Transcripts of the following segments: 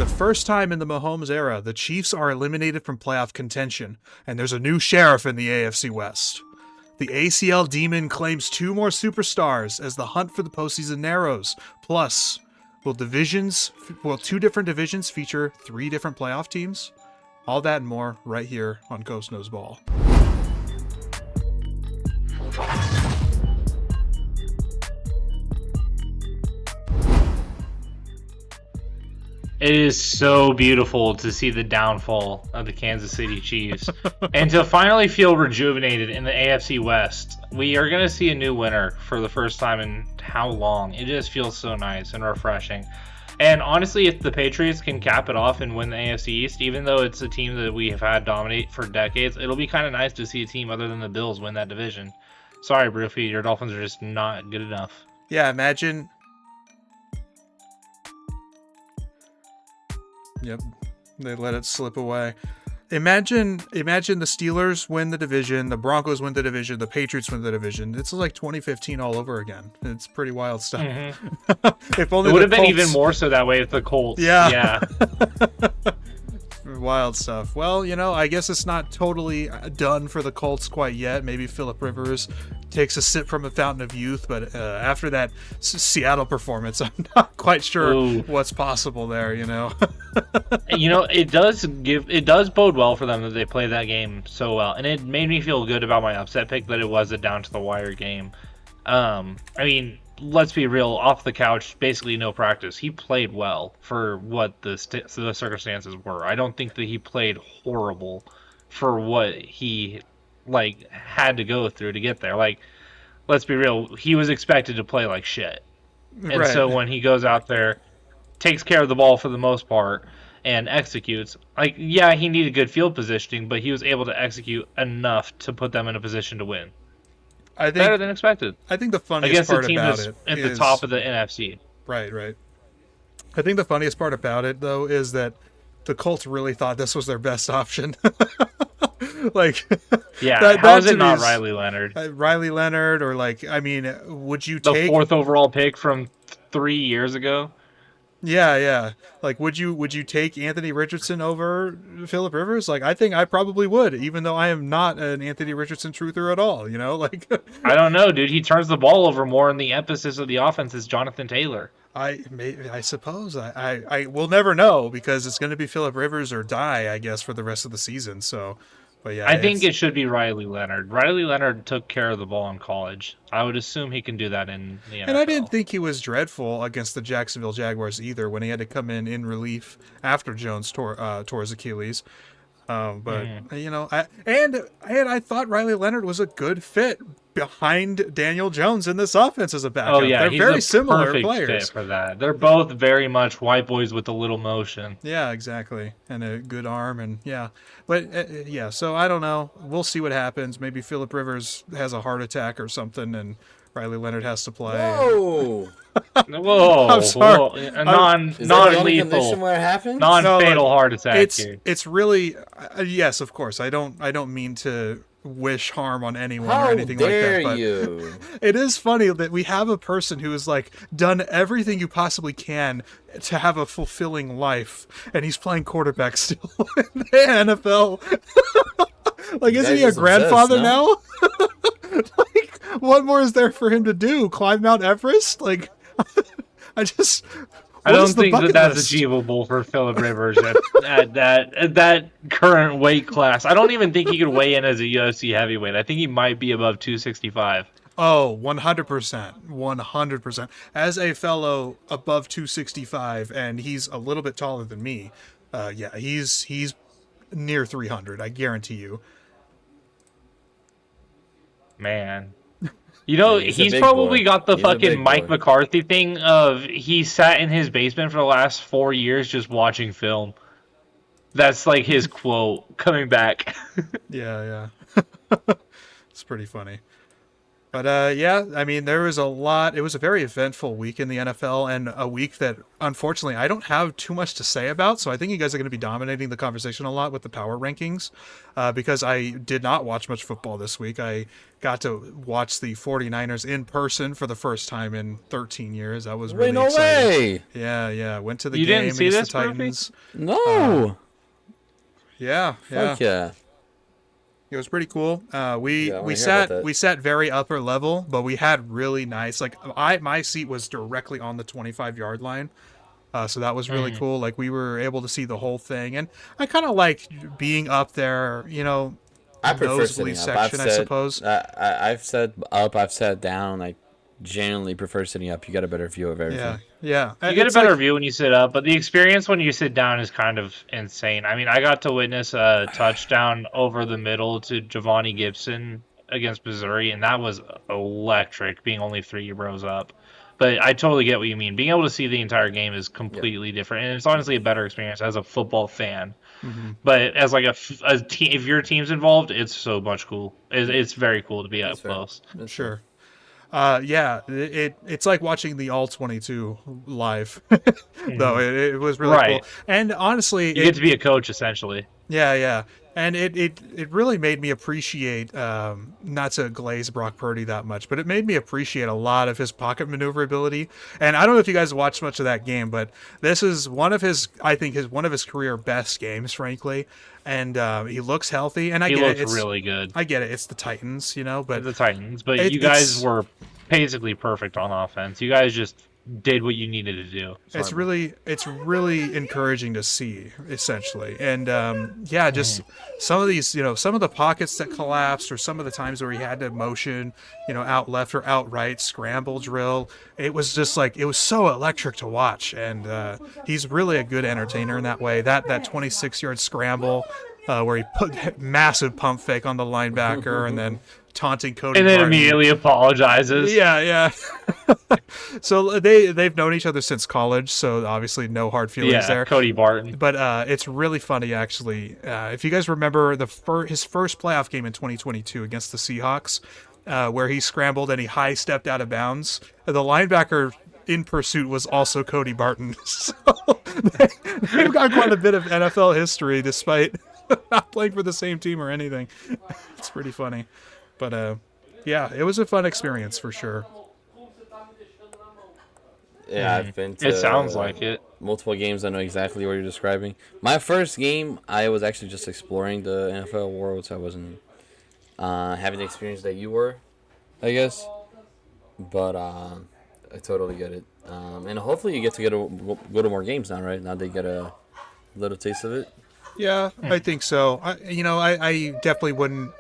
the first time in the Mahomes era, the Chiefs are eliminated from playoff contention, and there's a new sheriff in the AFC West. The ACL demon claims 2 more superstars as the hunt for the postseason narrows. Plus, will 2 different divisions feature 3 different playoff teams? All that and more right here on Ghost Knows Ball. It is so beautiful to see the downfall of the Kansas City Chiefs and to finally feel rejuvenated in the AFC West. We are going to see a new winner for the first time in how long? It just feels so nice and refreshing. And honestly, if the Patriots can cap it off and win the AFC East, even though it's a team that we have had dominate for decades, it'll be kind of nice to see a team other than the Bills win that division. Sorry, Brophy, your Dolphins are just not good enough. Yeah, imagine... Yep, they let it slip away. Imagine the Steelers win the division, the Broncos win the division, the Patriots win the division. It's like 2015 all over again. It's pretty wild stuff. Mm-hmm. If only it would have Colts... been even more so that way with the Colts. Yeah. Wild stuff. Well, I guess it's not totally done for the Colts quite yet. Maybe Phillip Rivers takes a sip from a fountain of youth, but after that Seattle performance, I'm not quite sure what's possible there. It does bode well for them that they play that game so well, and it made me feel good about my upset pick that it was a down to the wire game. Let's be real, off the couch, basically no practice. He played well for what the circumstances were. I don't think that he played horrible for what he had to go through to get there. Let's be real, he was expected to play like shit. And right. So when he goes out there, takes care of the ball for the most part, and executes, he needed good field positioning, but he was able to execute enough to put them in a position to win. Better than expected. I think the funniest part about it at the top of the NFC. Right. I think the funniest part about it, though, is that the Colts really thought this was their best option. How is it not Riley Leonard? Riley Leonard, or would you take... The 4th overall pick from 3 years ago? Yeah. Would you take Anthony Richardson over Phillip Rivers? I think I probably would, even though I am not an Anthony Richardson truther at all. I don't know, dude. He turns the ball over more, and the emphasis of the offense is Jonathan Taylor. I suppose I will never know, because it's going to be Phillip Rivers or die, I guess, for the rest of the season. So. But yeah, I think it should be Riley Leonard. Riley Leonard took care of the ball in college. I would assume he can do that in the NFL. And I didn't think he was dreadful against the Jacksonville Jaguars either, when he had to come in relief after Jones tore his Achilles. I thought Riley Leonard was a good fit behind Daniel Jones in this offense as a backup. Oh yeah, they're very similar perfect players fit for that. They're both very much white boys with a little motion. Yeah, exactly, and a good arm, and but So I don't know. We'll see what happens. Maybe Phillip Rivers has a heart attack or something, and Riley Leonard has to play. Whoa. Whoa! I'm sorry. Non-lethal, non-fatal heart attack. It's really yes, of course. I don't mean to wish harm on anyone or anything like that. But you? It is funny that we have a person who has done everything you possibly can to have a fulfilling life, and he's playing quarterback still in the NFL. Isn't he a grandfather now? What more is there for him to do? Climb Mount Everest? I don't think that's achievable for Phillip Rivers at that current weight class. I don't even think he could weigh in as a UFC heavyweight. I think he might be above 265. Oh, 100%. 100%. As a fellow above 265, and he's a little bit taller than me, he's near 300, I guarantee you. Man. He's probably got the fucking Mike McCarthy thing of he sat in his basement for the last 4 years just watching film. That's his quote coming back. Yeah. It's pretty funny. But yeah, I mean, there was a lot. It was a very eventful week in the NFL, and a week that unfortunately I don't have too much to say about. So I think you guys are going to be dominating the conversation a lot with the power rankings, because I did not watch much football this week. I got to watch the 49ers in person for the first time in 13 years. That was Wait, really no exciting. way! Yeah, yeah. Went to the You game didn't see against this, the Titans. No! Yeah, yeah. Fuck yeah. It was pretty cool. We Yeah, I wanna we hear about sat that. we sat very upper level, but we had really nice. Like my seat was directly on the 25-yard line, so that was really cool. Like we were able to see the whole thing, and I kind of like being up there. I prefer Nosebleed sitting up. section, I suppose. I've sat up, I've sat down. I genuinely prefer sitting up. You got a better view of everything. Yeah. You get a It's better like- view when you sit up, but the experience when you sit down is kind of insane. I mean, I got to witness a touchdown over the middle to Giovanni Gibson against Missouri, and that was electric, being only 3 rows up. But I totally get what you mean. Being able to see the entire game is completely different, and it's honestly a better experience as a football fan. But as like a team, if your team's involved, it's so much cool. It's very cool to be up fair. close. Sure. Yeah, it's like watching the All 22 live, though. It was really Right. cool. And honestly, You get to be a coach essentially. yeah. And it really made me appreciate, not to glaze Brock Purdy that much, but it made me appreciate a lot of his pocket maneuverability. And I don't know if you guys watched much of that game, but this is one of his career best games, frankly. And he looks healthy, and I He get looks it. It's, really good. I get it. It's the Titans, but The Titans, but It- you it's- guys were basically perfect on offense. You guys just did what you needed to do. it's really encouraging to see, essentially. And just some of these, some of the pockets that collapsed, or some of the times where he had to motion, out left or out right, scramble drill. It was just like, it was so electric to watch. And he's really a good entertainer in that way. That 26-yard scramble, where he put massive pump fake on the linebacker and then taunting Cody And then Barton. immediately apologizes. Yeah. So they've known each other since college, so obviously no hard feelings Yeah, there. Cody Barton. But it's really funny, actually. If you guys remember his first playoff game in 2022 against the Seahawks, where he scrambled and he high stepped out of bounds, the linebacker in pursuit was also Cody Barton. So they've got quite a bit of NFL history, despite not playing for the same team or anything. It's pretty funny. But yeah, it was a fun experience for sure. Yeah, I've been to It sounds like it. multiple games. I know exactly what you're describing. My first game, I was actually just exploring the NFL world, so I wasn't having the experience that you were, I guess. But I totally get it. And hopefully you get to go to more games now, right? Now they get a little taste of it. Yeah, I think so. I definitely wouldn't,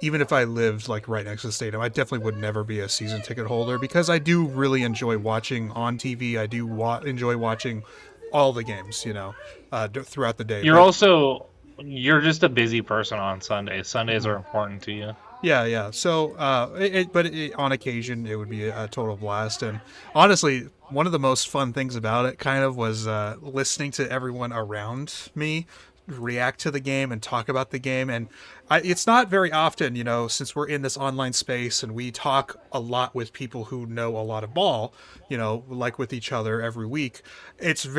even if I lived like right next to the stadium, I definitely would never be a season ticket holder, because I do really enjoy watching on TV. I do enjoy watching all the games, throughout the day. You're just a busy person on Sundays. Sundays are important to you. Yeah. So, on occasion, it would be a total blast. And honestly, one of the most fun things about it kind of was listening to everyone around me react to the game and talk about the game. And it's not very often, since we're in this online space and we talk a lot with people who know a lot of ball, like with each other every week. It's a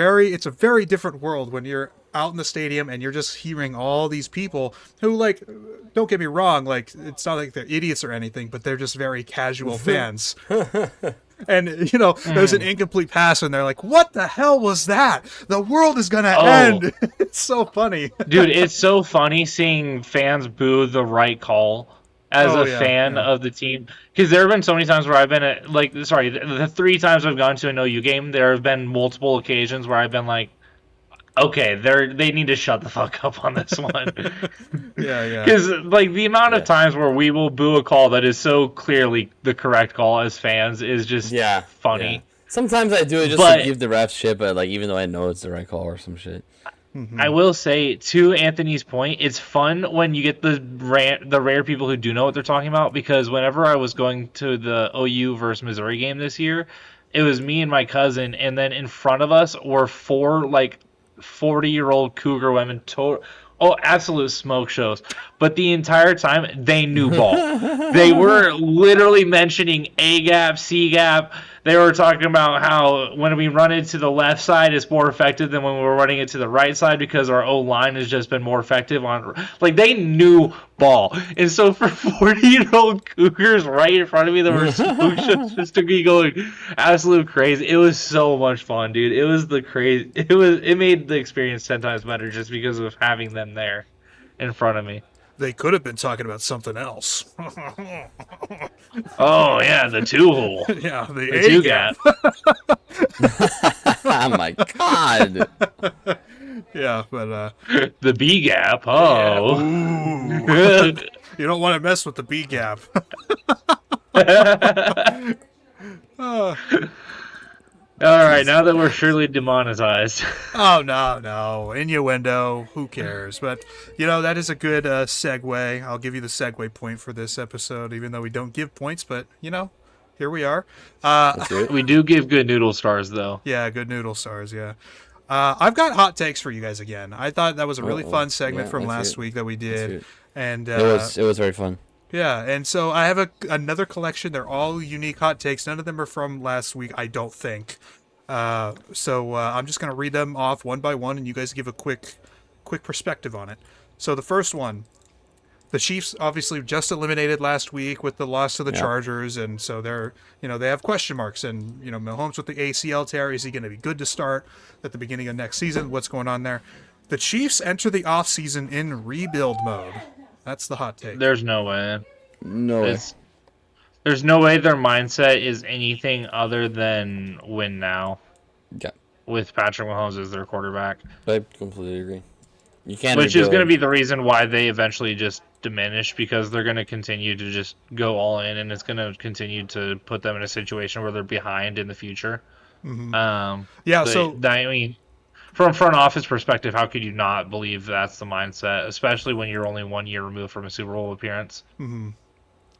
very different world when you're out in the stadium and you're just hearing all these people who, like, don't get me wrong, like, it's not like they're idiots or anything, but they're just very casual fans. And, there's an incomplete pass and they're like, what the hell was that? The world is going to end. It's so funny. Dude, it's so funny seeing fans boo the right call as a fan of the team. Because there have been so many times where I've been the 3 times I've gone to an OU game, there have been multiple occasions where I've been like, okay, they need to shut the fuck up on this one. Yeah. Because like the amount of times where we will boo a call that is so clearly the correct call as fans is just funny. Yeah. Sometimes I do it just to give the refs shit, but like even though I know it's the right call or some shit. I will say, to Anthony's point, it's fun when you get the rare people who do know what they're talking about, because whenever I was going to the OU versus Missouri game this year, it was me and my cousin, and then in front of us were 4 like 40-year-old cougar women Oh, absolute smoke shows. But the entire time, they knew ball. They were literally mentioning A gap, C gap. They were talking about how when we run it to the left side, it's more effective than when we're running it to the right side because our O line has just been more effective on. Like, they knew ball. And so for 40-year-old Cougars right in front of me that were smoke shows just to be going absolute crazy. It was so much fun, dude. It was the crazy. It made the experience 10 times better just because of having them there in front of me. They could have been talking about something else. Oh yeah, the two hole, Yeah, the the A two gap. gap, Oh my god. Yeah, but the B gap. yeah. Oh, Ooh. You don't want to mess with the B gap. Uh, all right. Now that we're surely demonetized, oh no, innuendo. Who cares? But that is a good segue. I'll give you the segue point for this episode, even though we don't give points. But here we are. Let's hear it. we do give good noodle stars though. Yeah, good noodle stars. Yeah. I've got hot takes for you guys again. I thought that was a really fun segment yeah, from let's hear last it. week that we Let's hear did, it. and It was very fun. yeah, and so I have another collection. They're all unique hot takes. None of them are from last week, I don't think. So I'm just gonna read them off one by one, and you guys give a quick perspective on it. So the first one, the Chiefs obviously just eliminated last week with the loss to the Yeah. Chargers, and so they're they have question marks. And Mahomes with the ACL tear, is he going to be good to start at the beginning of next season? What's going on there? The Chiefs enter the offseason in rebuild mode. That's the hot take. There's no way. No way. There's no way their mindset is anything other than win now Yeah, with Patrick Mahomes as their quarterback. I completely agree. You can't. Which is going to rebuild. be the reason why they eventually just diminish, because they're going to continue to just go all in, and it's going to continue to put them in a situation where they're behind in the future. Yeah. But, So I mean, from front office perspective, how could you not believe that's the mindset, especially when you're only 1 year removed from a Super Bowl appearance?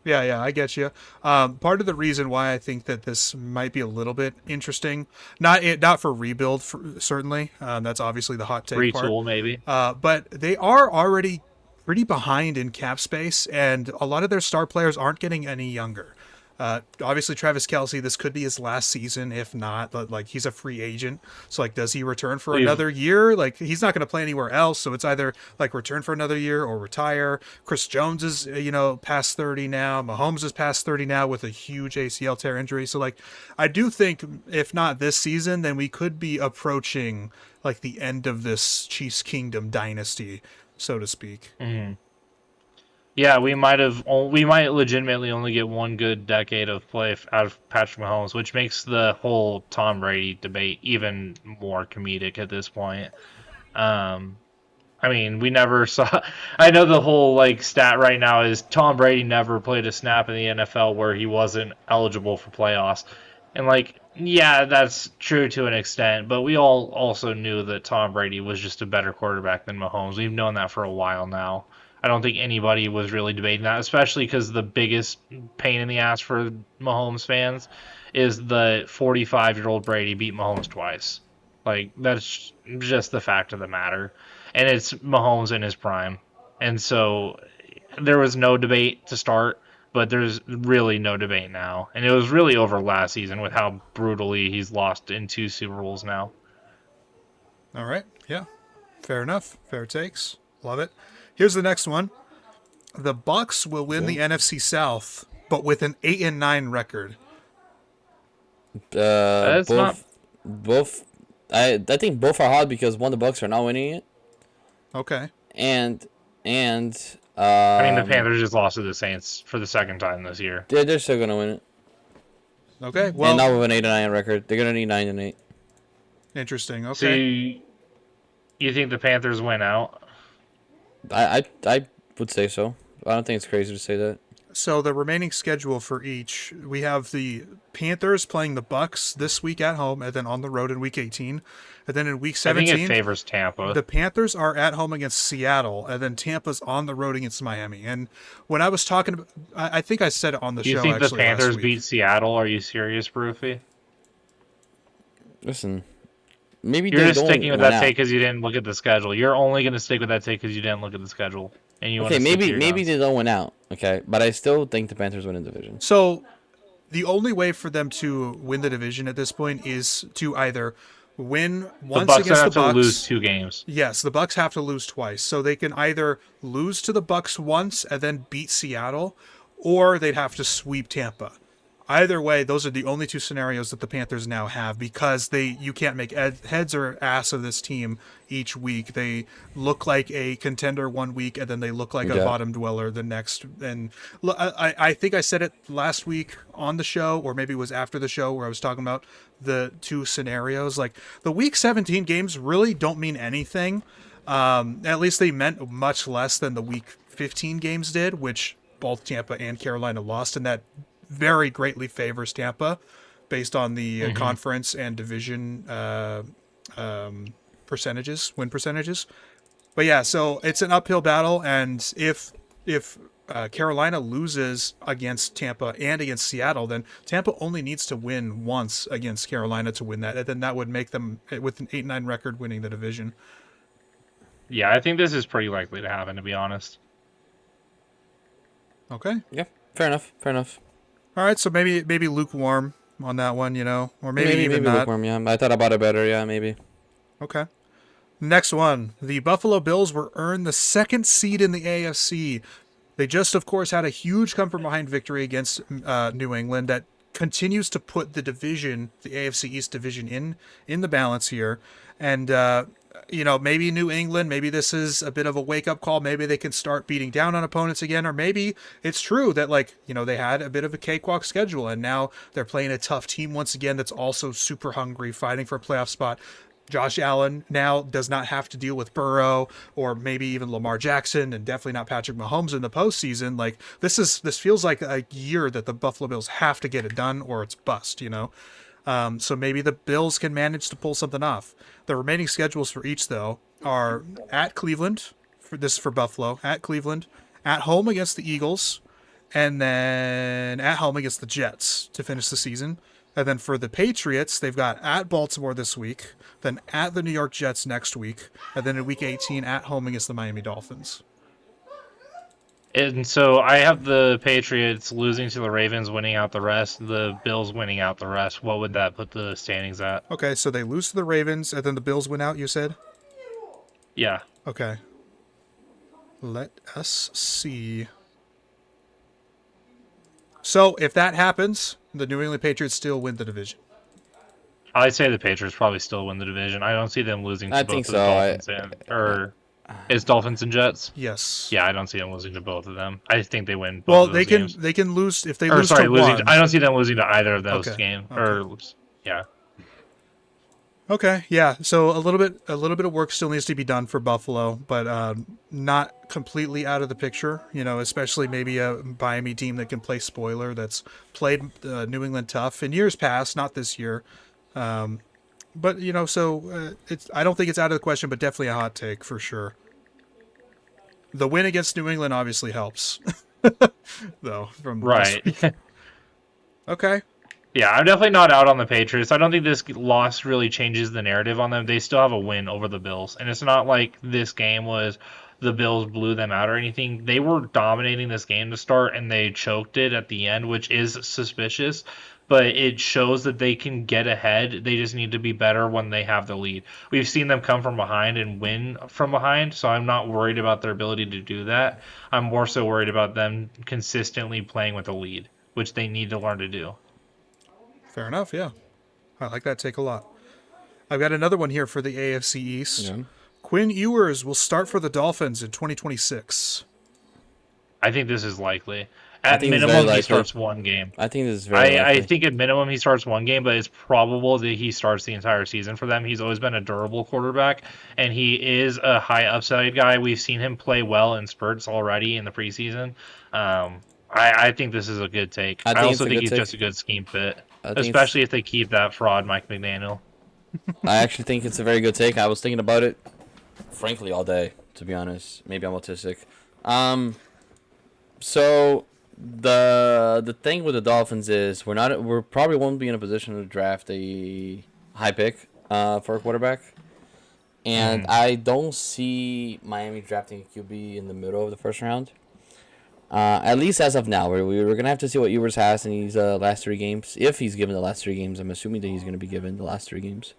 yeah, I get you. Part of the reason why I think that this might be a little bit interesting, not for rebuild, certainly. That's obviously the hot take part. Retool, maybe. But they are already pretty behind in cap space, and a lot of their star players aren't getting any younger. Obviously, Travis Kelce, this could be his last season, if not. Like, he's a free agent, so like, does he return for another year? Like, he's not going to play anywhere else, so it's either like return for another year or retire. Chris Jones is past 30 now. Mahomes is past 30 now with a huge ACL tear injury. So like, I do think if not this season, then we could be approaching like the end of this Chiefs Kingdom dynasty, so to speak. Yeah, we might legitimately only get one good decade of play out of Patrick Mahomes, which makes the whole Tom Brady debate even more comedic at this point. I mean, we never saw. I know the whole like stat right now is Tom Brady never played a snap in the NFL where he wasn't eligible for playoffs, and like, yeah, that's true to an extent. But we all also knew that Tom Brady was just a better quarterback than Mahomes. We've known that for a while now. I don't think anybody was really debating that, especially because the biggest pain in the ass for Mahomes fans is the 45-year-old Brady beat Mahomes twice. Like, that's just the fact of the matter. And it's Mahomes in his prime. And so there was no debate to start, but there's really no debate now. And it was really over last season with how brutally he's lost in 2 Super Bowls now. All right. Yeah. Fair enough. Fair takes. Love it. Here's the next one. The Bucks will win the NFC South, but with an 8-9 record. That's both. I think both are hot because one, the Bucks are not winning it, Okay. and I mean, the Panthers just lost to the Saints for the second time this year. they're still gonna win it. Okay. Well, And not with an 8-9 record. They're gonna need 9-8. interesting. So Okay. you think the Panthers win out? I would say so. I don't think it's crazy to say that. So the remaining schedule for each, we have the Panthers playing the Bucks this week at home, and then on the road in Week 18, and then in Week I think 17, it favors Tampa. the Panthers are at home against Seattle, and then Tampa's on the road against Miami. And when I was talking about, I think I said it on the Do you show think the actually last Panthers week. beat Seattle? Are you serious, Broofy? Listen, maybe You're they just don't sticking with win that out. take because you didn't look at the schedule. You're only going to stick with that take because you didn't look at the schedule, and you want Okay, to stick to maybe your maybe guns. they don't win out. Okay, but I still think the Panthers win the division. So the only way for them to win the division at this point is to either win The once Bucks don't against the have to lose Bucks. 2 games. Yes, the Bucks have to lose twice. So they can either lose to the Bucks once and then beat Seattle, or they'd have to sweep Tampa. Either way, those are the only two scenarios that the Panthers now have because you can't make heads or ass of this team each week. They look like a contender one week and then they look like a Yeah. bottom dweller the next. And look, I think I said it last week on the show, or maybe it was after the show where I was talking about the two scenarios. Like the week 17 games really don't mean anything. At least they meant much less than the week 15 games did, which both Tampa and Carolina lost, and that very greatly favors Tampa based on the conference and division win percentages. But yeah, so it's an uphill battle, and if Carolina loses against Tampa and against Seattle, then Tampa only needs to win once against Carolina to win that, and then that would make them, with an 8-9 record, winning the division. Yeah, I think this is pretty likely to happen, to be honest. Okay. Yeah, fair enough. Fair enough. All right, so maybe lukewarm on that one, or maybe even maybe not. lukewarm. Yeah, I thought about it better. Yeah, maybe. Okay. Next one. The Buffalo Bills were earned the second seed in the AFC. They just, of course, had a huge come from behind victory against New England that continues to put the division, the AFC East division, in the balance here. And, maybe New England, maybe this is a bit of a wake-up call. Maybe they can start beating down on opponents again. Or maybe it's true that, they had a bit of a cakewalk schedule, and now they're playing a tough team once again that's also super hungry, fighting for a playoff spot. Josh Allen now does not have to deal with Burrow or maybe even Lamar Jackson, and definitely not Patrick Mahomes in the postseason. This feels like a year that the Buffalo Bills have to get it done or it's bust, So maybe the Bills can manage to pull something off. The remaining schedules for each, though, are at Cleveland, for Buffalo, at Cleveland, at home against the Eagles, and then at home against the Jets to finish the season. And then for the Patriots, they've got at Baltimore this week, then at the New York Jets next week, and then in week 18 at home against the Miami Dolphins. And so I have the Patriots losing to the Ravens, winning out the rest, the Bills winning out the rest. What would that put the standings at? Okay, so they lose to the Ravens, and then the Bills win out, you said? Yeah. Okay. Let us see. So if that happens, the New England Patriots still win the division. I'd say the Patriots probably still win the division. I don't see them losing to I both think of the so. Dolphins is Dolphins and Jets? Yes. Yeah, I don't see them losing to both of them. I think they win both Well, of those games. they can lose if they Or lose sorry, to losing. one. I don't see them losing to either of those Okay, games. okay. Or yeah. Okay, yeah. So a little bit of work still needs to be done for Buffalo, but not completely out of the picture. Especially maybe a Miami team that can play spoiler, that's played New England tough in years past, not this year. But it's. I don't think it's out of the question, but definitely a hot take for sure. The win against New England obviously helps, though. From Right. Okay. Yeah, I'm definitely not out on the Patriots. I don't think this loss really changes the narrative on them. They still have a win over the Bills. And it's not like this game was the Bills blew them out or anything. They were dominating this game to start, and they choked it at the end, which is suspicious. But it shows that they can get ahead. They just need to be better when they have the lead. We've seen them come from behind and win from behind, so I'm not worried about their ability to do that. I'm more so worried about them consistently playing with a lead, which they need to learn to do. Fair enough, yeah. I like that take a lot. I've got another one here for the AFC East. Yeah. Quinn Ewers will start for the Dolphins in 2026. I think this is likely. I At think it's very minimum, he likely. starts one game. I think this is very I likely. think at minimum he starts one game, but it's probable that he starts the entire season for them. He's always been a durable quarterback, and he is a high upside guy. We've seen him play well in spurts already in the preseason. I think this is a good take. I I think also it's a think good he's take. just a good scheme fit, I think it's- especially if they keep that fraud Mike McDaniel. I actually think it's a very good take. I was thinking about it, frankly, all day. To be honest, maybe I'm autistic. So the thing with the Dolphins is we're probably won't be in a position to draft a high pick for a quarterback. And I don't see Miami drafting a QB in the middle of the first round. At least as of now. We're going to have to see what Ewers has in these last 3 games. If he's given the last 3 games. I'm assuming that he's going to be given the last 3 games.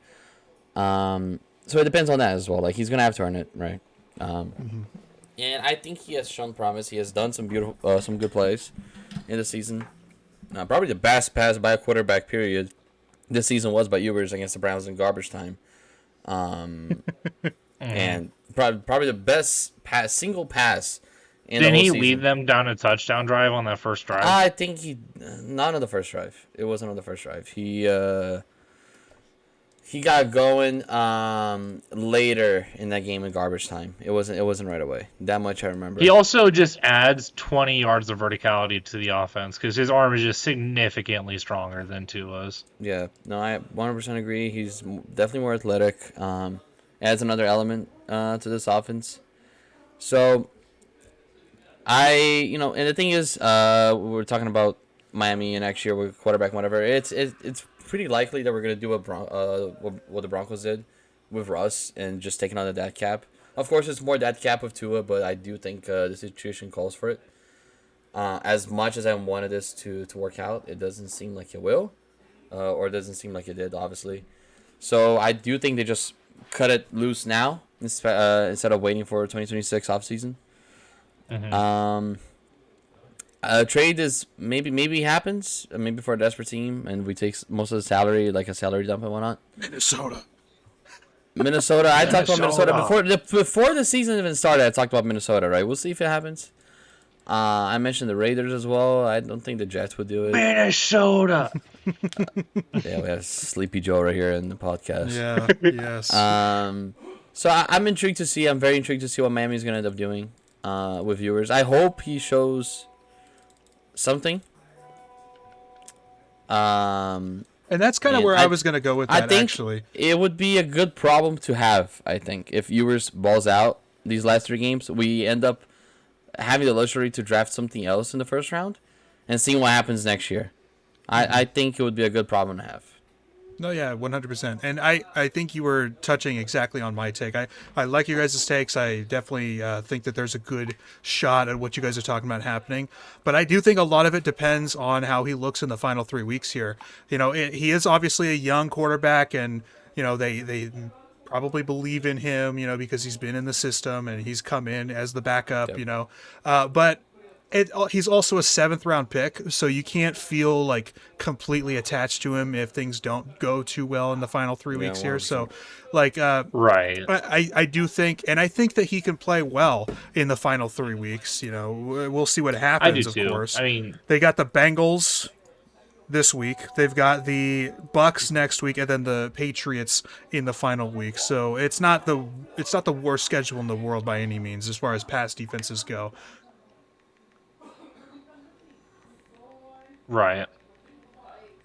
So it depends on that as well. Like, he's going to have to earn it, right? And I think he has shown promise. He has done some good plays in the season. Probably the best pass by a quarterback, period, this season was by Ewers against the Browns in garbage time. And probably the best single pass in Didn't the whole he season. lead them down a touchdown drive on that first drive? I think not on the first drive. It wasn't on the first drive. He got going later in that game in garbage time. It wasn't right away. That much I remember. He also just adds 20 yards of verticality to the offense because his arm is just significantly stronger than Tua's. Yeah, no, I 100% agree. He's definitely more athletic. Adds another element to this offense. So, and the thing is, we're talking about Miami next year with quarterback, whatever. It's pretty likely that we're gonna do what the Broncos did with Russ and just taking on the dad cap. Of course, it's more dad cap with Tua, but I do think the situation calls for it. As much as I wanted this to work out, it doesn't seem like it will, or it doesn't seem like it did, obviously. So I do think they just cut it loose now instead of waiting for 2026 offseason. Trade is maybe happens, maybe for a desperate team, and we take most of the salary, like a salary dump and whatnot. Minnesota. I talked about Minnesota before the season even started. I talked about Minnesota, right? We'll see if it happens. I mentioned the Raiders as well. I don't think the Jets would do it. Minnesota. Yeah, we have Sleepy Joe right here in the podcast. Yeah. Yes. So I'm intrigued to see. I'm very intrigued to see what Miami's gonna end up doing with viewers. I hope he shows something. And that's kind of where I was going to go with that, I think actually. It would be a good problem to have, I think. If Ewers balls out these last 3 games, we end up having the luxury to draft something else in the first round and seeing what happens next year. I think it would be a good problem to have. No, yeah, 100%. And I think you were touching exactly on my take. I like your guys' takes. I definitely think that there's a good shot at what you guys are talking about happening. But I do think a lot of it depends on how he looks in the final 3 weeks here. He is obviously a young quarterback, and, they probably believe in him, because he's been in the system and he's come in as the backup, Yep. But he's also a 7th round pick, so you can't feel like completely attached to him if things don't go too well in the final 3 weeks here. 100%. So, Right. I do think, and I think that he can play well in the final 3 weeks. We'll see what happens. I do too. Of course, I mean, they got the Bengals this week. They've got the Bucks next week, and then the Patriots in the final week. So it's not the worst schedule in the world by any means as far as past defenses go. right.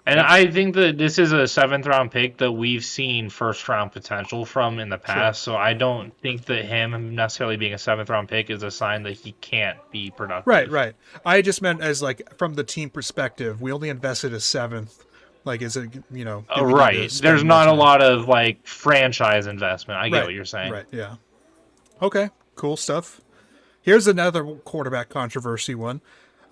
And I think that this is a 7th round pick that we've seen 1st round potential from in the past. So I don't think that him necessarily being a 7th round pick is a sign that he can't be productive. Right. I just meant as from the team perspective, we only invested a 7th. Like, is it, Right. There's not a lot of franchise investment. I get what you're saying. Right. Yeah. Okay. Cool stuff. Here's another quarterback controversy one.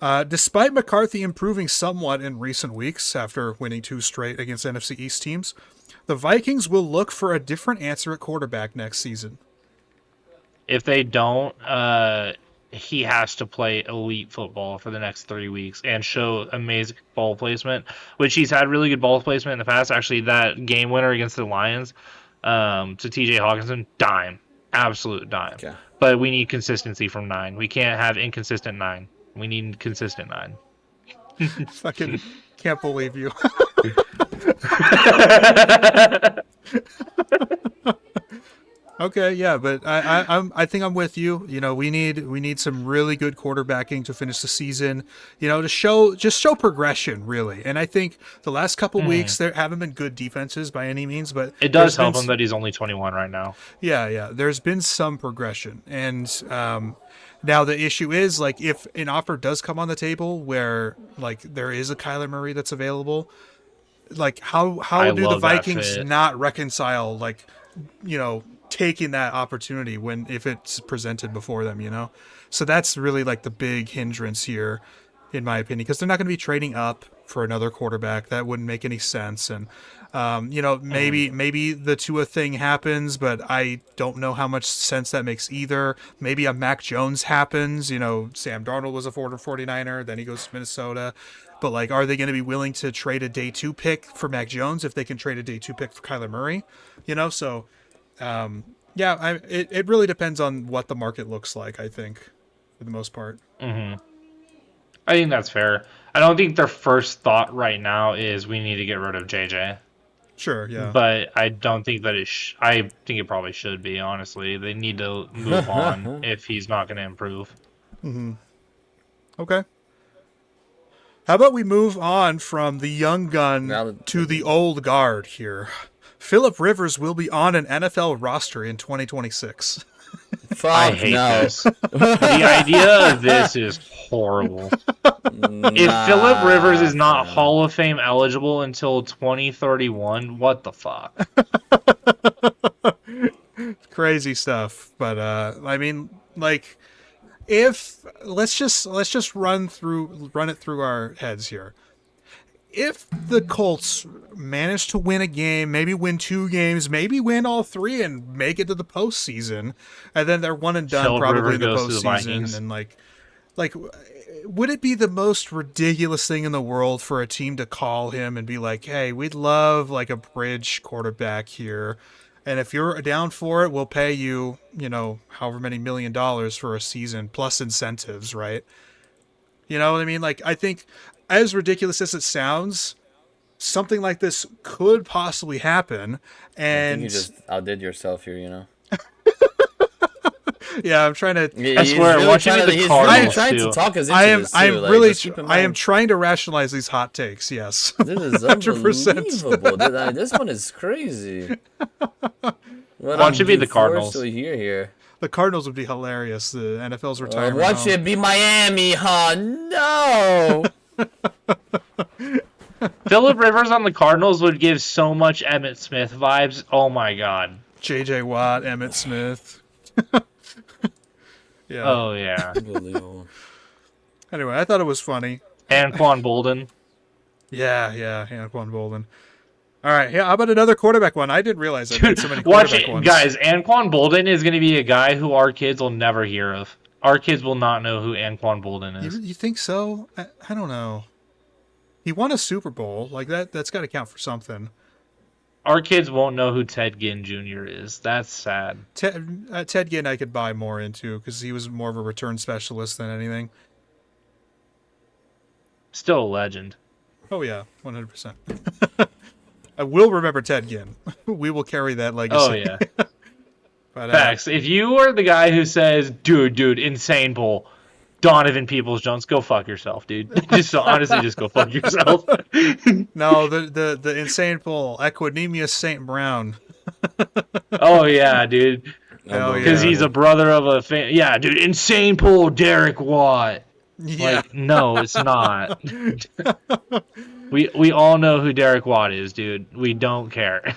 Despite McCarthy improving somewhat in recent weeks after winning 2 straight against NFC East teams, the Vikings will look for a different answer at quarterback next season. If they don't, he has to play elite football for the next 3 weeks and show amazing ball placement, which he's had really good ball placement in the past. Actually, that game winner against the Lions to TJ Hawkinson, dime. Absolute dime. Okay. But we need consistency from 9. We can't have inconsistent 9. We need consistent 9. Fucking can't believe you. Okay, yeah, but I think I'm with you. We need some really good quarterbacking to finish the season. To show progression, really. And I think the last couple weeks there haven't been good defenses by any means, but it does help him that he's only 21 right now. Yeah. There's been some progression, and now the issue is if an offer does come on the table where there is a Kyler Murray that's available, Like how I do the love that Vikings fit. not reconcile like, taking that opportunity if it's presented before them, So that's really like the big hindrance here, in my opinion, because they're not going to be trading up for another quarterback. That wouldn't make any sense. And maybe the Tua thing happens, but I don't know how much sense that makes either. Maybe a Mac Jones happens. Sam Darnold was a former 49er, then he goes to Minnesota. But like, are they going to be willing to trade a day 2 pick for Mac Jones if they can trade a day 2 pick for Kyler Murray? So yeah, it really depends on what the market looks like, I think, for the most part. I think that's fair. I don't think their first thought right now is we need to get rid of JJ. Sure, yeah. But I don't think that I think it probably should be, honestly. They need to move on if he's not going to improve. Okay. How about we move on from the young gun to the old guard here? Phillip Rivers will be on an NFL roster in 2026. Fuck I hate no. this. The idea of this is horrible. If Phillip Rivers is not Hall of Fame eligible until 2031, what the fuck? Crazy stuff. But I mean, like, if let's just run it through our heads here. If the Colts manage to win a game, maybe win 2 games, maybe win all 3 and make it to the postseason, and then they're one and done Phillip probably Rivers in the goes to the postseason, Vikings. and like, would it be the most ridiculous thing in the world for a team to call him and be like, "Hey, we'd love like a bridge quarterback here, and if you're down for it, we'll pay you, however many $1 million for a season plus incentives, right?" You know what I mean? Like, I think, as ridiculous as it sounds, something like this could possibly happen. I And think you just outdid yourself here. yeah, I'm trying to. I swear, watching the Cardinals trying too. to talk us into I am. this too. I'm like, really. just keep in I am mind, trying to rationalize these hot takes. Yes. This is 100%. unbelievable. This one is crazy. What Why don't you be the Cardinals? To hear here. The Cardinals would be hilarious. The NFL's retirement. Watch home. it be Miami, huh? No. Phillip Rivers on the Cardinals would give so much Emmitt Smith vibes. Oh my god. J.J. Watt, Emmitt Smith. Yeah. Oh yeah. Unbelievable. Anyway, I thought it was funny. Anquan Bolden. Yeah, Anquan Bolden. All right, yeah. How about another quarterback one? I didn't realize I made so many Watch quarterback it, ones. guys. Anquan Bolden is going to be a guy who our kids will never hear of. Our kids will not know who Anquan Bolden is. You think so? I don't know. He won a Super Bowl. Like that's got to count for something. Our kids won't know who Ted Ginn Jr. is. That's sad. Ted Ginn I could buy more into because he was more of a return specialist than anything. Still a legend. Oh yeah, 100%. I will remember Ted Ginn. We will carry that legacy. Oh yeah. But, Facts. If you are the guy who says, dude, insane bowl, Donovan Peoples-Jones, go fuck yourself, dude. Honestly, just go fuck yourself. No, the insane bull, Equanimous St. Brown. Oh yeah, dude. Hell Because yeah. he's a brother of a fan. Yeah, dude, insane pool, Derek Watt. Yeah. Like, no, it's not. We all know who Derek Watt is, dude. We don't care.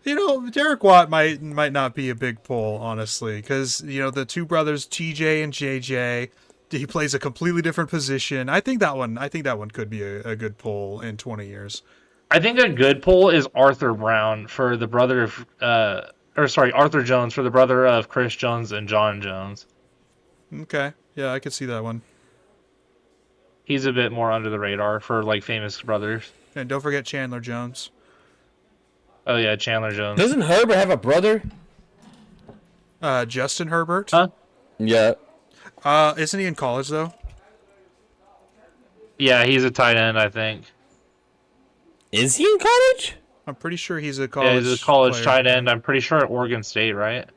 Derek Watt might not be a big pull, honestly, because the two brothers TJ and JJ. He plays a completely different position. I think that one could be a good pull in 20 years. I think a good pull is Arthur Brown for the brother of, Arthur Jones for the brother of Chris Jones and John Jones. Okay, yeah, I could see that one. He's a bit more under the radar for like famous brothers. And don't forget Chandler Jones. Oh yeah, Chandler Jones. Doesn't Herbert have a brother? Justin Herbert. Huh? Yeah. Isn't he in college though? Yeah, he's a tight end, I think. Is he in college? I'm pretty sure he's a college. Yeah, he's a college player. tight end. I'm pretty sure at Oregon State, right?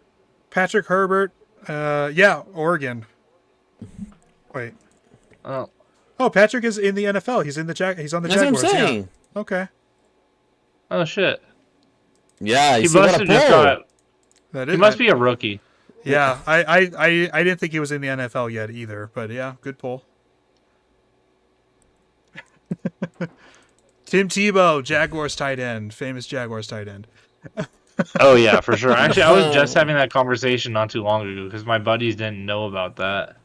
Patrick Herbert. Yeah, Oregon. Wait. Oh, Patrick is in the NFL. He's in the He's on the That's Jaguars. what I'm saying. Yeah. Okay. Oh shit. Yeah, He must have just got. That He must be a rookie. Yeah, I didn't think he was in the NFL yet either, but yeah, good pull. Tim Tebow, Jaguars tight end, famous Jaguars tight end. Oh yeah, for sure. Actually, I was just having that conversation not too long ago because my buddies didn't know about that,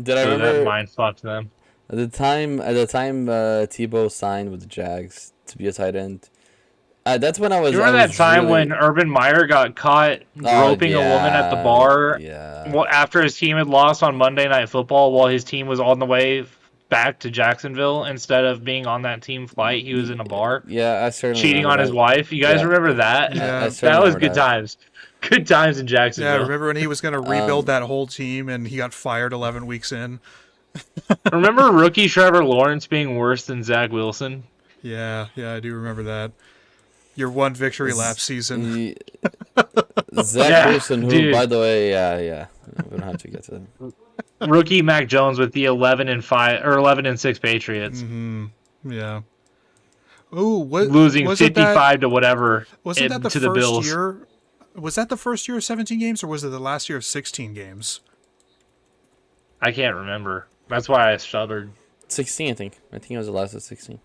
Did I so that remember mind fucked them. at the time? Tebow signed with the Jags to be a tight end. That's when I was. You I remember that was time really. when Urban Meyer got caught groping a woman at the bar Yeah. after his team had lost on Monday Night Football while his team was on the way back to Jacksonville instead of being on that team flight? He was in a bar Yeah, I certainly cheating remember on his that. wife. You guys Yeah. remember that? Yeah. I That certainly was remember good that. times. Good times in Yeah, Jacksonville. remember when he was going to rebuild that whole team and he got fired 11 weeks in? Remember rookie Trevor Lawrence being worse than Zach Wilson? Yeah, I do remember that. Your one victory lap season. Zach Yeah, Wilson, who, dude. by the way, yeah, we don't have to get to that. Rookie Mac Jones with the 11-5 or 11-6 Patriots, Yeah. Oh, what losing wasn't 55 to whatever wasn't that the to the first Bills. year? Was that the first year of 17 games, or was it the last year of 16 games? I can't remember. That's why I stuttered. 16, I think. I think it was the last of 16.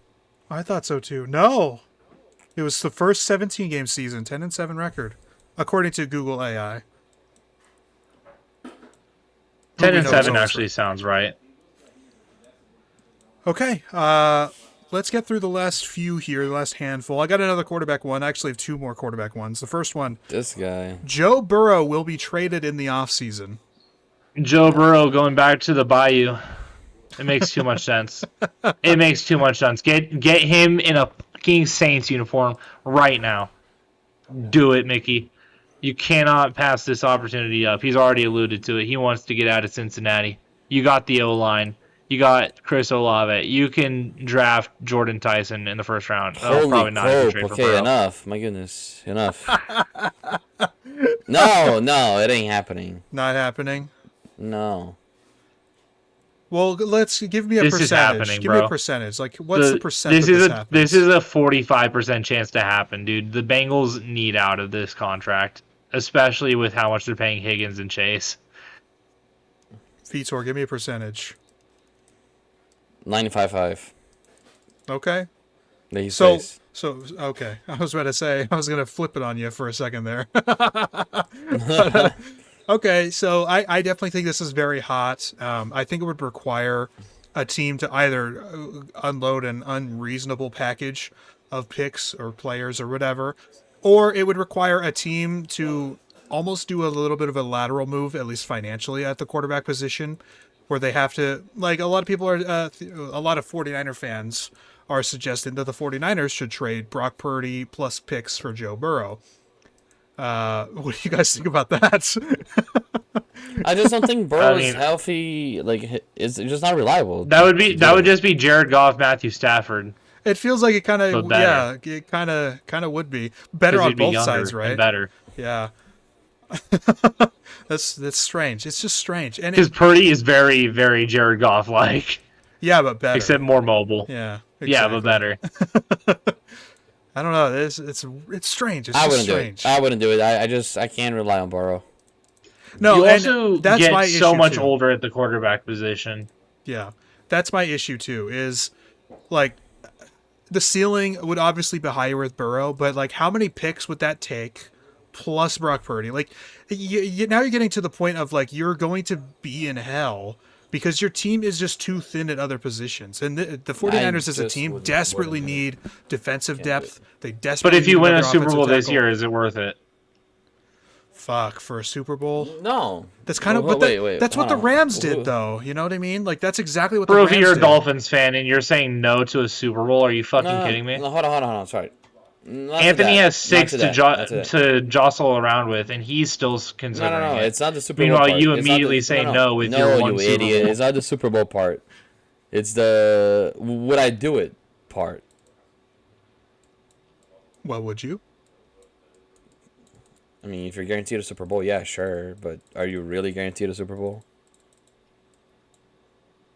I thought so too. No, it was the first 17 game season, 10-7 record, according to Google AI. 10-7 actually sounds right. Okay, let's get through the last few here, the last handful. I got another quarterback one. I actually have two more quarterback ones. The first one, This guy. Joe Burrow will be traded in the offseason. Joe Burrow going back to the Bayou. It makes too much sense. It makes too much sense. Get him in a fucking Saints uniform right now. Do it, Mickey. You cannot pass this opportunity up. He's already alluded to it. He wants to get out of Cincinnati. You got the O-line. You got Chris Olave. You can draft Jordan Tyson in the first round. Holy probably not if you crap. trade for Okay, Burrow. enough. My goodness. Enough. No, it ain't happening. Not happening. No. Well, let's give me a This is percentage. happening, Give me bro. a percentage. Like, what's the percent this that is this a happens? this is a 45% chance to happen, dude. The Bengals need out of this contract, especially with how much they're paying Higgins and Chase. Vitor, give me a percentage. 95.5. Okay. That he So, says. okay. I was about to say, I was going to flip it on you for a second there. But, okay, so I definitely think this is very hot. I think it would require a team to either unload an unreasonable package of picks or players or whatever, or it would require a team to almost do a little bit of a lateral move, at least financially, at the quarterback position, where they have to, like a lot of people are, a lot of 49er fans are suggesting that the 49ers should trade Brock Purdy plus picks for Joe Burrow. What do you guys think about that? I just don't think Burrow is mean- healthy. Like, it's just not reliable. That would just be Jared Goff, Matthew Stafford. It feels like it kind of, But better. yeah, it kind of would be better 'Cause on he'd be both younger sides, right? and better. Yeah. That's strange. It's just strange, and Because Purdy is very, very Jared Goff like, yeah, but better. except more mobile. Yeah, Yeah, exactly. but better. I don't know. It's strange. It's I just wouldn't strange. do it. I wouldn't do it. I can't rely on Burrow. No, You and also that's get my so issue, much too. older at the quarterback position. Yeah, that's my issue too. Is like the ceiling would obviously be higher with Burrow, but like how many picks would that take? Plus Brock Purdy, like now you're getting to the point of like you're going to be in hell because your team is just too thin at other positions, and the 49ers as a just team wouldn't desperately do it. need defensive do depth. it. They desperately. But if you need win a another Super offensive Bowl this tackle. year, is it worth it? Fuck for a Super Bowl. No. That's kind of Well, what wait, that's what hold the on. Rams did, though. You know what I mean? Like that's exactly what the Bro, if Rams you're a did. Dolphins fan and you're saying no to a Super Bowl, are you fucking No, kidding me? No, hold on. Sorry. Not to Anthony that. has Not 6 to to, that. Not to that. to jostle around with, and he's still No, considering it. It's not the Super Bowl Meanwhile, part. you It's not immediately the, say no with no, your one you Super idiot. Bowl. It's not the Super Bowl part. It's the would I do it part. Well, would you? I mean, if you're guaranteed a Super Bowl, yeah, sure. But are you really guaranteed a Super Bowl?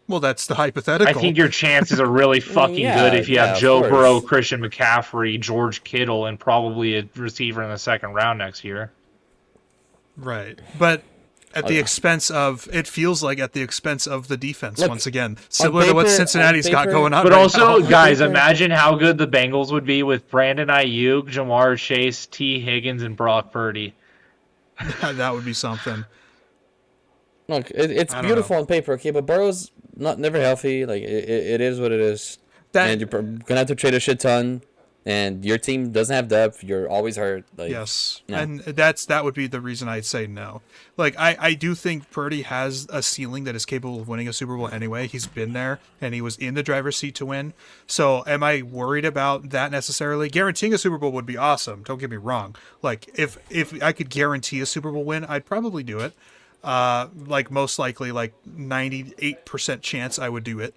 Well, that's the hypothetical. I think your chances are really fucking yeah, good if you yeah, have of Joe course. Burrow, Christian McCaffrey, George Kittle, and probably a receiver in the second round next year. Right, but At the expense of, it feels like at the expense of the defense, Look, once again. Similar to what paper- Cincinnati's on got paper- going on But right also, now. guys, imagine how good the Bengals would be with Brandon Ayuk, Jamar Chase, T. Higgins, and Brock Purdy. That would be something. Look, it's I don't beautiful on paper, okay, but Burrow's never healthy. Like it is what it is. And you're gonna have to trade a shit ton, and your team doesn't have depth. You're always hurt. Like, Yes, no. and that would be the reason I'd say no. Like, I do think Purdy has a ceiling that is capable of winning a Super Bowl anyway. He's been there, and he was in the driver's seat to win. So am I worried about that necessarily? Guaranteeing a Super Bowl would be awesome. Don't get me wrong. Like, if I could guarantee a Super Bowl win, I'd probably do it. Like, most likely, like 98% chance I would do it.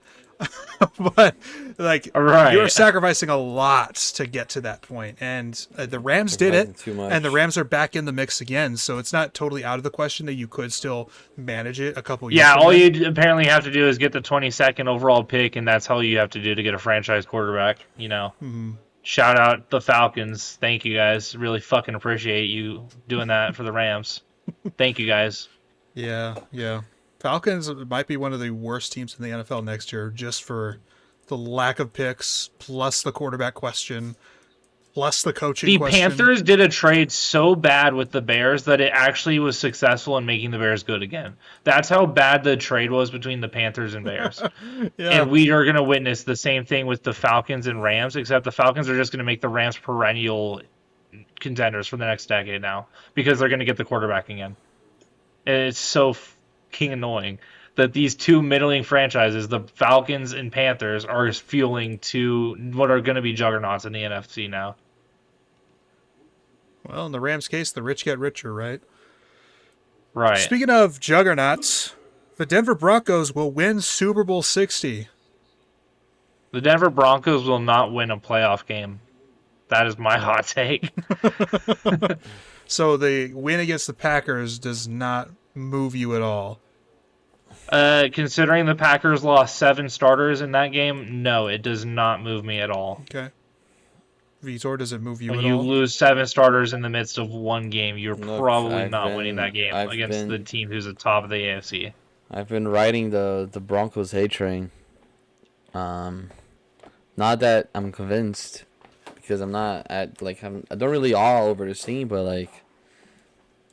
But like, Right. you're sacrificing a lot to get to that point, and the Rams did it, Too much. and the Rams are back in the mix again. So it's not totally out of the question that you could still manage it a couple years. Yeah, from all now. you apparently have to do is get the 22nd overall pick, and that's all you have to do to get a franchise quarterback. You know, Shout out the Falcons. Thank you guys. Really fucking appreciate you doing that for the Rams. Thank you guys. Yeah. Falcons might be one of the worst teams in the NFL next year, just for the lack of picks, plus the quarterback question, plus the coaching The question. Panthers did a trade so bad with the Bears that it actually was successful in making the Bears good again. That's how bad the trade was between the Panthers and Bears. Yeah. And we are going to witness the same thing with the Falcons and Rams, except the Falcons are just going to make the Rams perennial contenders for the next decade now because they're going to get the quarterback again. And it's so fucking annoying that these two middling franchises, the Falcons and Panthers, are fueling to what are going to be juggernauts in the NFC now. Well, in the Rams' case, the rich get richer, right? Right. Speaking of juggernauts, the Denver Broncos will win Super Bowl 60. The Denver Broncos will not win a playoff game. That is my hot take. So the win against the Packers does not move you at all. Considering the Packers lost 7 starters in that game, no, it does not move me at all. Okay. Vitor, does it move you When at you all? lose 7 starters in the midst of one game, you're Look, probably I've not been- winning that game I've against been- the team who's at top of the AFC. I've been riding the Broncos hate train. Not that I'm convinced, because I'm not at like I don't really all over the team, but like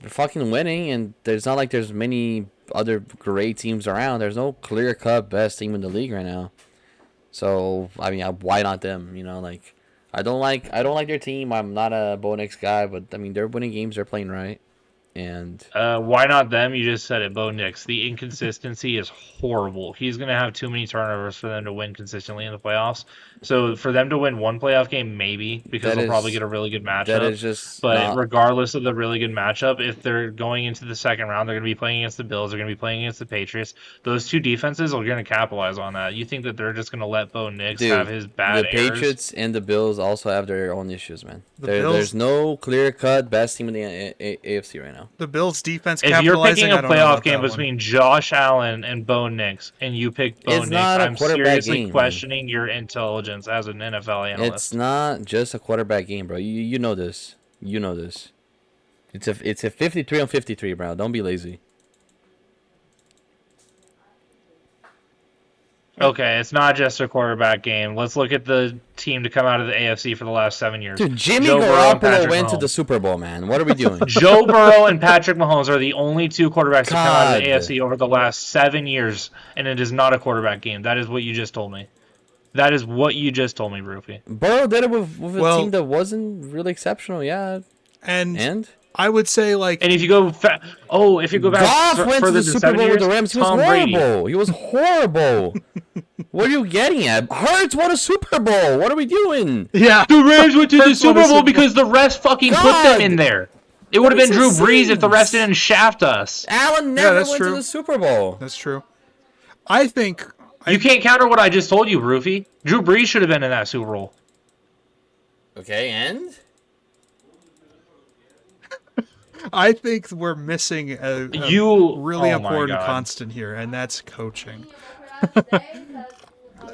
they're fucking winning, and there's not like there's many other great teams around. There's no clear cut best team in the league right now. So I mean, why not them? You know, like I don't like their team. I'm not a Bo Nix guy, but I mean they're winning games. They're playing right, and Why not them? You just said it, Bo Nix. The inconsistency is horrible. He's going to have too many turnovers for them to win consistently in the playoffs. So for them to win one playoff game, maybe, because they'll probably get a really good matchup. that is just. But not, regardless of the really good matchup, if they're going into the second round, they're going to be playing against the Bills. They're going to be playing against the Patriots. Those two defenses are going to capitalize on that. You think that they're just going to let Bo Nix Dude, have his bad the errors? Patriots and the Bills also have their own issues, man. Bills- There's no clear cut best team in the AFC right now. The Bills' defense If you're capitalizing, picking I a don't know playoff about game that one. between Josh Allen and Bo Nix, and you pick Bo It's Nix, not a I'm quarterback seriously game. questioning your intelligence as an NFL analyst. It's not just a quarterback game, bro. You know this. You know this. It's a 53 on 53, bro. Don't be lazy. Okay, it's not just a quarterback game. Let's look at the team to come out of the AFC for the last 7 years. Dude, Jimmy Joe Burrow and Garoppolo Patrick went to Mahomes. the Super Bowl, man. What are we doing? Joe Burrow and Patrick Mahomes are the only two quarterbacks to come out of the God. AFC over the last 7 years, and it is not a quarterback game. That is what you just told me. That is what you just told me, Rufy. Burrow did it with a Well- team that wasn't really exceptional, yeah. And And I would say, like, And if you go, if you go back Goff went to further the than Super 7 Bowl with years, the Rams. He was Tom Brady. horrible. He was horrible. What are you getting at? Hurts won a Super Bowl. What are we doing? yeah, The Rams went to the First one Super is Bowl Super Bowl. because the refs fucking put God. them in there. It would have been makes Drew no Brees if the refs sense. didn't shaft us. Allen never that's went true. to the Super Bowl. that's true. I think You can't counter what I just told you, Rufy. Drew Brees should have been in that Super Bowl. Okay, and? we're missing a You really oh my important God. constant here, and that's coaching.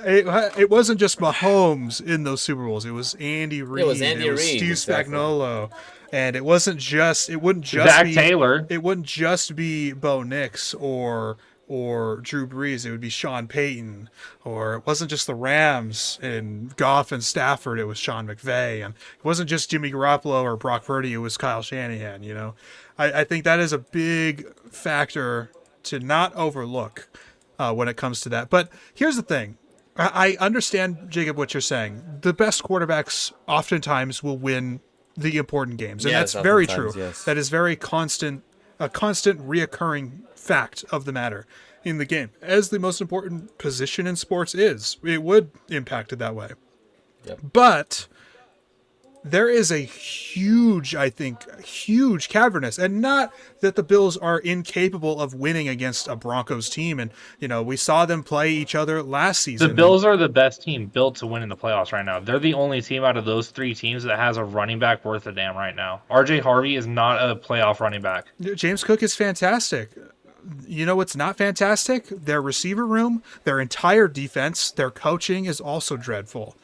it wasn't just Mahomes in those Super Bowls. It was Andy Reid. It was Andy Reid, Steve exactly. Spagnuolo, and it wasn't just. It wouldn't just Zach be. Taylor. It wouldn't just be Bo Nix or Drew Brees. It would be Sean Payton, or it wasn't just the Rams and Goff and Stafford. It was Sean McVay, and it wasn't just Jimmy Garoppolo or Brock Purdy. It was Kyle Shanahan. You know, I think that is a big factor to not overlook when it comes to that. But here's the thing. I understand, Jacob, what you're saying. The best quarterbacks oftentimes will win the important games, and Yes, that's very true. oftentimes, yes. That is very constant, a constant reoccurring fact of the matter in the game. As the most important position in sports is, it would impact it that way. Yep. But there is a huge, I think, huge cavernous, and not that the Bills are incapable of winning against a Broncos team. And, you know, we saw them play each other last season. The Bills are the best team built to win in the playoffs right now. They're the only team out of those three teams that has a running back worth a damn right now. RJ Harvey is not a playoff running back. James Cook is fantastic. You know what's not fantastic? Their receiver room, their entire defense, their coaching is also dreadful.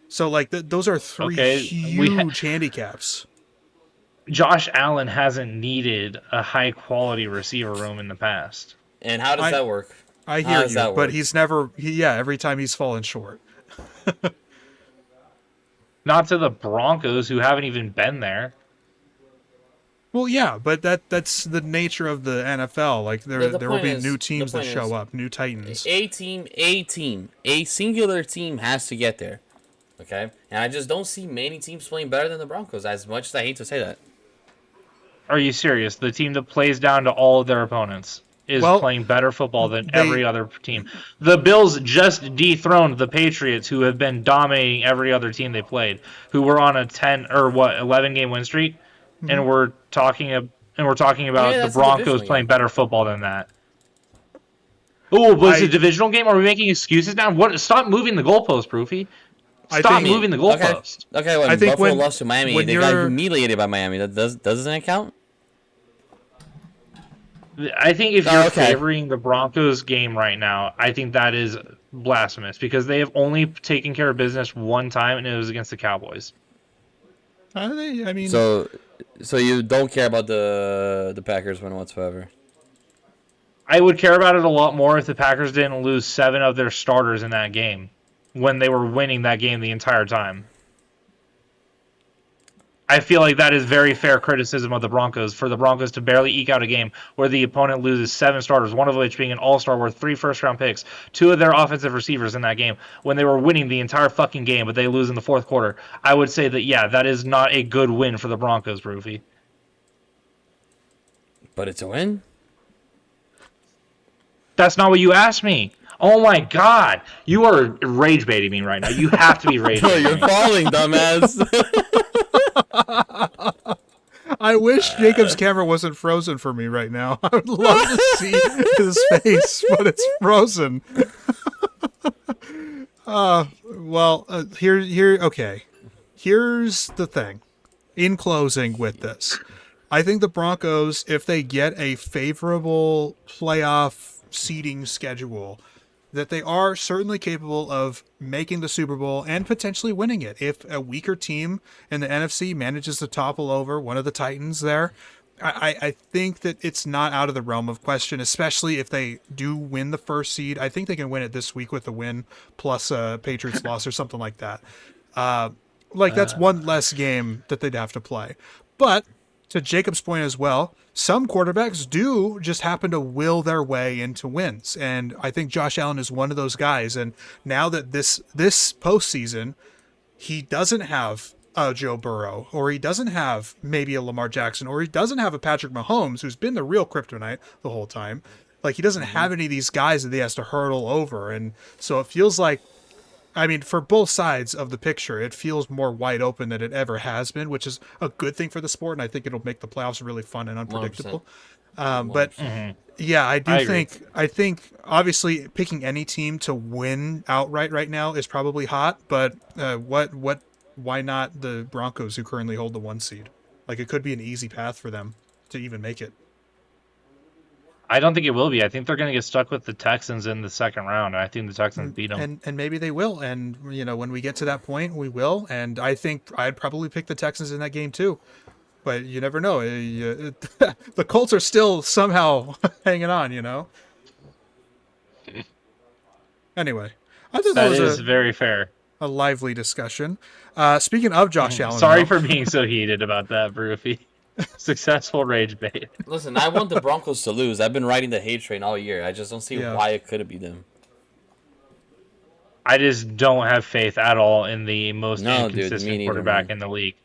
So, like, those are three huge handicaps. Josh Allen hasn't needed a high-quality receiver room in the past. And how does that work? I hear you, but he's never... every time he's fallen short. Not to the Broncos, who haven't even been there. Well, yeah, but that's the nature of the NFL. Like, there will be new teams that show up, new Titans. A singular team has to get there. Okay? And I just don't see many teams playing better than the Broncos, as much as I hate to say that. Are you serious? The team that plays down to all of their opponents is playing better football than every other team. The Bills just dethroned the Patriots, who have been dominating every other team they played, who were on a 11 game win streak, and we're talking about the Broncos playing better football than that. Oh, was it a divisional game? Are we making excuses now? What? Stop moving the goalpost, Proofy. Stop moving the goalpost. Okay, when Buffalo lost to Miami, they got humiliated by Miami. Doesn't that count? I think if you're favoring the Broncos game right now, I think that is blasphemous, because they have only taken care of business one time, and it was against the Cowboys. I mean, so you don't care about the Packers win whatsoever? I would care about it a lot more if the Packers didn't lose 7 of their starters in that game, when they were winning that game the entire time. I feel like that is very fair criticism of the Broncos, for the Broncos to barely eke out a game where the opponent loses 7 starters, one of which being an all-star worth 3 first-round picks, 2 of their offensive receivers in that game, when they were winning the entire fucking game, but they lose in the fourth quarter. I would say that, yeah, that is not a good win for the Broncos, Roofy. But it's a win? That's not what you asked me. Oh my god. You are rage baiting me right now. You have to be rage baiting me. You're falling, dumbass. I wish Jacob's camera wasn't frozen for me right now. I would love to see his face, but it's frozen. Okay. Here's the thing. In closing with this, I think the Broncos, if they get a favorable playoff seeding schedule, that they are certainly capable of making the Super Bowl and potentially winning it. If a weaker team in the NFC manages to topple over one of the Titans there, I think that it's not out of the realm of question, especially if they do win the first seed. I think they can win it this week with a win plus a Patriots loss or something like that. That's one less game that they'd have to play. But to Jacob's point as well, some quarterbacks do just happen to will their way into wins. And I think Josh Allen is one of those guys. And now that this postseason, he doesn't have a Joe Burrow, or he doesn't have maybe a Lamar Jackson, or he doesn't have a Patrick Mahomes, who's been the real kryptonite the whole time. Like, he doesn't have any of these guys that he has to hurdle over. And so it feels like, I mean, for both sides of the picture, it feels more wide open than it ever has been, which is a good thing for the sport, and I think it'll make the playoffs really fun and unpredictable. Yeah, I think obviously picking any team to win outright right now is probably hot, but why not the Broncos, who currently hold the 1 seed? Like, it could be an easy path for them to even make it. I don't think it will be. I think they're going to get stuck with the Texans in the second round, and I think the Texans beat them. And maybe they will. And when we get to that point, we will. And I think I'd probably pick the Texans in that game too. But you never know. The Colts are still somehow hanging on. Anyway, I thought that That was is very fair. a lively discussion. Speaking of Josh Allen, Sorry though, for being so heated about that, Broofy. Successful rage bait. Listen, I want the Broncos to lose. I've been riding the hate train all year. I just don't see Yeah. why it couldn't be them. I just don't have faith at all in the most No, dude, me inconsistent neither, quarterback man. in the league.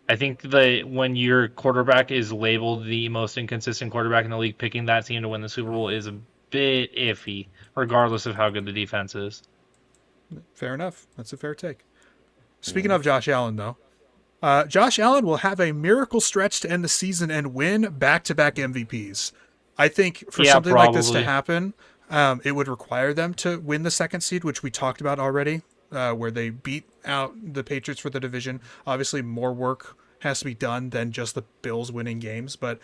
I think that when your quarterback is labeled the most inconsistent quarterback in the league, picking that team to win the Super Bowl is a bit iffy, regardless of how good the defense is. fair enough. That's a fair take. Speaking of Josh Allen, though, Josh Allen will have a miracle stretch to end the season and win back-to-back MVPs. I think for Yeah, something like this to probably. happen, it would require them to win the second seed, which we talked about already, where they beat out the Patriots for the division. Obviously, more work has to be done than just the Bills winning games, but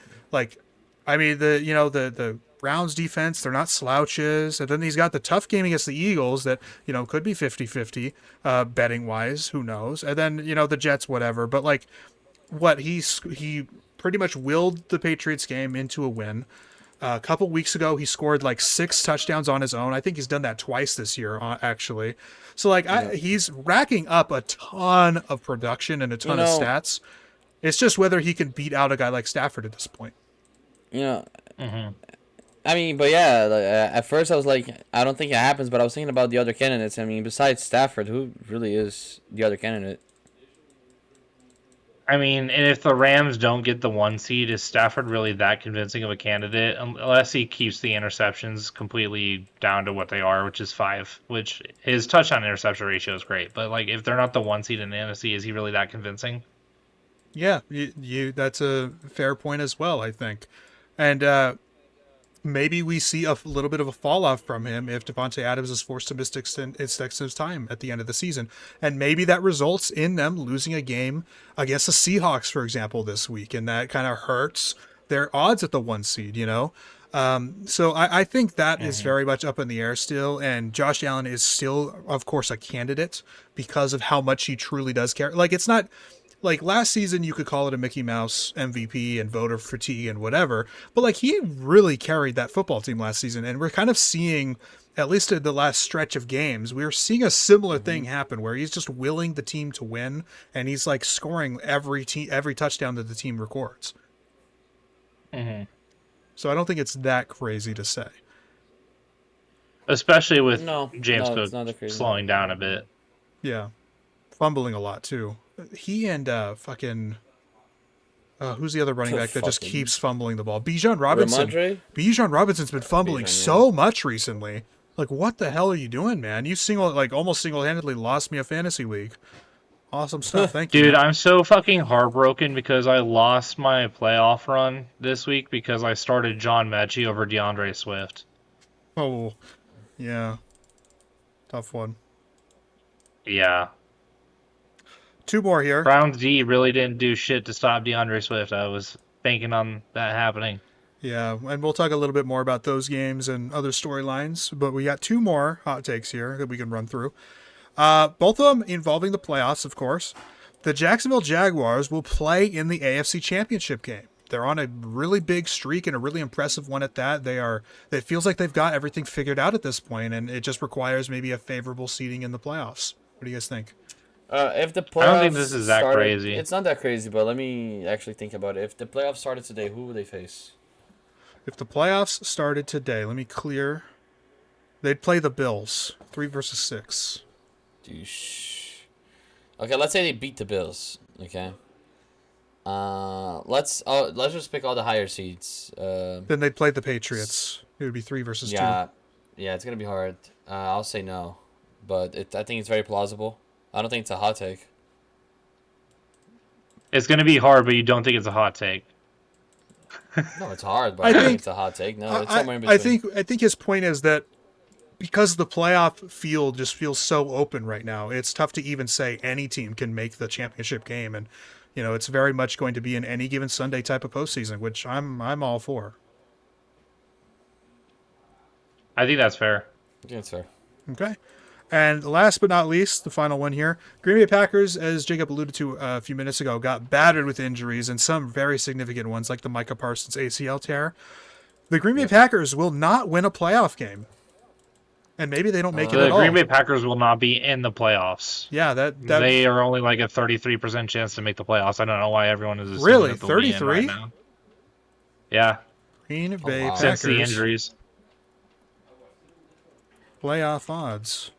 I mean, the Browns defense, they're not slouches. And then he's got the tough game against the Eagles that, could be 50-50, betting wise, who knows. And then, the Jets, whatever. But he pretty much willed the Patriots game into a win. A couple weeks ago, he scored 6 touchdowns on his own. I think he's done that twice this year, actually. So he's racking up a ton of production and a ton of stats. It's just whether he can beat out a guy like Stafford at this point. I mean, but yeah, at first I was like, I don't think it happens, but I was thinking about the other candidates. I mean, besides Stafford, who really is the other candidate? I mean, and if the Rams don't get the 1 seed, is Stafford really that convincing of a candidate? Unless he keeps the interceptions completely down to what they are, which is 5, which his touchdown interception ratio is great. But if they're not the 1 seed in the NFC, is he really that convincing? Yeah, that's a fair point as well, I think. And maybe we see a little bit of a fall off from him if Devontae Adams is forced to miss extensive time at the end of the season. And maybe that results in them losing a game against the Seahawks, for example, this week. And that kind of hurts their odds at the 1 seed, So I think that is very much up in the air still. And Josh Allen is still, of course, a candidate because of how much he truly does care. It's not... last season, you could call it a Mickey Mouse MVP and voter fatigue and whatever, but he really carried that football team last season. And we're kind of seeing, at least in the last stretch of games, we're seeing a similar thing happen where he's just willing the team to win and he's scoring every touchdown that the team records. So I don't think it's that crazy to say. Especially with James it's not that Cook crazy. slowing down a bit. Yeah. Fumbling a lot too. He and who's the other running back that just keeps fumbling the ball? Bijan Robinson. Ramondre? Bijan Robinson's been fumbling so much recently. What the hell are you doing, man? You almost single-handedly lost me a fantasy league. Awesome stuff. Thank you. Dude, I'm so fucking heartbroken because I lost my playoff run this week because I started John Mechie over DeAndre Swift. Oh, yeah. Tough one. Yeah. 2 more here. Browns D really didn't do shit to stop DeAndre Swift. I was banking on that happening. Yeah, and we'll talk a little bit more about those games and other storylines, but we got 2 more hot takes here that we can run through. Both of them involving the playoffs, of course. The Jacksonville Jaguars will play in the AFC Championship game. They're on a really big streak and a really impressive one at that. It feels like they've got everything figured out at this point, and it just requires maybe a favorable seeding in the playoffs. What do you guys think? If the playoffs I don't think this is that started, crazy. It's not that crazy, but let me actually think about it. If the playoffs started today, who would they face? If the playoffs started today, let me clear. They'd play the Bills, 3 versus 6. Okay, let's say they beat the Bills. Okay. Let's just pick all the higher seeds. Then they'd play the Patriots. It would be 3 versus 2. Yeah, it's gonna be hard. I'll say no, but I think it's very plausible. I don't think it's a hot take. It's going to be hard, but you don't think it's a hot take. No, it's hard, but I think it's a hot take. No, it's somewhere in between. I think his point is that because the playoff field just feels so open right now, it's tough to even say any team can make the championship game, and it's very much going to be an any given Sunday type of postseason, which I'm all for. I think that's fair. Yeah, sir. Okay. And last but not least, the final one here. Green Bay Packers, as Jacob alluded to a few minutes ago, got battered with injuries and some very significant ones, like the Micah Parsons ACL tear. The Green Bay Packers will not win a playoff game. And maybe they don't make it The at all. Green Bay Packers will not be in the playoffs. Yeah, that They are only like a 33% chance to make the playoffs. I don't know why everyone is assuming Really? that they'll be in 33? right now. Yeah, Green Bay wow. Packers since the injuries. playoff odds.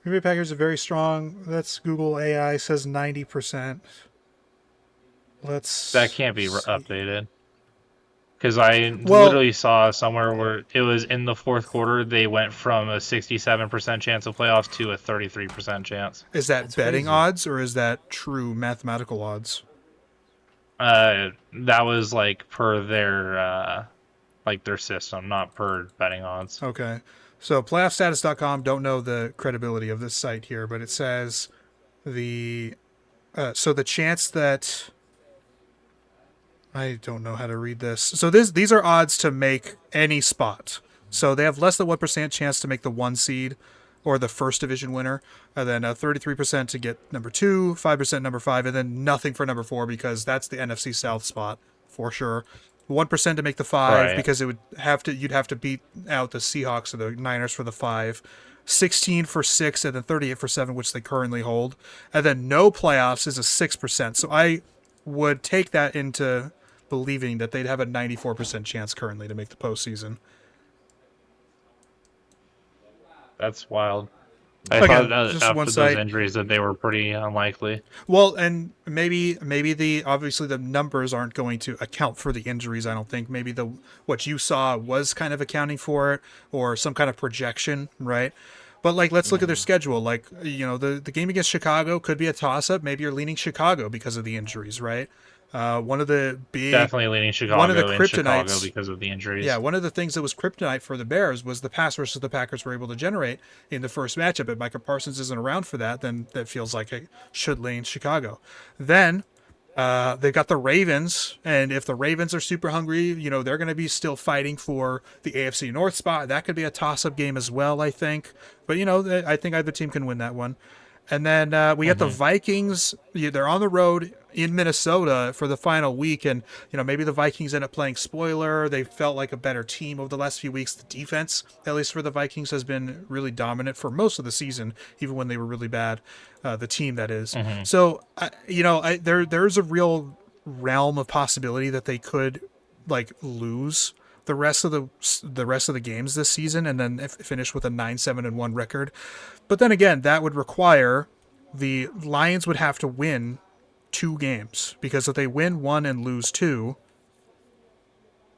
Green Bay Packers are very strong. That's Google AI says 90%. That can't be updated. Because I Well- literally saw somewhere where it was in the fourth quarter, they went from a 67% chance of playoffs to a 33% chance. Is that That's betting crazy. odds or is that true mathematical odds? That was like per their system, not per betting odds. Okay. So playoffstatus.com, don't know the credibility of this site here, but it says the chance that I don't know how to read this. So these are odds to make any spot. So they have less than 1% chance to make the 1 seed or the first division winner, and then 33% to get number 2, 5% number 5, and then nothing for number 4 because that's the NFC South spot for sure. 1% to make the 5 Right. because you'd have to beat out the Seahawks or the Niners for the 5. 16 for 6 and then 38 for 7, which they currently hold. And then no playoffs is a 6%. So I would take that into believing that they'd have a 94% chance currently to make the postseason. That's wild. I Again, thought just after one those site. injuries that they were pretty unlikely. Well, and maybe obviously the numbers aren't going to account for the injuries. I don't think maybe what you saw was kind of accounting for it or some kind of projection, right? But like, let's look at their schedule. Like, the game against Chicago could be a toss up. Maybe you're leaning Chicago because of the injuries, right? One of the big Definitely leaning Chicago one of the in Chicago kryptonites- because of the injuries. Yeah, one of the things that was kryptonite for the Bears was the pass rush that the Packers were able to generate in the first matchup. If Micah Parsons isn't around for that, then that feels like it should lean Chicago. Then they've got the Ravens, and if the Ravens are super hungry, they're going to be still fighting for the AFC North spot. That could be a toss-up game as well, I think. But, I think either team can win that one. And then we got the Vikings. They're on the road in Minnesota for the final week. And, maybe the Vikings end up playing spoiler. They felt like a better team over the last few weeks. The defense, at least for the Vikings, has been really dominant for most of the season, even when they were really bad. The team, that is. So, there's a real realm of possibility that they could, lose the rest of the games this season and then finish with a 9-7-1 record. But then again, that would require the Lions would have to win 2 games, because if they win 1 and lose 2,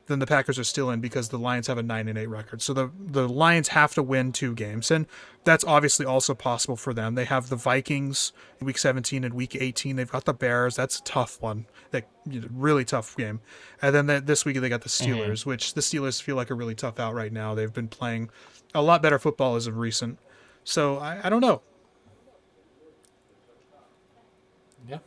then the Packers are still in because the Lions have a 9-8 record. So the Lions have to win 2 games, and that's obviously also possible for them. They have the Vikings in week 17 and week 18. They've got the Bears. That's a tough one. Really tough game. And then this week they got the Steelers, which the Steelers feel like a really tough out right now. They've been playing a lot better football as of recent. So I don't know. Yeah.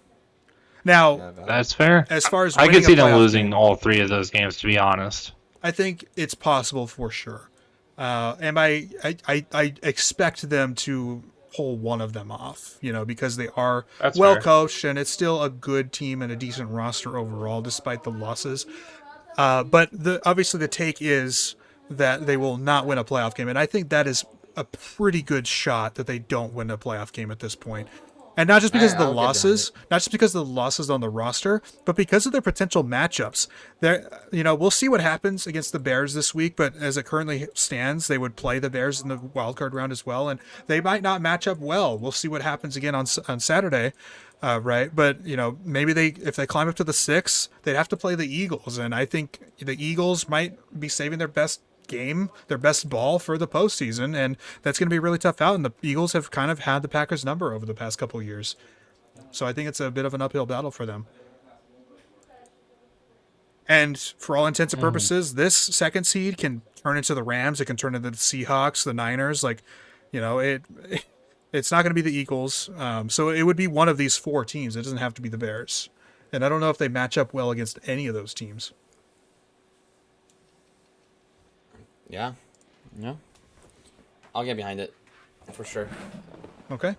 Now, That's fair. as far as I winning could see a them playoff losing game, all 3 of those games, to be honest. I think it's possible for sure. And I expect them to pull one of them off, because they are That's well fair. coached and it's still a good team and a decent roster overall, despite the losses. But obviously the take is that they will not win a playoff game. And I think that is a pretty good shot that they don't win a playoff game at this point. And not just because of the I'll get behind losses, not just because of the losses on the roster, but because of their potential matchups. We'll see what happens against the Bears this week, but as it currently stands, they would play the Bears in the wildcard round as well, and they might not match up well. We'll see what happens again on Saturday, right? But maybe if they climb up to the 6, they'd have to play the Eagles, and I think the Eagles might be saving their best game, their best ball for the postseason, and that's going to be a really tough out. And the Eagles have kind of had the Packers' number over the past couple of years, so I think it's a bit of an uphill battle for them. And for all intents and purposes, this 2nd seed can turn into the Rams. It can turn into the Seahawks, the Niners. It's not going to be the Eagles. So it would be one of these 4 teams. It doesn't have to be the Bears. And I don't know if they match up well against any of those teams. Yeah. Yeah. I'll get behind it for sure. Okay.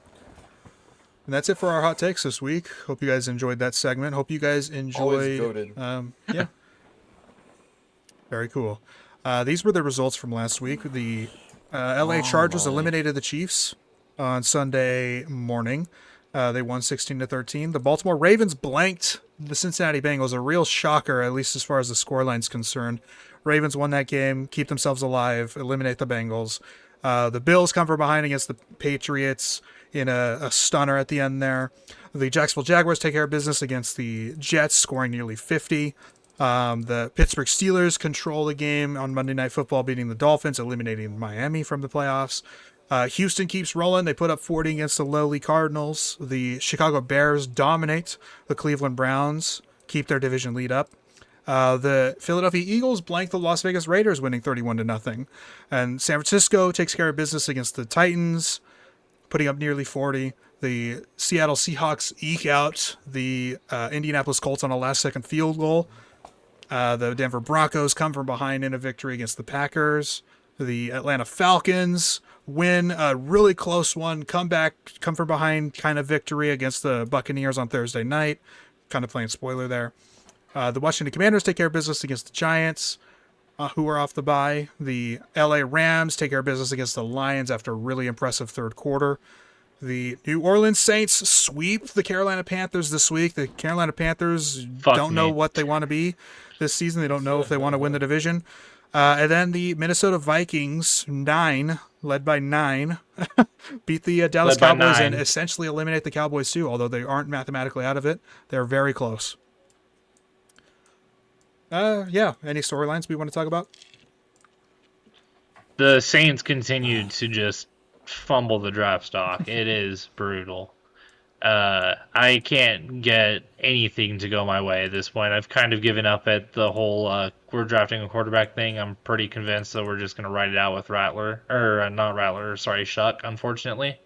And that's it for our hot takes this week. Hope you guys enjoyed that segment. Hope you guys Always enjoyed. goated. Yeah. Very cool. These were the results from last week. The LA Chargers my. eliminated the Chiefs on Sunday morning. They won 16-13. The Baltimore Ravens blanked the Cincinnati Bengals. A real shocker, at least as far as the scoreline's concerned. Ravens won that game, keep themselves alive, eliminate the Bengals. The Bills come from behind against the Patriots in a stunner at the end there. The Jacksonville Jaguars take care of business against the Jets, scoring nearly 50. The Pittsburgh Steelers control the game on Monday Night Football, beating the Dolphins, eliminating Miami from the playoffs. Houston keeps rolling. They put up 40 against the lowly Cardinals. The Chicago Bears dominate the Cleveland Browns, keep their division lead up. The Philadelphia Eagles blank the Las Vegas Raiders, winning 31-0. And San Francisco takes care of business against the Titans, putting up nearly 40. The Seattle Seahawks eke out the Indianapolis Colts on a last-second field goal. The Denver Broncos come from behind in a victory against the Packers. The Atlanta Falcons win a really close one, come from behind kind of victory against the Buccaneers on Thursday night. Kind of playing spoiler there. The Washington Commanders take care of business against the Giants, who are off the bye. The LA Rams take care of business against the Lions after a really impressive third quarter. The New Orleans Saints sweep the Carolina Panthers this week. The Carolina Panthers don't know what they want to be this season. They don't know if they want to win the division. And then the Minnesota Vikings, led by 9, beat the Dallas Cowboys and essentially eliminate the Cowboys too, although they aren't mathematically out of it. They're very close. Yeah. Any storylines we want to talk about? The Saints continued to just fumble the draft stock. It is brutal. I can't get anything to go my way at this point. I've kind of given up at the whole we're drafting a quarterback thing. I'm pretty convinced that we're just going to write it out with Shuck, unfortunately.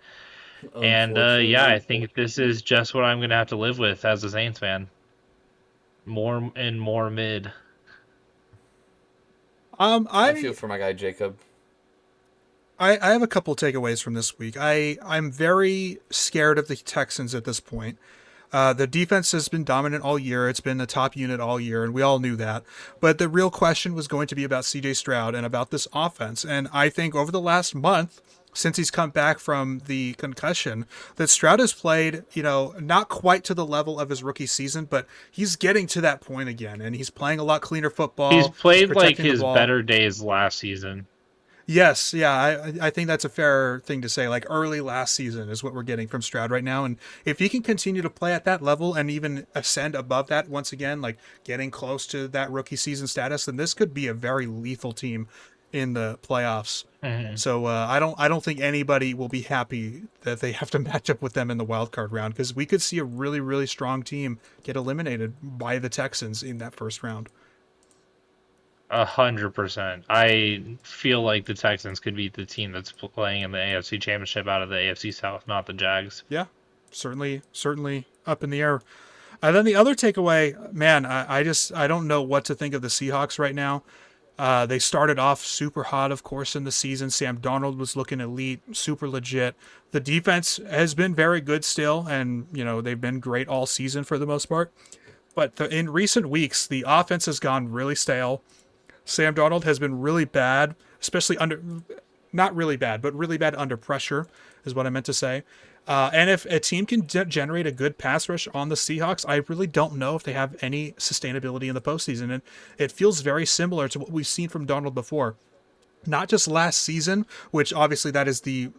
And yeah, I think this is just what I'm going to have to live with as a Saints fan. More and more mid. I feel for my guy Jacob. I have a couple takeaways from this week. I'm very scared of the Texans at this point. The defense has been dominant all year. It's been the top unit all year, and we all knew that. But the real question was going to be about C.J. Stroud and about this offense. And I think over the last month, since he's come back from the concussion, that Stroud has played, not quite to the level of his rookie season, but he's getting to that point again, and he's playing a lot cleaner football. He's played like his better days last season. Yes, yeah, I think that's a fair thing to say. Like early last season is what we're getting from Stroud right now. And if he can continue to play at that level and even ascend above that once again, like getting close to that rookie season status, then this could be a very lethal team in the playoffs. Mm-hmm. So I don't think anybody will be happy that they have to match up with them in the wild card round, because we could see a really, really strong team get eliminated by the Texans in that first round. 100%. I feel like the Texans could beat the team that's playing in the AFC Championship out of the AFC South, not the Jags. Yeah, certainly up in the air. And then the other takeaway, man, I don't know what to think of the Seahawks right now. They started off super hot, of course, in the season. Sam Darnold was looking elite, super legit. The defense has been very good still, and they've been great all season for the most part. But in recent weeks, the offense has gone really stale. Sam Darnold has been really bad, especially not really bad, but really bad under pressure is what I meant to say. And if a team can generate a good pass rush on the Seahawks, I really don't know if they have any sustainability in the postseason. And it feels very similar to what we've seen from Darnold before. Not just last season, which obviously that is the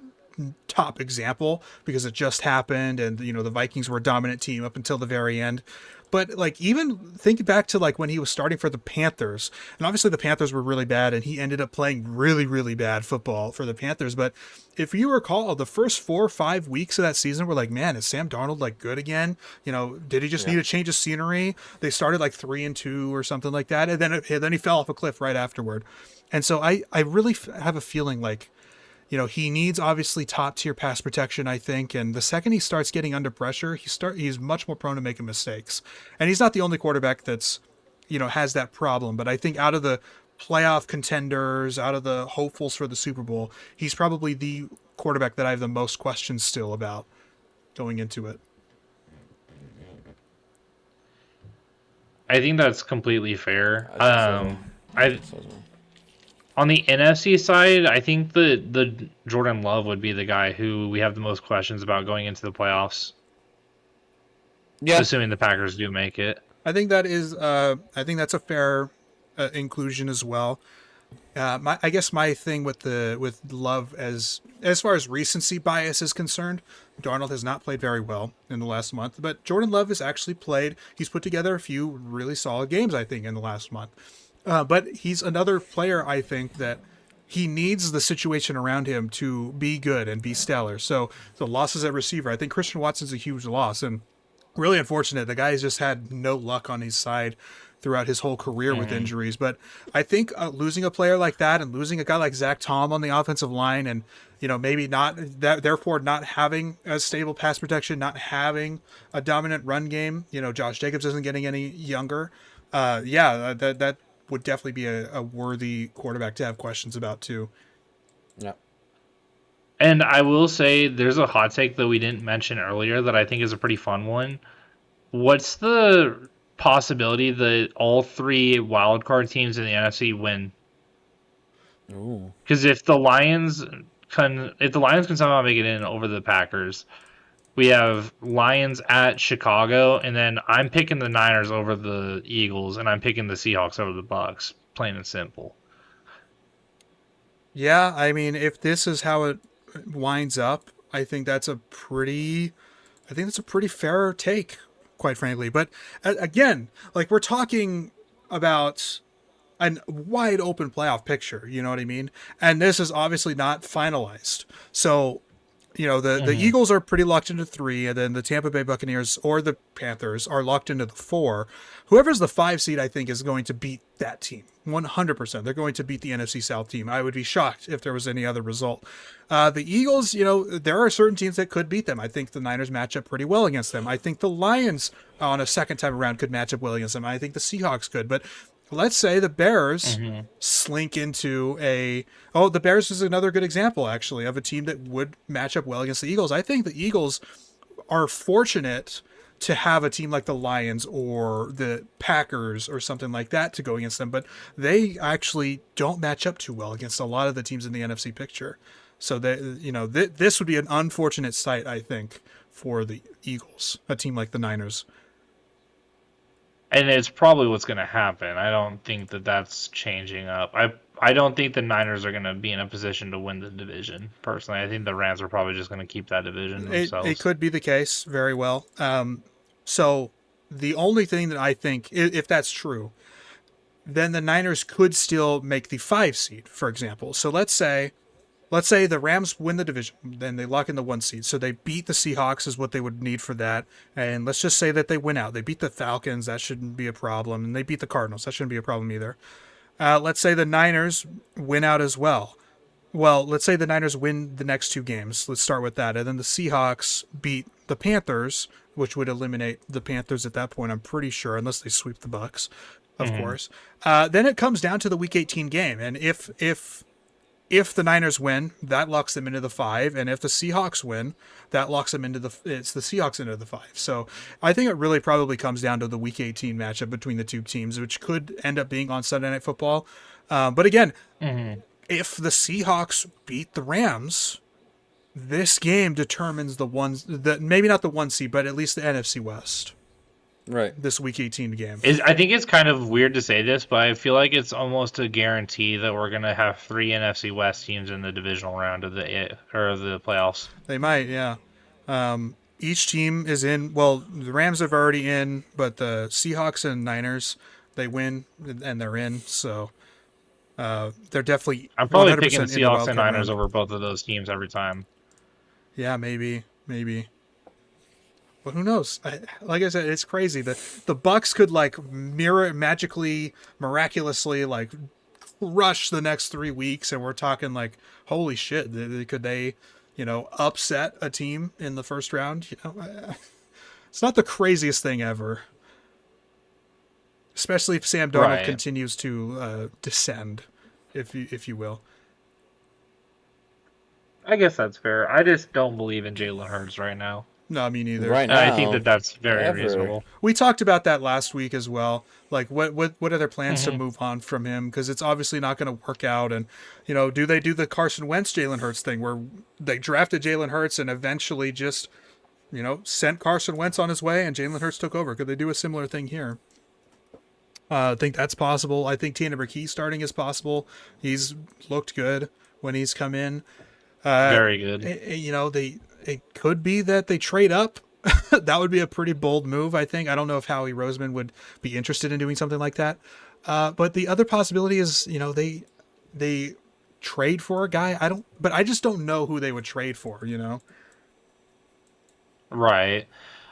top example because it just happened and, the Vikings were a dominant team up until the very end. But even think back to when he was starting for the Panthers, and obviously the Panthers were really bad, and he ended up playing really, really bad football for the Panthers. But if you recall, the first 4 or 5 weeks of that season were man, is Sam Darnold good again? Did he just need a change of scenery? They started 3-2 or something like that, and then he fell off a cliff right afterward. And so I really have a feeling he needs obviously top tier pass protection, I think. And the second he starts getting under pressure, he's much more prone to making mistakes. And he's not the only quarterback that's, has that problem. But I think out of the playoff contenders, out of the hopefuls for the Super Bowl, he's probably the quarterback that I have the most questions still about going into it. I think that's completely fair. I think so as well. I I think so as well. On the NFC side, I think the Jordan Love would be the guy who we have the most questions about going into the playoffs, Yeah. assuming the Packers do make it. I think that is. I think that's a fair inclusion as well. I guess my thing with Love as far as recency bias is concerned, Darnold has not played very well in the last month, but Jordan Love has actually played. He's put together a few really solid games, I think, in the last month. But he's another player, I think, that he needs the situation around him to be good and be stellar. So the losses at receiver, I think Christian Watson's a huge loss, and really unfortunate. The guy's just had no luck on his side throughout his whole career with injuries. But I think losing a player like that and losing a guy like Zach Tom on the offensive line, and maybe not that, therefore not having a stable pass protection, not having a dominant run game. Josh Jacobs isn't getting any younger. That would definitely be a worthy quarterback to have questions about too. Yeah. And I will say there's a hot take that we didn't mention earlier that I think is a pretty fun one. What's the possibility that all three wildcard teams in the NFC win? Ooh. Because if the Lions can somehow make it in over the Packers, we have Lions at Chicago, and then I'm picking the Niners over the Eagles, and I'm picking the Seahawks over the Bucks. Plain and simple. Yeah, I mean, if this is how it winds up, I think that's a pretty fair take, quite frankly. But again, like we're talking about a wide open playoff picture, you know what I mean? And this is obviously not finalized. So, the Eagles are pretty locked into 3, and then the Tampa Bay Buccaneers or the Panthers are locked into the 4. Whoever's the 5 seed, I think, is going to beat that team 100%. They're going to beat the NFC South team. I would be shocked if there was any other result. The Eagles, there are certain teams that could beat them. I think the Niners match up pretty well against them. I think the Lions on a second time around could match up well against them. I think the Seahawks could, but let's say the Bears slink into the Bears is another good example, actually, of a team that would match up well against the Eagles. I think the Eagles are fortunate to have a team like the Lions or the Packers or something like that to go against them, but they actually don't match up too well against a lot of the teams in the NFC picture. So this would be an unfortunate sight, I think, for the Eagles, a team like the Niners. And it's probably what's going to happen. I don't think that that's changing up. I don't think the Niners are going to be in a position to win the division, personally. I think the Rams are probably just going to keep that division themselves. It could be the case, very well. So the only thing that I think, if that's true, then the Niners could still make the 5 seed, for example. So let's say the Rams win the division, then they lock in the 1 seed. So they beat the Seahawks is what they would need for that. And let's just say that they win out. They beat the Falcons. That shouldn't be a problem. And they beat the Cardinals. That shouldn't be a problem either. Let's say the Niners win out as well. Well, let's say the Niners win the next 2 games. Let's start with that. And then the Seahawks beat the Panthers, which would eliminate the Panthers at that point, I'm pretty sure, unless they sweep the Bucks, of course. Then it comes down to the Week 18 game. And if the Niners win, that locks them into the 5, and if the Seahawks win, that locks them into the Seahawks into the 5. So I think it really probably comes down to the Week 18 matchup between the 2 teams, which could end up being on Sunday Night Football. But again, if the Seahawks beat the Rams, this game determines maybe not the 1 seed, but at least the NFC West. Right. This Week 18 game. I think it's kind of weird to say this, but I feel like it's almost a guarantee that we're going to have 3 NFC West teams in the divisional round of the playoffs. They might, yeah. Each team is in. Well, the Rams are already in, but the Seahawks and Niners, they win and they're in. So they're definitely. I'm probably picking the Seahawks and Niners over both of those teams every time. Yeah, maybe. But who knows? Like I said, it's crazy. The Bucks could miraculously rush the next 3 weeks, and we're talking like, holy shit! Could they, upset a team in the first round? It's not the craziest thing ever. especially if Sam Darnold Right. continues to descend, if you will. I guess that's fair. I just don't believe in Jalen Hurts right now. No, me neither. Right And I think now, that's very ever. reasonable. We talked about that last week as well. Like, what are their plans to Mhm. move on from him? Because it's obviously not going to work out. And do they do the Carson Wentz Jalen Hurts thing where they drafted Jalen Hurts and eventually just sent Carson Wentz on his way and Jalen Hurts took over? Could they do a similar thing here? I think that's possible. I think Tanner McKee starting is possible. He's looked good when he's come in. Very good. It could be that they trade up. That would be a pretty bold move, I think. I don't know if Howie Roseman would be interested in doing something like that. But the other possibility is, they trade for a guy. But I just don't know who they would trade for. Right.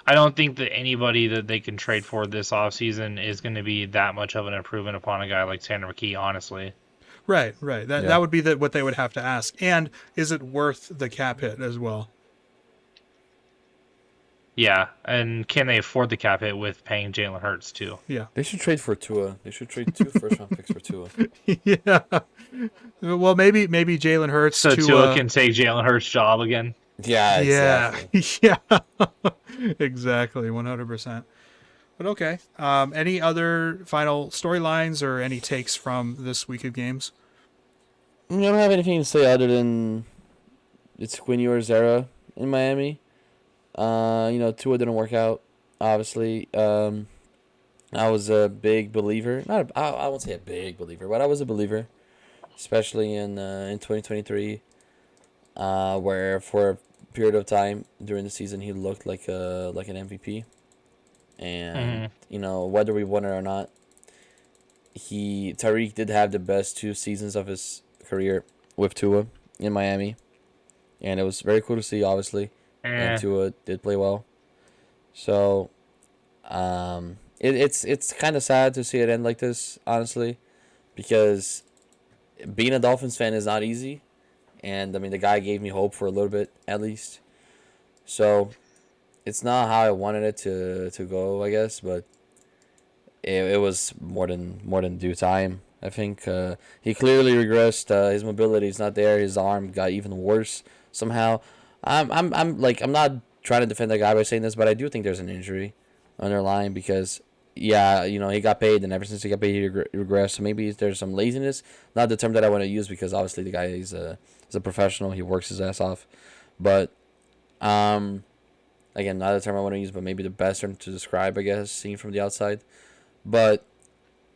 I don't think that anybody that they can trade for this offseason is going to be that much of an improvement upon a guy like Tanner McKee, honestly. Right. That Yeah. would be what they would have to ask. And is it worth the cap hit as well? Yeah, and can they afford the cap hit with paying Jalen Hurts too? Yeah. They should trade for Tua. They should trade 2 first-round picks for Tua. Yeah. Well, maybe Jalen Hurts So to Tua can take Jalen Hurts' job again. Yeah, yeah. exactly. Yeah. Exactly. 100%. But okay. Any other final storylines or any takes from this week of games? I don't have anything to say other than it's Quinn Ewers era in Miami. Tua didn't work out, obviously. I was a big believer. I won't say a big believer, but I was a believer, especially in 2023, where for a period of time during the season he looked like an MVP. And whether we won it or not, Tariq did have the best 2 seasons of his career with Tua in Miami, and it was very cool to see, obviously. And Tua did play well. So, it's kind of sad to see it end like this, honestly, because being a Dolphins fan is not easy, and I mean the guy gave me hope for a little bit at least. So, it's not how I wanted it to go, I guess, but it was more than due time. I think he clearly regressed. His mobility is not there. His arm got even worse somehow. I'm not trying to defend that guy by saying this, but I do think there's an injury underlying because yeah, he got paid, and ever since he got paid, he regressed. So maybe there's some laziness. Not the term that I want to use because obviously the guy is a professional. He works his ass off, but again, not the term I want to use, but maybe the best term to describe, I guess, seen from the outside. But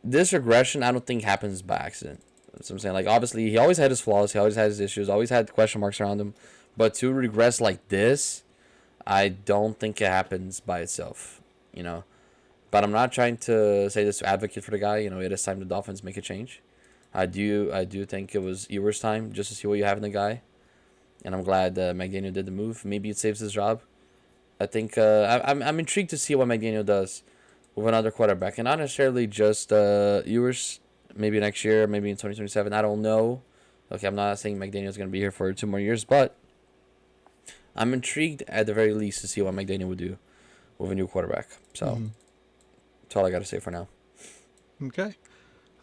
this regression, I don't think happens by accident. That's what I'm saying. Like, obviously, he always had his flaws. He always had his issues. Always had question marks around him. But to regress like this, I don't think it happens by itself. But I'm not trying to say this to advocate for the guy. It is time the Dolphins make a change. I do think it was Ewers' time just to see what you have in the guy. And I'm glad McDaniel did the move. Maybe it saves his job. I think I'm intrigued to see what McDaniel does with another quarterback, and not necessarily just Ewers. Maybe next year, maybe in 2027. I don't know. Okay, I'm not saying McDaniel's going to be here for 2 more years, but I'm intrigued at the very least to see what McDaniel would do with a new quarterback. So that's all I got to say for now. Okay.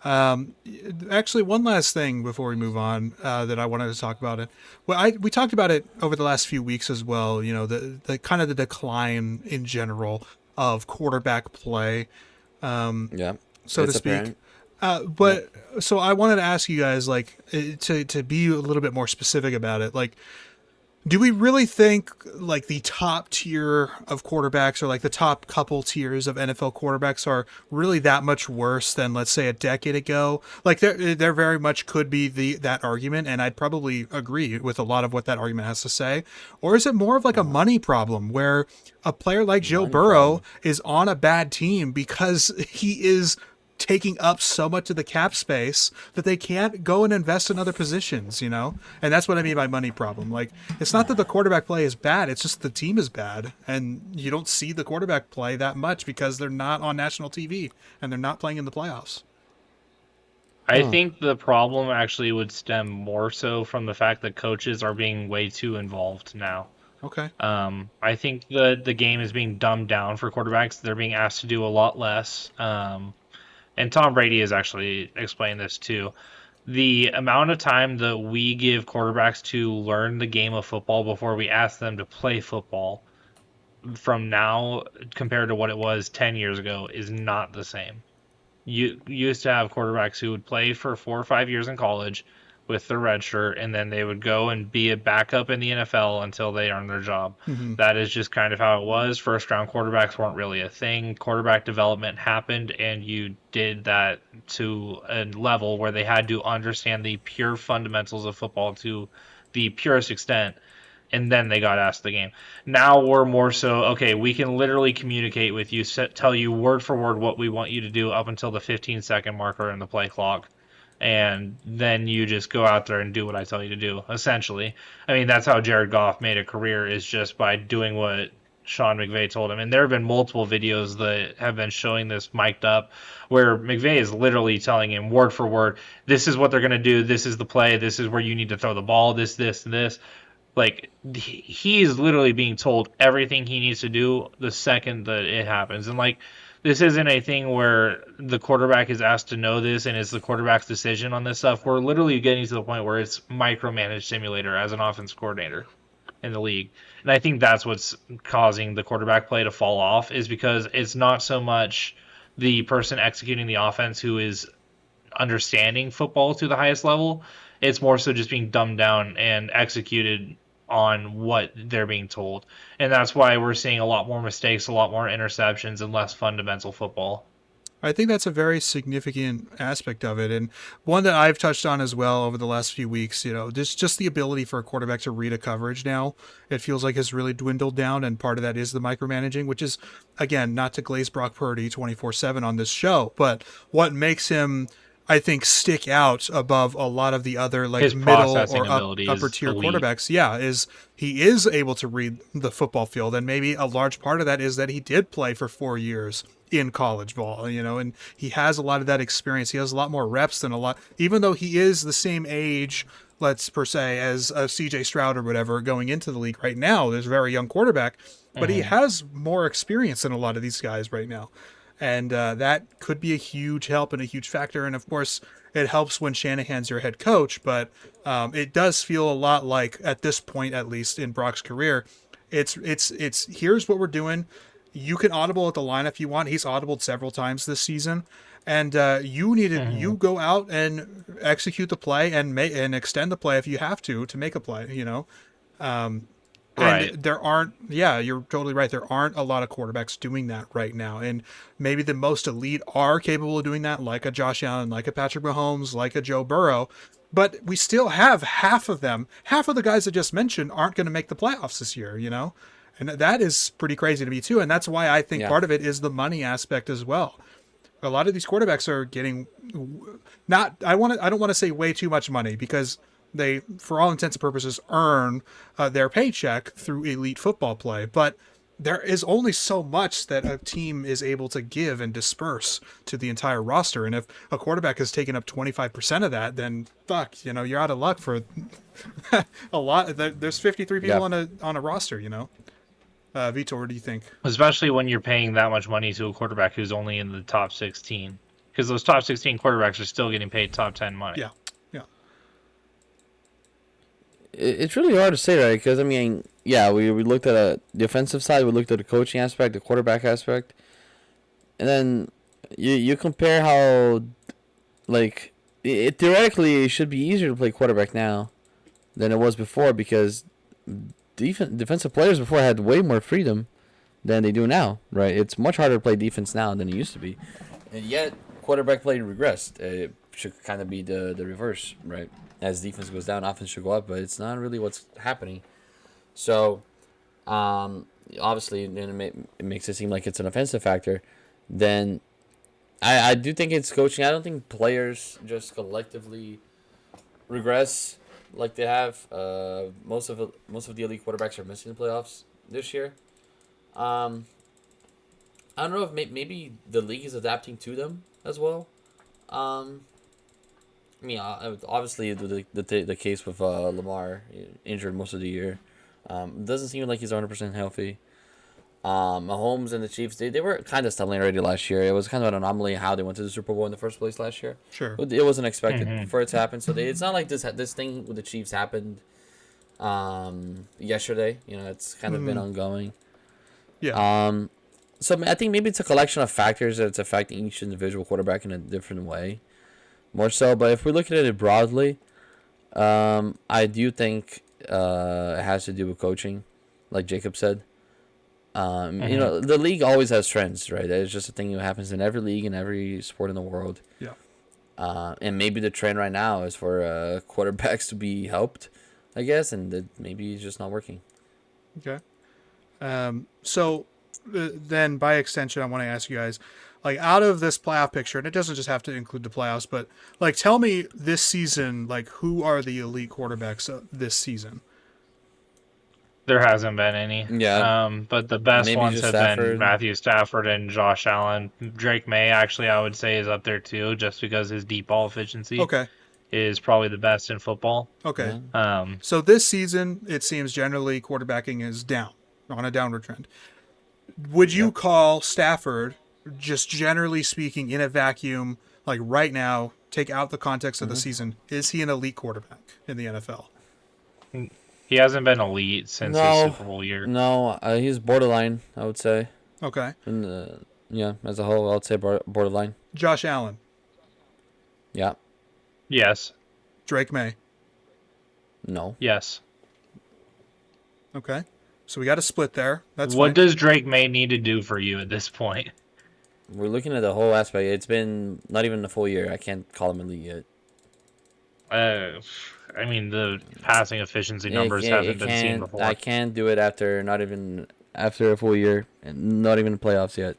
Actually, one last thing before we move on that I wanted to talk about it. Well, we talked about it over the last few weeks as well. The kind of the decline in general of quarterback play, Yeah, so to it's speak. apparent. But so I wanted to ask you guys, like, to be a little bit more specific about it, like. Do we really think like the top tier of quarterbacks or like the top couple tiers of NFL quarterbacks are really that much worse than, let's say, a decade ago? Like there very much could be that argument, and I'd probably agree with a lot of what that argument has to say. Or is it more of like a money problem where a player like Joe Burrow is on a bad team because he is taking up so much of the cap space that they can't go and invest in other positions, And that's what I mean by money problem. Like, it's not that the quarterback play is bad, it's just the team is bad, and you don't see the quarterback play that much because they're not on national TV and they're not playing in the playoffs. I think the problem actually would stem more so from the fact that coaches are being way too involved now. Okay. I think the game is being dumbed down for quarterbacks. They're being asked to do a lot less. and Tom Brady has actually explained this too. The amount of time that we give quarterbacks to learn the game of football before we ask them to play football from now compared to what it was 10 years ago is not the same. You used to have quarterbacks who would play for 4 or 5 years in college with their red shirt, and then they would go and be a backup in the NFL until they earned their job. Hmm. That is just kind of how it was. First round quarterbacks weren't really a thing. Quarterback development happened, and you did that to a level where they had to understand the pure fundamentals of football to the purest extent, and then they got asked the game. Now we're more so, okay, we can literally communicate with you, tell you word for word what we want you to do up until the 15-second marker in the play clock. And then you just go out there and do what I tell you to do, essentially. I mean, that's how Jared Goff made a career, is just by doing what Sean McVay told him. And there have been multiple videos that have been showing this mic'd up where McVay is literally telling him word for word, this is what they're going to do. This is the play. This is where you need to throw the ball. This, and this. Like, he is literally being told everything he needs to do the second that it happens. And like, this isn't a thing where the quarterback is asked to know this and it's the quarterback's decision on this stuff. We're literally getting to the point where it's micromanaged simulator as an offense coordinator in the league. And I think that's what's causing the quarterback play to fall off, is because it's not so much the person executing the offense who is understanding football to the highest level. It's more so just being dumbed down and executed on what they're being told. And that's why we're seeing a lot more mistakes, a lot more interceptions, and less fundamental football. I think that's a very significant aspect of it, and one that I've touched on as well over the last few weeks. Just the ability for a quarterback to read a coverage now, it feels like has really dwindled down, and part of that is the micromanaging, which is, again, not to glaze Brock Purdy 24/7 on this show, but what makes him, I think, stick out above a lot of the other like His middle processing or ability upper is tier elite. quarterbacks. Yeah, is he is able to read the football field, and maybe a large part of that is that he did play for 4 years in college ball, and he has a lot of that experience. He has a lot more reps than a lot, even though he is the same age, let's per se, as a CJ Stroud or whatever going into the league right now. There's a very young quarterback, but he Mm-hmm. has more experience than a lot of these guys right now. And that could be a huge help and a huge factor. And of course, it helps when Shanahan's your head coach, but it does feel a lot like, at this point, at least in Brock's career, it's here's what we're doing. You can audible at the line if you want. He's audibled several times this season, and Mm-hmm. you go out and execute the play and and extend the play if you have to make a play. And Right. there aren't, yeah, you're totally right. There aren't a lot of quarterbacks doing that right now. And maybe the most elite are capable of doing that, like a Josh Allen, like a Patrick Mahomes, like a Joe Burrow. But we still have half of them. Half of the guys I just mentioned aren't going to make the playoffs this year. And that is pretty crazy to me, too. And that's why I think Yeah. part of it is the money aspect as well. A lot of these quarterbacks are getting not I don't want to say way too much money, because they, for all intents and purposes, earn their paycheck through elite football play, but there is only so much that a team is able to give and disperse to the entire roster. And if a quarterback has taken up 25% of that, then fuck, you're out of luck for a lot. There's 53 people Yeah. on a roster. Vitor, what do you think? Especially when you're paying that much money to a quarterback who's only in the top 16. Because those top 16 quarterbacks are still getting paid top 10 money. Yeah. Yeah. It's really hard to say, right? Because I mean, yeah, we looked at the offensive side, we looked at the coaching aspect, the quarterback aspect, and then you compare how, like, theoretically it should be easier to play quarterback now than it was before, because defensive players before had way more freedom than they do now, right? It's much harder to play defense now than it used to be, and yet quarterback play regressed. It should kind of be the reverse, right? As defense goes down, offense should go up, but it's not really what's happening. So, obviously, then it makes it seem like it's an offensive factor. Then I do think it's coaching. I don't think players just collectively regress like they have. Most of the elite quarterbacks are missing the playoffs this year. Um, I don't know if maybe the league is adapting to them as well. Um, I mean, obviously the case with Lamar injured most of the year. It doesn't seem like he's 100% healthy. Mahomes and the Chiefs, they were kind of stumbling already last year. It was kind of an anomaly how they went to the Super Bowl in the first place last year. Sure. It wasn't expected Mhm. for it to happen. So it's not like this thing with the Chiefs happened yesterday. You know, it's kind of been ongoing. Yeah. So I think maybe it's a collection of factors that's affecting each individual quarterback in a different way, more so. But if we look at it broadly, I do think it has to do with coaching, like Jacob said. You know, the league always has trends, right? It's just a thing that happens in every league and every sport in the world. Yeah. And maybe the trend right now is for quarterbacks to be helped, I guess, and that maybe it's just not working. Okay. So then by extension, I want to ask you guys, like out of this playoff picture, and it doesn't just have to include the playoffs, but like tell me this season, like who are the elite quarterbacks this season? There hasn't been any. Yeah. But the best Maybe ones just have Stafford. been Matthew Stafford and Josh Allen. Drake May, actually, I would say is up there too, just because his deep ball efficiency Okay. is probably the best in football. Okay. Yeah. So this season, it seems generally quarterbacking is down, on a downward trend. Would you call Stafford, just generally speaking, in a vacuum, like right now, take out the context of the season, is he an elite quarterback in the NFL? He hasn't been elite since his Super Bowl year. No, he's borderline, I would say. Okay. And yeah, as a whole, I would say borderline. Josh Allen, Yeah. Yes. Drake May. No. Yes. Okay. So we got a split there. That's What fine. does Drake May need to do for you at this point? We're looking at the whole aspect. It's been not even a full year. I can't call him elite yet. I mean, the passing efficiency numbers haven't been seen before. I can't do it after a full year and not even playoffs yet.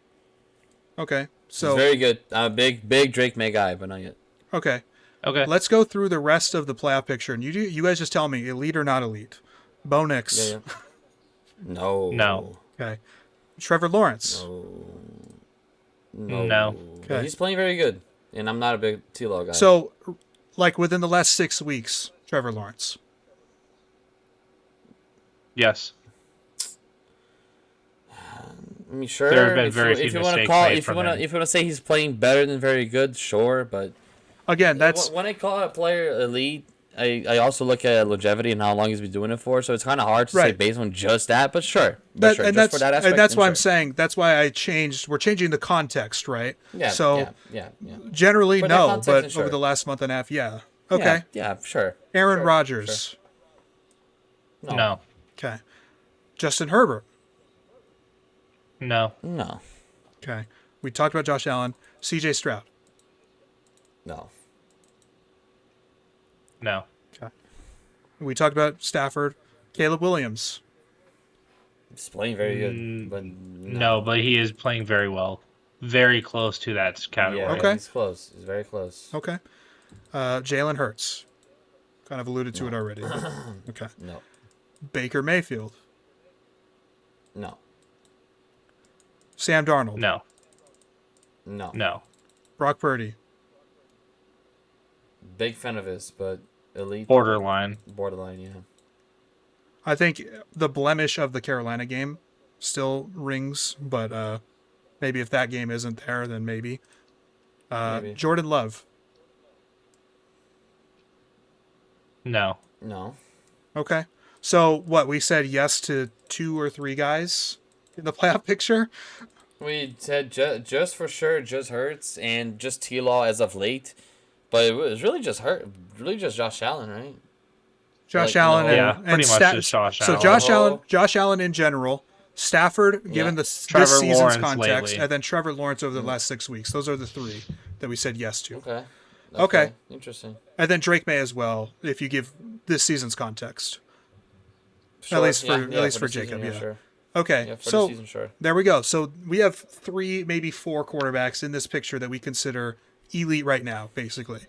Okay. He's So very good. I'm a big Drake May guy, but not yet. okay. Okay. Let's go through the rest of the playoff picture, and you guys just tell me elite or not elite. Bo Nix. Yeah. No. No. Okay. Trevor Lawrence. No. No. Okay. He's playing very good, and I'm not a big T-Law guy. So, like within the last 6 weeks, Trevor Lawrence. Yes. I mean, sure. There have been very few if you want to mistakes call, made if you from want to, him. if you want to say he's playing better than very good, sure. But Again, that's when I call a player elite, I also look at longevity and how long he's been doing it for. So it's kind of hard to say Right. based on just that. But sure, that, sure. and Just that's for that aspect, and that's then why sure. I'm saying that's why I changed. We're changing the context, right? Yeah. So yeah. generally For that no, context, but then sure. over the last month and a half, yeah. Okay. Yeah, sure. Aaron Sure, Rodgers. sure. No. Okay. Justin Herbert. No. No. Okay. We talked about Josh Allen. C.J. Stroud. No. No. Okay. We talked about Stafford. Caleb Williams. He's playing very good, but No, but he is playing very well. Very close to that category. Yeah, Okay. he's close. He's very close. Okay. Jalen Hurts. Kind of alluded to it already. Okay. No. Baker Mayfield. No. Sam Darnold. No. No. No. Brock Purdy. Big fan of his, but elite. Borderline. Borderline, yeah. I think the blemish of the Carolina game still rings, but maybe if that game isn't there, then maybe. Maybe. Jordan Love. No. No. Okay. So what, we said yes to 2 or 3 guys in the playoff picture? We said just for sure, just Hurts and just T-Law as of late, but it was really just Josh Allen, right? Josh Like, Allen no. and, Yeah, and pretty much just Josh So Allen. Josh Allen in general, Stafford given this Trevor season's Lawrence context, lately. and then Trevor Lawrence over the last 6 weeks. Those are the 3 that we said yes to. Okay. Okay. Interesting. And then Drake May as well, if you give this season's context. Sure. At least for Yeah, at least for the season, Jacob, yeah. Sure. Okay, Yeah, for so the season, sure. there we go. So we have 3, maybe 4 quarterbacks in this picture that we consider elite right now, basically.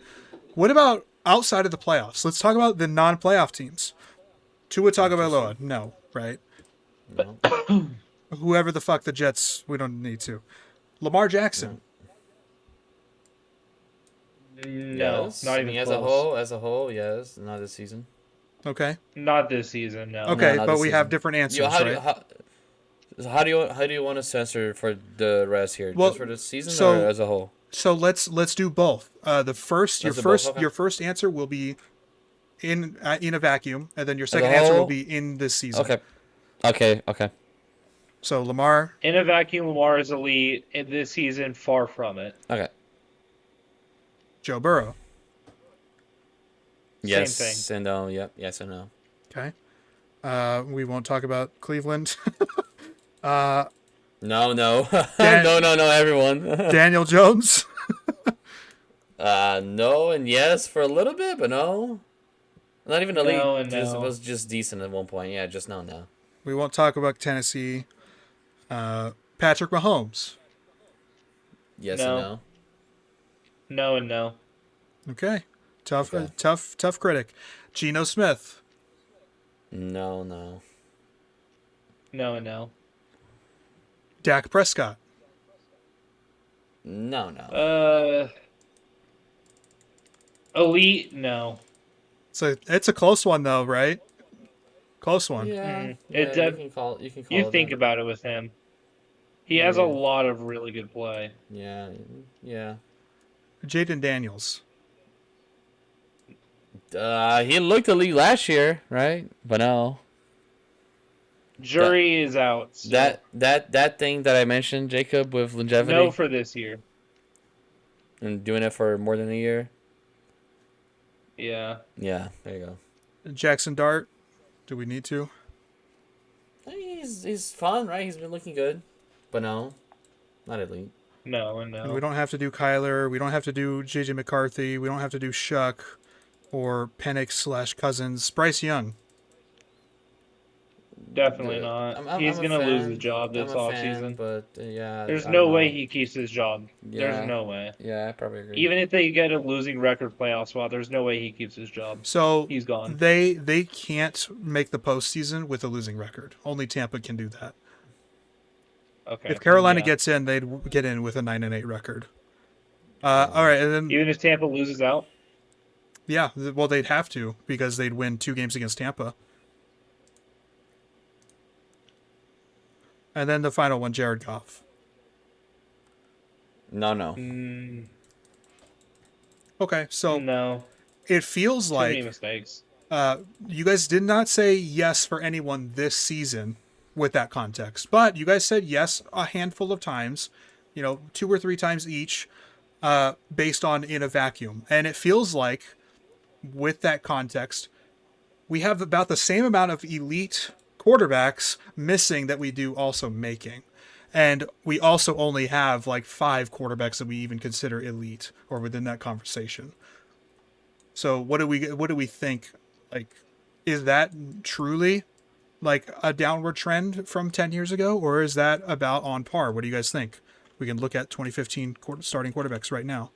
What about outside of the playoffs? Let's talk about the non-playoff teams. Tua Tagovailoa, no, right? No. Whoever the fuck the Jets, we don't need to. Lamar Jackson, No. Yes. Not I even mean, close. as a whole, yes. Not this season. okay, Not this season, no. okay, not but this we have season. different answers, Yo, right? So how do you want to censor for the rest here? Well, Just for this season or so as a whole? so let's do both. The first your Let's do both. first Okay. your first answer will be in a vacuum, and then your As a second answer will whole. be in this season. Okay. Okay. Okay. So Lamar, In a vacuum, Lamar is elite. In this season, far from it. Okay. Joe Burrow. Same Yes thing. and no. Yep. Yes and no. Okay. We won't talk about Cleveland. No. No. Dan- no. Everyone. Daniel Jones. No and yes for a little bit, but no. Not even elite. No and Just it no. was just decent at one point. Yeah. Just no. We won't talk about Tennessee. Patrick Mahomes. Yes No. and no. No and no. Okay. Tough, Okay. tough critic. Geno Smith. No. No and no. Dak Prescott. No. Elite, no. So it's a close one though, right? Close one. Yeah. Mm. Yeah. It You does- can call. You can call. You it think that. about it with him. He has a Yeah. lot of really good play. Yeah. Yeah. Jaden Daniels. He looked elite last year, right? But no. Jury is out. So That thing that I mentioned, Jacob, with longevity no for this year. and doing it for more than a year. Yeah. Yeah, there you go. Jackson Dart. Do we need to? I mean, he's fun, right? He's been looking good, but no, not elite. No and And no. we don't have to do Kyler. We don't have to do JJ McCarthy. We don't have to do Shuck or Penix / Cousins. Bryce Young. Definitely Yeah, not. He's I'm a gonna lose fan. his job this I'm a fan, offseason. but yeah, There's I no don't way know. he keeps his job. Yeah. There's no way. Yeah, I probably agree. Even if they get a losing record playoff spot, there's no way he keeps his job. So He's gone. they can't make the postseason with a losing record. Only Tampa can do that. Okay. If Carolina Yeah. gets in, they'd get in with a 9-8 record. All right, and then Even if Tampa loses out? yeah, well they'd have to because they'd win 2 games against Tampa. And then the final one, Jared Goff. No. Mm, Okay, so no. it feels Too many like mistakes. you guys did not say yes for anyone this season with that context, but you guys said yes a handful of times, 2 or 3 times each, based on in a vacuum. And it feels like with that context, we have about the same amount of elite quarterbacks missing that we do also making. And we also only have like 5 quarterbacks that we even consider elite or within that conversation. So what do we think? Like, is that truly like a downward trend from 10 years ago, or is that about on par? What do you guys think? We can look at 2015 starting quarterbacks right now.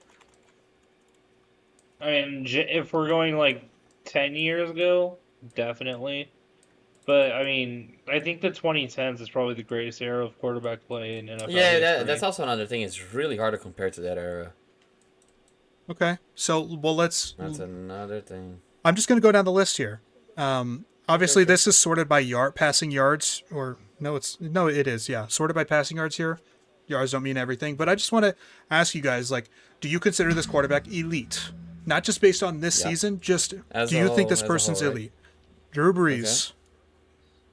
I mean, if we're going like 10 years ago, definitely. But I mean, I think the 2010s is probably the greatest era of quarterback play in NFL Yeah, history. that's also another thing. It's really hard to compare to that era. Okay, so That's another thing. I'm just going to go down the list here. Obviously, Okay. this is sorted by passing yards, or it is, yeah, sorted by passing yards here. Yards don't mean everything, but I just want to ask you guys, like, do you consider this quarterback elite? Not just based on this Yeah. season, just As do a you think whole- this as a person's whole, right? elite? Drew Brees,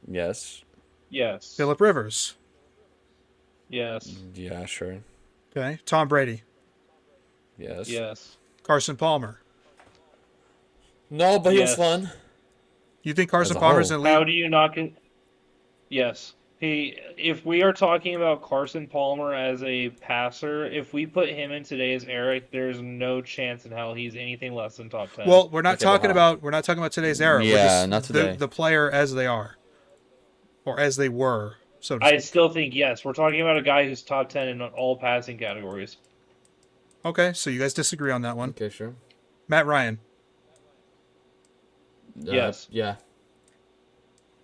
Yes. Yes. Phillip Rivers, Yes. Yeah, sure. okay, Tom Brady, Yes. Yes. Carson Palmer. No, but he was Yes. fun. You think Carson As a Palmer's whole. elite? How do you not get? Yes. If we are talking about Carson Palmer as a passer, if we put him in today's era, there's no chance in hell he's anything less than top 10. Well, we're not Okay, but talking how? about today's era. We're Yeah, just not today. The player as they are, or as they were, so to I speak. still think yes. We're talking about a guy who's top 10 in all passing categories. Okay, so you guys disagree on that one. Okay, sure. Matt Ryan. Yes. Yeah.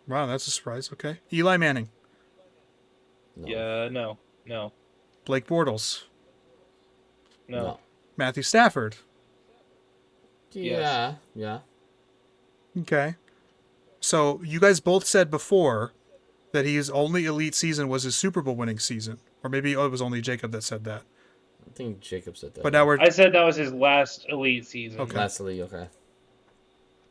Wow, that's a surprise. Okay. Eli Manning. No. Yeah. No. No. Blake Bortles. No. Matthew Stafford. Yeah. Yeah. Okay. So you guys both said before That his only elite season was his Super Bowl winning season. Or maybe it was only Jacob that said that. I think Jacob said that. But now we're I said that was his last elite season. Okay. Lastly, okay.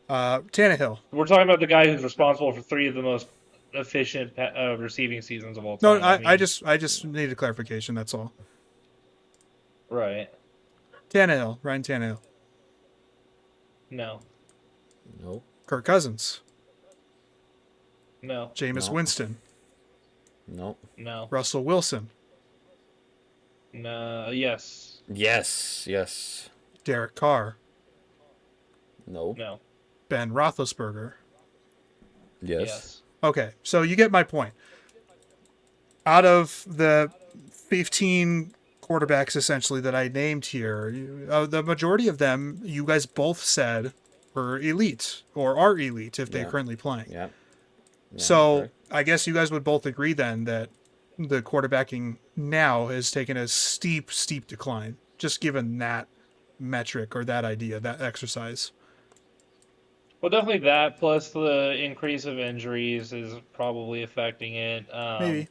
Tannehill. We're talking about the guy who's responsible for 3 of the most efficient receiving seasons of all No, time. I just needed clarification. That's all. Right. Tannehill, Ryan Tannehill, No. Nope. Kirk Cousins, No. Jameis No. Winston, Nope. No. Russell Wilson, No. Yes. Yes. Derek Carr, Nope. No. Ben Roethlisberger. Yes. Okay, so you get my point. Out of the 15 quarterbacks essentially that I named here, the majority of them you guys both said were elite or are elite if they're Yeah. currently playing. Yeah. So correct. I guess you guys would both agree then that the quarterbacking now has taken a steep decline, just given that metric or that idea, that exercise. Well, definitely that, plus the increase of injuries is probably affecting it. Maybe.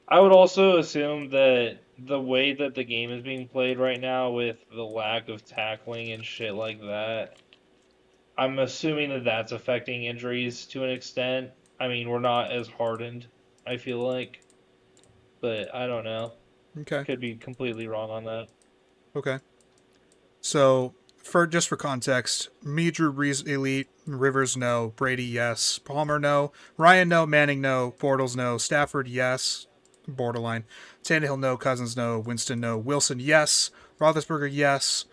I would also assume that the way that the game is being played right now, with the lack of tackling and shit like that, I'm assuming that that's affecting injuries to an extent. I mean, we're not as hardened, I feel like, but I don't know. Okay. Could be completely wrong on that. Okay. So, for context, me, Drew Brees, elite. Rivers, no. Brady, yes. Palmer, no. Ryan, no. Manning, no. Bortles, no. Stafford, yes. Borderline. Tannehill, no. Cousins, no. Winston, no. Wilson, yes. Roethlisberger, yes.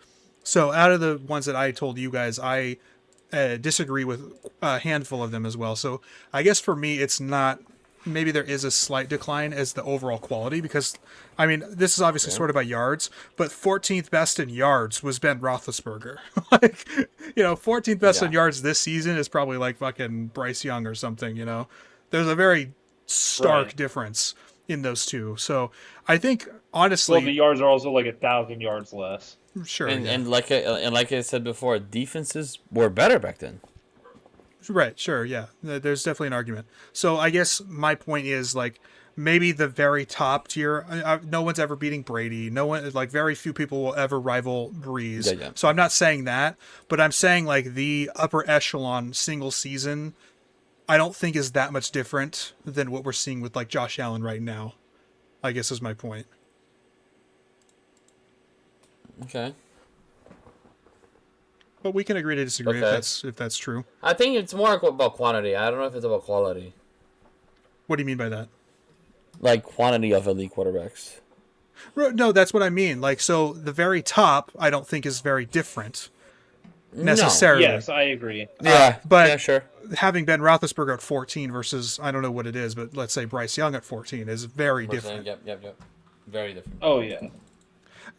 So, out of the ones that I told you guys, I disagree with a handful of them as well. So, I guess for me, it's not. Maybe there is a slight decline as the overall quality because, I mean, this is obviously sorted by yards, but 14th best in yards was Ben Roethlisberger. 14th best in Yeah. yards this season is probably like fucking Bryce Young or something, There's a very stark Right. difference in those two. So I think, Well, honestly, the yards are also like 1,000 yards less. sure. And yeah. and like I said before, defenses were better back then. Right, sure, yeah. There's definitely an argument. So I guess my point is like maybe the very top tier. No one's ever beating Brady. No one, like very few people will ever rival Breeze. Yeah. So I'm not saying that, but I'm saying like the upper echelon single season, I don't think is that much different than what we're seeing with like Josh Allen right now. I guess is my point. Okay. But we can agree to disagree Okay. if that's true. I think it's more about quantity. I don't know if it's about quality. What do you mean by that? Like quantity of elite quarterbacks. No, that's what I mean. Like, so the very top, I don't think is very different necessarily. Yes, I agree. but yeah, sure. having Ben Roethlisberger at 14 versus, I don't know what it is, but let's say Bryce Young at 14 is very different. Yep. Very different. Oh, yeah.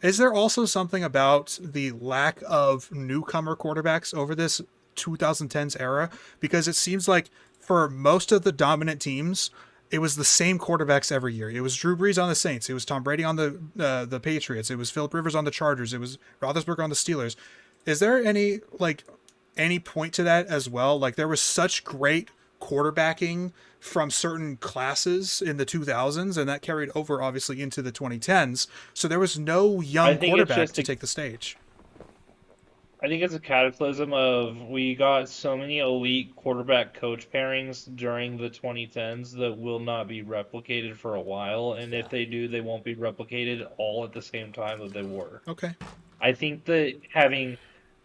Is there also something about the lack of newcomer quarterbacks over this 2010s era? Because it seems like for most of the dominant teams, it was the same quarterbacks every year. It was Drew Brees on the Saints. It was Tom Brady on the Patriots. It was Philip Rivers on the Chargers. It was Roethlisberger on the Steelers. Is there any point to that as well? Like there was such great quarterbacking from certain classes in the 2000s, and that carried over obviously into the 2010s. So there was no I young think it's quarterback just to a- take the stage. I think it's a cataclysm of we got so many elite quarterback coach pairings during the 2010s that will not be replicated for a while, and if they do, they won't be replicated all at the same time that they were. Okay. I think that having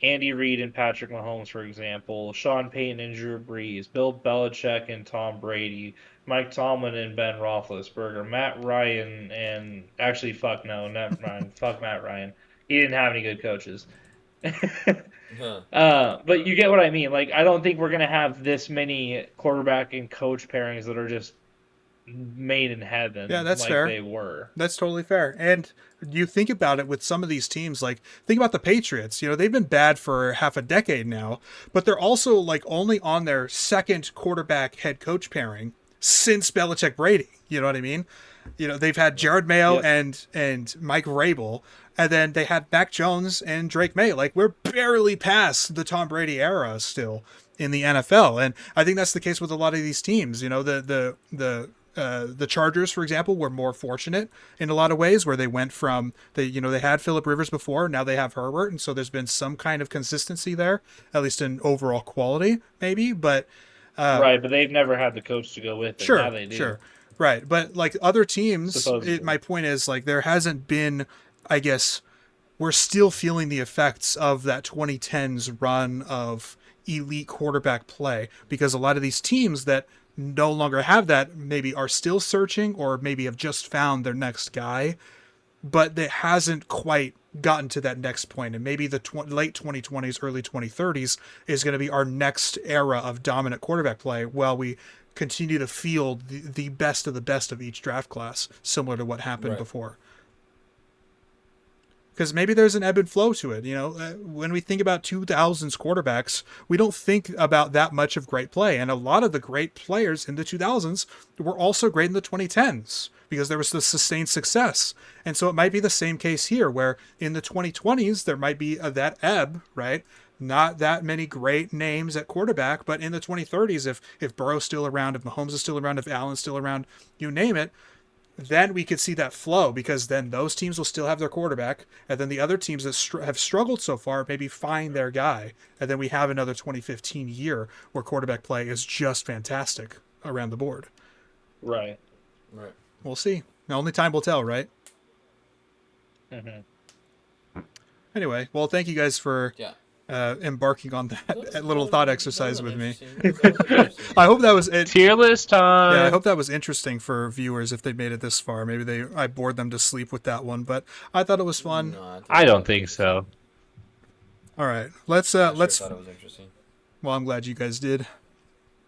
Andy Reid and Patrick Mahomes, for example, Sean Payton and Drew Brees, Bill Belichick and Tom Brady, Mike Tomlin and Ben Roethlisberger, Matt Ryan and actually fuck no, not Ryan, fuck Matt Ryan. He didn't have any good coaches. But you get what I mean. Like, I don't think we're gonna have this many quarterback and coach pairings that are just made in heaven. Yeah, that's like fair. They were. That's totally fair. And you think about it with some of these teams, like think about the Patriots. They've been bad for half a decade now, but they're also like only on their second quarterback head coach pairing since Belichick Brady. You know what I mean? they've had Jared Mayo Yep. and Mike Vrabel, and then they had Mac Jones and Drake May. Like, we're barely past the Tom Brady era still in the NFL, and I think that's the case with a lot of these teams. The Chargers, for example, were more fortunate in a lot of ways, where they went from they had Phillip Rivers before, now they have Herbert, and so there's been some kind of consistency there, at least in overall quality, maybe. But Right, but they've never had the coach to go with it. Now they do. sure, right. But like other teams, Supposedly. my point is, like, there hasn't been, I guess, we're still feeling the effects of that 2010s run of elite quarterback play, because a lot of these teams that no longer have that maybe are still searching, or maybe have just found their next guy, but it hasn't quite gotten to that next point. And maybe the late 2020s, early 2030s is going to be our next era of dominant quarterback play, while we continue to field the best of the best of each draft class, similar to what happened before. Because maybe there's an ebb and flow to it. When we think about 2000s quarterbacks, we don't think about that much of great play. And a lot of the great players in the 2000s were also great in the 2010s, because there was the sustained success. And so it might be the same case here, where in the 2020s, there might be that ebb, right? Not that many great names at quarterback, but in the 2030s, if Burrow's still around, if Mahomes is still around, if Allen's still around, you name it, then we could see that flow, because then those teams will still have their quarterback, and then the other teams that have struggled so far maybe find their guy, and then we have another 2015 year where quarterback play is just fantastic around the board. Right. We'll see. Only time will tell, right? Mm-hmm. Anyway, well, thank you guys for embarking on that little thought exercise with me. Interesting. I hope that was it. Tier list time. Yeah, I hope that was interesting for viewers if they made it this far. Maybe I bored them to sleep with that one, but I thought it was fun. No, I don't think so. All right, let's thought it was interesting. Well, I'm glad you guys did.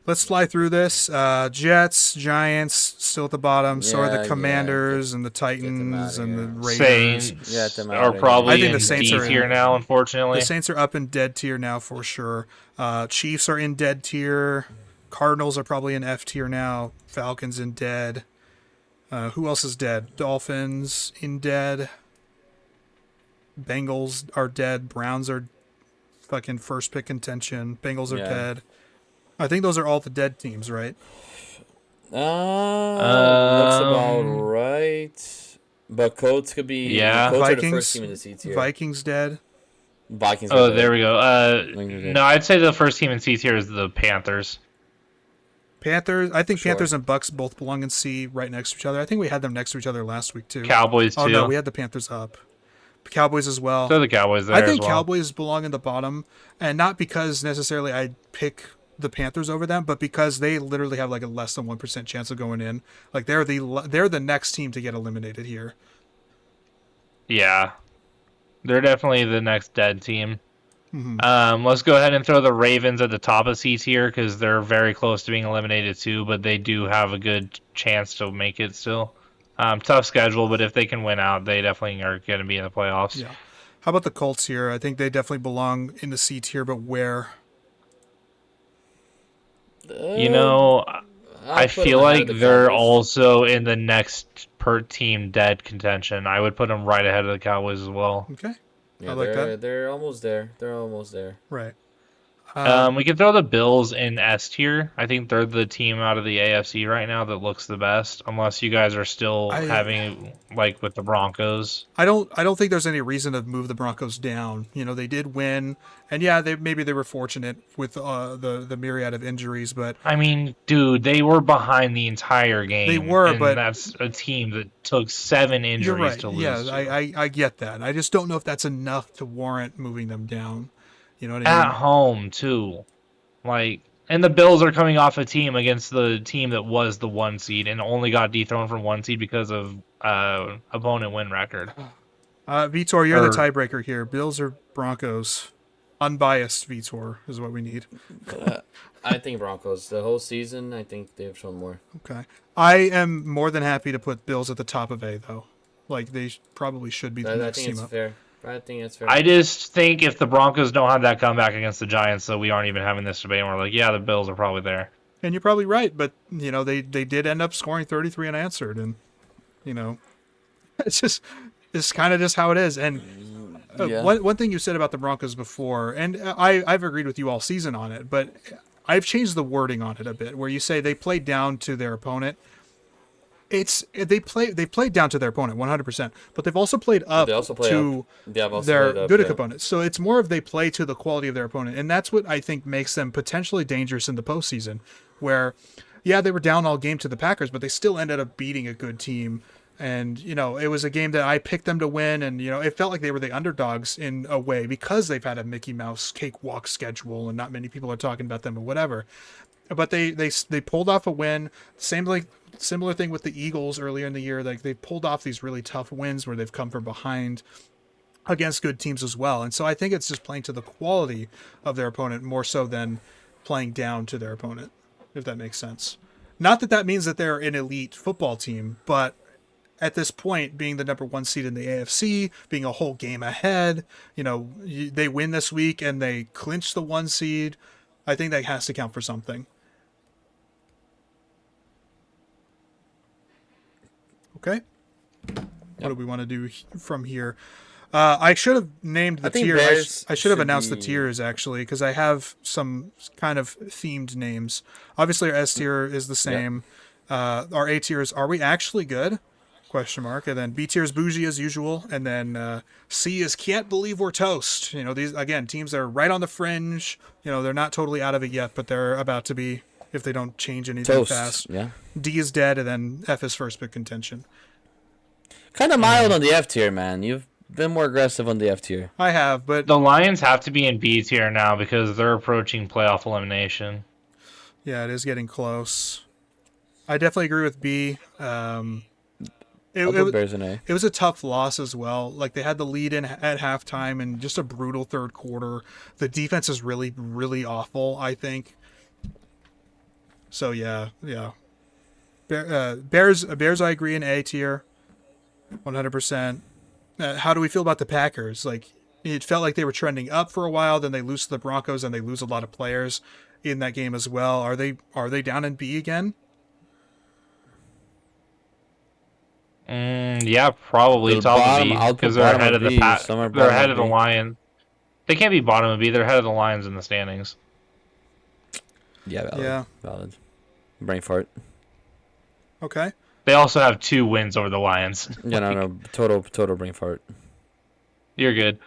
Let's fly through this. Jets, Giants, still at the bottom. So are the Commanders and the Titans and the Raiders. Saints Get them out are of here. probably I think in the Saints D are in- tier now, unfortunately. The Saints are up in dead tier now for sure. Chiefs are in dead tier. Cardinals are probably in F tier now. Falcons in dead. Who else is dead? Dolphins in dead. Bengals are dead. Browns are fucking first pick contention. Bengals are dead. I think those are all the dead teams, right? Looks about right. But Colts could be. Yeah. Colts are the Vikings. first team in the C tier. Vikings dead. Vikings. Oh, are there we go. Vikings are dead. No, I'd say the first team in C tier is the Panthers. Panthers. I think Sure. Panthers and Bucks both belong in C, right next to each other. I think we had them next to each other last week too. Cowboys, too. Oh no, we had the Panthers up. Cowboys as well. So the Cowboys there I think as well. Cowboys belong in the bottom, and not because necessarily I pick the Panthers over them, but because they literally have like a less than 1% chance of going in. Like they're the next team to get eliminated here. Yeah. They're definitely the next dead team. Mm-hmm. Let's go ahead and throw the Ravens at the top of C tier because they're very close to being eliminated too, but they do have a good chance to make it still. Tough schedule, but if they can win out, they definitely are going to be in the playoffs. Yeah. How about the Colts here? I think they definitely belong in the C tier, but where? You know, I feel like they're also in the next per team dead contention. I would put them right ahead of the Cowboys as well. Okay. Yeah, I like that. They're almost there. They're almost there. Right. We could throw the Bills in S tier. I think they're the team out of the AFC right now that looks the best, unless you guys are still having like with the Broncos. I don't think there's any reason to move the Broncos down. You know, they did win, and yeah, maybe they were fortunate with the myriad of injuries, but I mean, dude, they were behind the entire game. They were, and but that's a team that took 7 injuries you're right. to lose. Yeah, to. I get that. I just don't know if that's enough to warrant moving them down. You know what I At mean? home too, like, and the Bills are coming off a team against the team that was the 1 seed and only got dethroned from 1 seed because of opponent win record. Vitor, you're the tiebreaker here. Bills or Broncos? Unbiased Vitor is what we need. I think Broncos. The whole season, I think they've shown more. Okay. I am more than happy to put Bills at the top of A, though. Like, they probably should be the I next think team it's up. fair. I think it's fair. I just think if the Broncos don't have that comeback against the Giants, so we aren't even having this debate, and we're like, yeah, the Bills are probably there. And you're probably right, but, you know, they did end up scoring 33 unanswered, and It's kind of just how it is. And Yeah. one thing you said about the Broncos before, and I've agreed with you all season on it, but I've changed the wording on it a bit, where you say they played down to their opponent. They played down to their opponent 100%, but they've also played up They also play to up. They have also their played up, good yeah. opponents. So it's more of they play to the quality of their opponent, and that's what I think makes them potentially dangerous in the postseason. Where, yeah, they were down all game to the Packers, but they still ended up beating a good team. And it was a game that I picked them to win, and it felt like they were the underdogs in a way because they've had a Mickey Mouse cakewalk schedule, and not many people are talking about them or whatever. But they pulled off a win. Similar thing with the Eagles earlier in the year. Like, they pulled off these really tough wins where they've come from behind against good teams as well. And so I think it's just playing to the quality of their opponent more so than playing down to their opponent, if that makes sense. Not that that means that they're an elite football team, but at this point, being the number 1 seed in the AFC, being a whole game ahead, they win this week and they clinch the 1 seed. I think that has to count for something. Okay. What do we want to do from here? I should have named the tier. I should have announced the tiers, actually, because I have some kind of themed names. Obviously, our S tier is the same. Yep. Our A tier is Are We Actually Good? ? And then B tier is Bougie as usual. And then C is Can't Believe We're Toast. These, again, teams that are right on the fringe. They're not totally out of it yet, but they're about to be if they don't change anything fast. Yeah. D is dead, and then F is first pick contention. Kind of mild on the F tier, man. You've been more aggressive on the F tier. I have, but the Lions have to be in B tier now because they're approaching playoff elimination. Yeah, it is getting close. I definitely agree with B. Bears in A. It was a tough loss as well. Like, they had the lead in at halftime and just a brutal third quarter. The defense is really, really awful, I think. So yeah. Bears, I agree in A tier, 100%. How do we feel about the Packers? Like, it felt like they were trending up for a while, then they lose to the Broncos, and they lose a lot of players in that game as well. Are they down in B again? Yeah, probably top of B because they're ahead of the they're ahead of the Lions. They can't be bottom of B. They're ahead of the Lions in the standings. Yeah, valid. Brain fart. Okay. They also have 2 wins over the Lions. Yeah, no, total brain fart. You're good.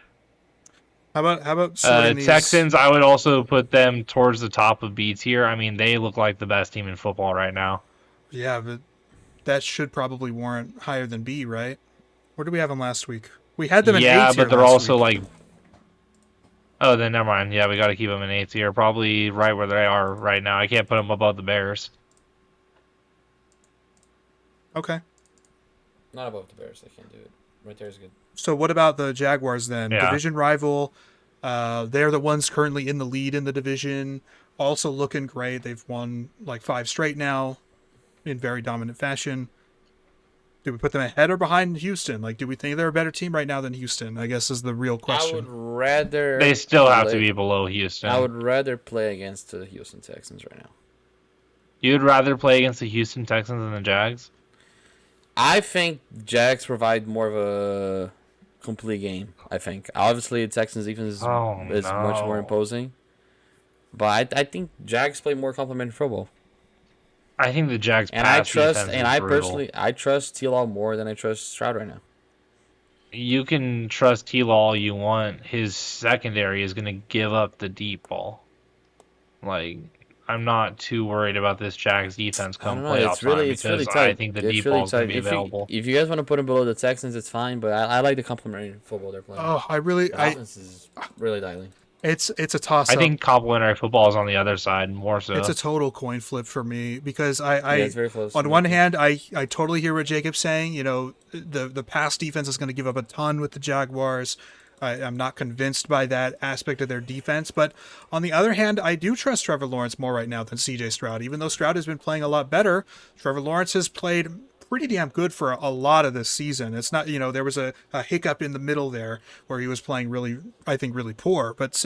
How about Texans? I would also put them towards the top of B tier. I mean, they look like the best team in football right now. Yeah, but that should probably warrant higher than B, right? Where did we have them last week? We had them in A tier. Yeah, but they're also week. like. Oh, then never mind. Yeah, we got to keep them in A tier. Probably right where they are right now. I can't put them above the Bears. Okay. Not above the Bears. I can't do it. Right there is good. So what about the Jaguars then? Yeah. Division rival. They're the ones currently in the lead in the division. Also looking great. They've won like 5 straight now in very dominant fashion. Do we put them ahead or behind Houston? Like, do we think they're a better team right now than Houston? I guess is the real question. I would rather... They still have to be below Houston. I would rather play against the Houston Texans right now. You'd rather play against the Houston Texans than the Jags? I think Jags provide more of a complete game, I think. Obviously, the Texans' defense is much more imposing. But I think Jags play more complimentary football. I think the Jags pass defense is brutal. I trust T-Law more than I trust Stroud right now. You can trust T-Law all you want. His secondary is going to give up the deep ball. Like, I'm not too worried about this Jags defense come playoff time because I think the deep ball is going to be available. If you guys want to put him below the Texans, it's fine. But I like the complimentary football they're playing. Oh, The offense is really dialing. It's a toss-up. I think complimentary football is on the other side more so. It's a total coin flip for me because it's very close. On one hand, I totally hear what Jacob's saying. The pass defense is going to give up a ton with the Jaguars. I'm not convinced by that aspect of their defense. But on the other hand, I do trust Trevor Lawrence more right now than CJ Stroud. Even though Stroud has been playing a lot better, Trevor Lawrence has played pretty damn good for a lot of this season. It's not, there was a hiccup in the middle there where he was playing really, I think, really poor. But,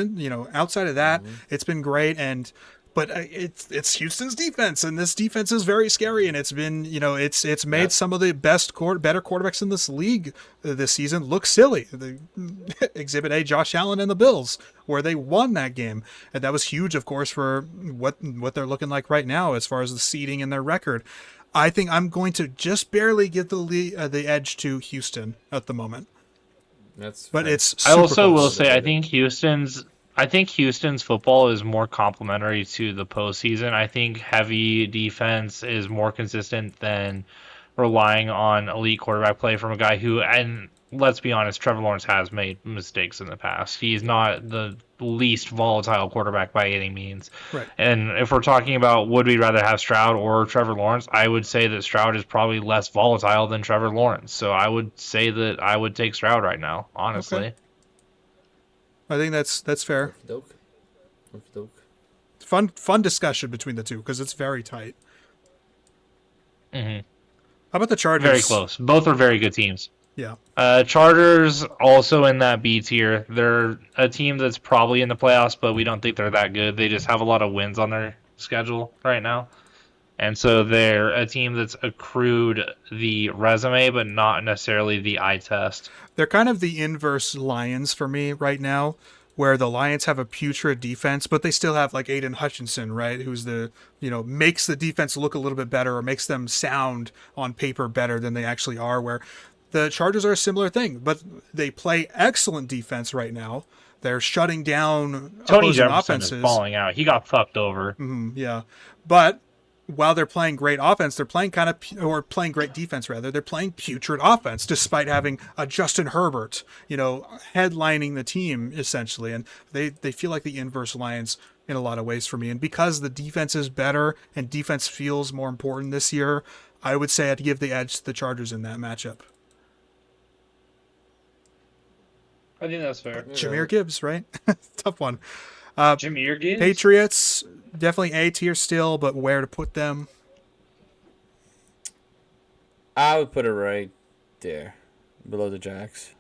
outside of that, it's been great. And but it's Houston's defense, and this defense is very scary, and it's been, it's made some of the better quarterbacks in this league this season look silly. The Exhibit A, Josh Allen and the Bills, where they won that game, and that was huge, of course, for what they're looking like right now as far as the seeding and their record. I think I'm going to just barely give the edge to Houston at the moment. But it's I also super will close. say I think Houston's football is more complementary to the postseason. I think heavy defense is more consistent than relying on elite quarterback play from a guy who, and let's be honest, Trevor Lawrence has made mistakes in the past. He's not the least volatile quarterback by any means. Right. And if we're talking about would we rather have Stroud or Trevor Lawrence, I would say that Stroud is probably less volatile than Trevor Lawrence. So I would say that I would take Stroud right now, honestly. Okay. I think that's fair. Okey-doke. Fun discussion between the two because it's very tight. Mm-hmm. How about the Chargers? Very close. Both are very good teams. Yeah. Chargers also in that B tier. They're a team that's probably in the playoffs, but we don't think they're that good. They just have a lot of wins on their schedule right now. And so they're a team that's accrued the resume, but not necessarily the eye test. They're kind of the inverse Lions for me right now, where the Lions have a putrid defense, but they still have like Aiden Hutchinson, right? Who's makes the defense look a little bit better or makes them sound on paper better than they actually are, where the Chargers are a similar thing, but they play excellent defense right now. They're shutting down Tony opposing Jefferson offenses. is falling out. He got fucked over. Yeah. But while they're playing great offense, they're playing playing great defense rather. They're playing putrid offense despite having a Justin Herbert, headlining the team essentially. And they feel like the inverse Lions in a lot of ways for me. And because the defense is better and defense feels more important this year, I would say I'd give the edge to the Chargers in that matchup. I think that's fair. Jahmyr Gibbs, right? Tough one. Jahmyr Gibbs? Patriots, definitely A tier still, but where to put them? I would put it right there, below the Jags.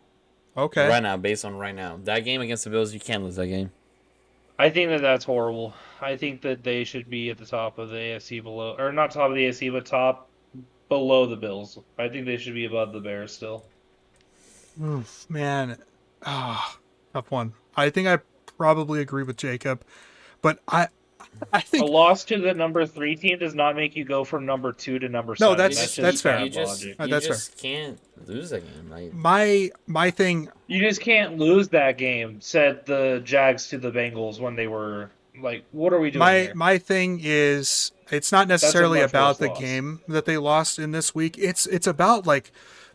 Okay. Right now, based on right now. That game against the Bills, you can't lose that game. I think that's horrible. I think that they should be at the top of the AFC below, or not top of the AFC, but top below the Bills. I think they should be above the Bears still. Oof, man. Tough one. I think I probably agree with Jacob, but I think A loss to the number 3 team does not make you go from number 2 to number 7. No, that's fair. You just That's fair. can't lose that game. Like, my thing. You just can't lose that game, said the Jags to the Bengals when they were like, what are we doing here? My thing is, it's not necessarily much about worse the loss. game that they lost in this week. It's about like,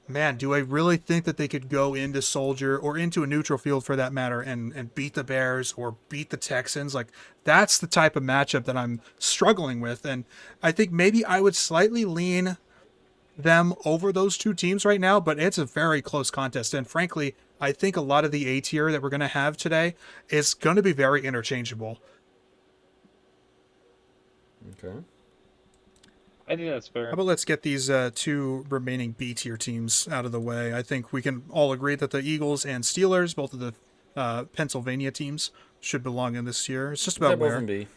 man, do I really think that they could go into Soldier or into a neutral field for that matter and beat the Bears or beat the Texans? Like, that's the type of matchup that I'm struggling with. And I think maybe I would slightly lean them over those two teams right now, but it's a very close contest. And frankly, I think a lot of the A tier that we're going to have today is going to be very interchangeable. okay. I think that's fair. How about let's get these two remaining B tier teams out of the way. I think we can all agree that the Eagles and Steelers, both of the Pennsylvania teams, should belong in this tier. It's just about They're both where. in B.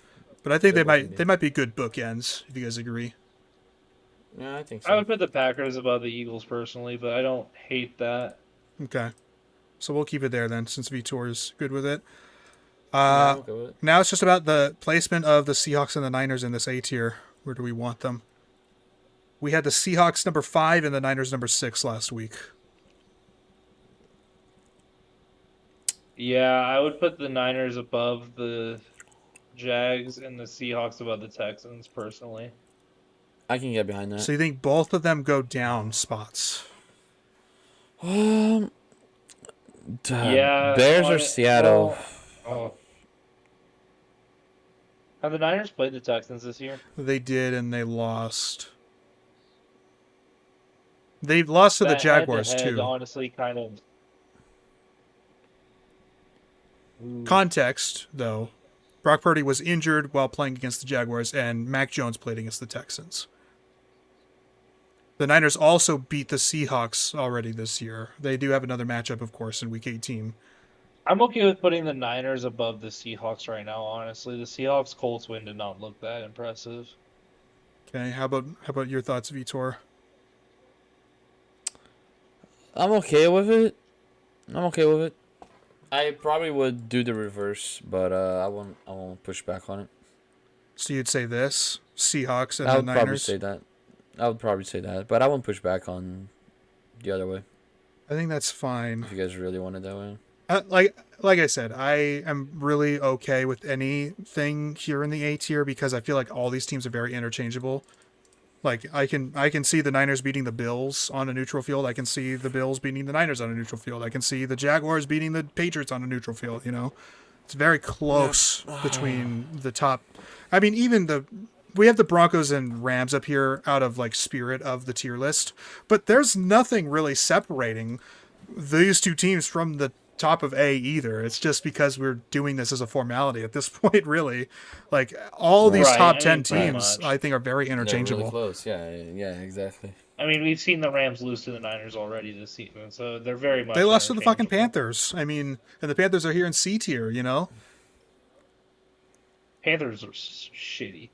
But I think They're they both in might be good bookends, if you guys agree. Yeah, I think so. I would put the Packers above the Eagles personally, but I don't hate that. Okay. So we'll keep it there then, since Vitor is good with it. Yeah, I'll go with it. Now it's just about the placement of the Seahawks and the Niners in this A tier. Where do we want them? We had the Seahawks number 5 and the Niners number 6 last week. Yeah, I would put the Niners above the Jags and the Seahawks above the Texans personally. I can get behind that. So you think both of them go down spots? Yeah. Yeah, Bears or Seattle? Oh. Have the Niners played the Texans this year? They did, and they lost. They lost to the That Jaguars, head-to-head, too. Honestly, kind of. Context, though. Brock Purdy was injured while playing against the Jaguars, and Mac Jones played against the Texans. The Niners also beat the Seahawks already this year. They do have another matchup, of course, in Week 18. I'm okay with putting the Niners above the Seahawks right now. Honestly, the Seahawks Colts win did not look that impressive. Okay, how about your thoughts, Vitor? I'm okay with it. I'm okay with it. I probably would do the reverse, but I won't push back on it. So you'd say this Seahawks and I the would probably Niners. say that. I would probably say that, but I won't push back on the other way I think that's fine. if you guys really want it that way. Like I said, I am really okay with anything here in the A tier because I feel like all these teams are very interchangeable. Like I can see the Niners beating the Bills on a neutral field. I can see the Bills beating the Niners on a neutral field. I can see the Jaguars beating the Patriots on a neutral field. It's very close between the top. I mean, we have the Broncos and Rams up here out of like spirit of the tier list, but there's nothing really separating these two teams from the top of A either. It's just because we're doing this as a formality at this point, really. Like all these Right. top I 10 mean, pretty teams, much. I think are very They're interchangeable. really close. Yeah, exactly. I mean, we've seen the Rams lose to the Niners already this season, so they're very much. They lost to the fucking interchangeable. Panthers. I mean, and the Panthers are here in C tier. Panthers are shitty.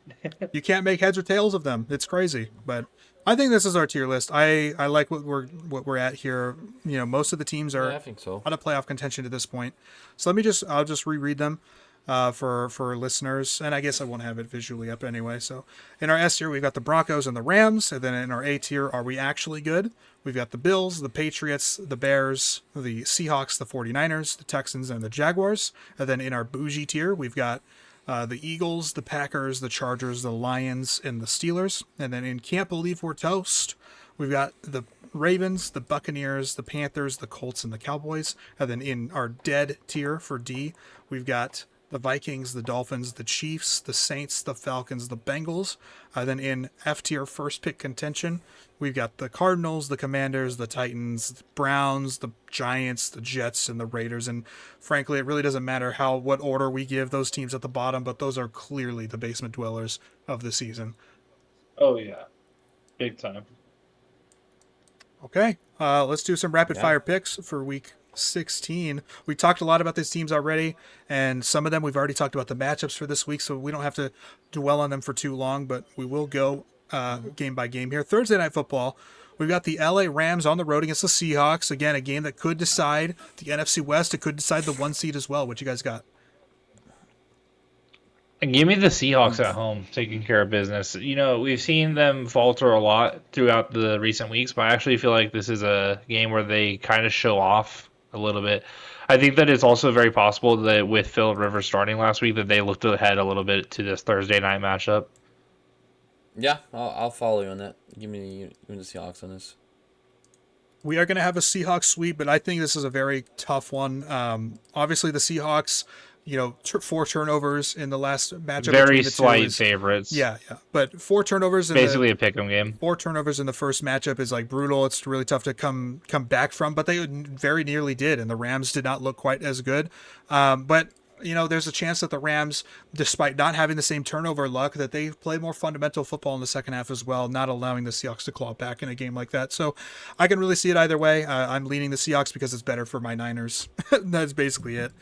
You can't make heads or tails of them. It's crazy. But I think this is our tier list. I like what we're at here. Most of the teams are Yeah, I think so. out of playoff contention at this point. So I'll just reread them for listeners, and I guess I won't have it visually up anyway. So in our S tier, we've got the Broncos and the Rams, and then in our A tier, are we actually good? We've got the Bills, the Patriots, the Bears, the Seahawks, the 49ers, the Texans, and the Jaguars. And then in our bougie tier, we've got the Eagles, the Packers, the Chargers, the Lions, and the Steelers. And then in Can't Believe We're Toast, we've got the Ravens, the Buccaneers, the Panthers, the Colts, and the Cowboys. And then in our dead tier for D, we've got the Vikings, the Dolphins, the Chiefs, the Saints, the Falcons, the Bengals. Then in F tier first pick contention, we've got the Cardinals, the Commanders, the Titans, the Browns, the Giants, the Jets, and the Raiders. And frankly, it really doesn't matter what order we give those teams at the bottom, but those are clearly the basement dwellers of the season. Oh yeah, big time. Okay, let's do some rapid Yeah. fire picks for week 16. We talked a lot about these teams already, and some of them we've already talked about the matchups for this week, so we don't have to dwell on them for too long, but we will go game by game here. Thursday Night Football, we've got the LA Rams on the road against the Seahawks. Again, a game that could decide the NFC West. It could decide the 1 seed as well. What you guys got? And give me the Seahawks at home, taking care of business. We've seen them falter a lot throughout the recent weeks, but I actually feel like this is a game where they kind of show off a little bit. I think that it's also very possible that with Phillip Rivers starting last week, that they looked ahead a little bit to this Thursday night matchup. Yeah, I'll follow you on that. Give me the Seahawks on this. We are going to have a Seahawks sweep, but I think this is a very tough one. Obviously, the Seahawks, 4 turnovers in the last matchup. Very between the slight two is, favorites. Yeah. But 4 turnovers in Basically a pick'em game. 4 turnovers in the first matchup is like brutal. It's really tough to come back from, but they very nearly did, and the Rams did not look quite as good. But there's a chance that the Rams, despite not having the same turnover luck, that they play more fundamental football in the second half as well, not allowing the Seahawks to claw back in a game like that. So I can really see it either way. I'm leaning the Seahawks because it's better for my Niners. That's basically it.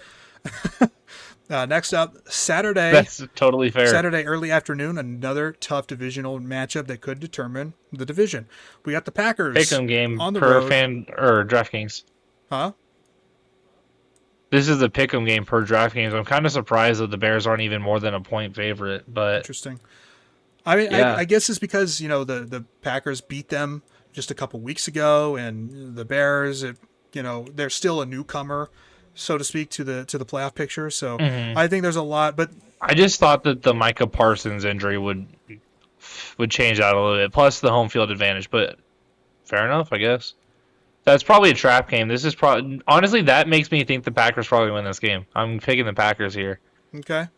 Next up, Saturday. That's totally fair. Saturday early afternoon, another tough divisional matchup that could determine the division. We got the Packers Pick'em game on the per road. fan or DraftKings. Huh? This is a pick'em game per DraftKings. I'm kind of surprised that the Bears aren't even more than a point favorite, but Interesting. I mean, Yeah. I guess it's because the Packers beat them just a couple weeks ago, and the Bears, they're still a newcomer, so to speak, to the playoff picture. So I think there's a lot, but I just thought that the Micah Parsons injury would change that a little bit. Plus the home field advantage, but fair enough, I guess. That's probably a trap game. This is probably honestly that makes me think the Packers probably win this game. I'm picking the Packers here. okay.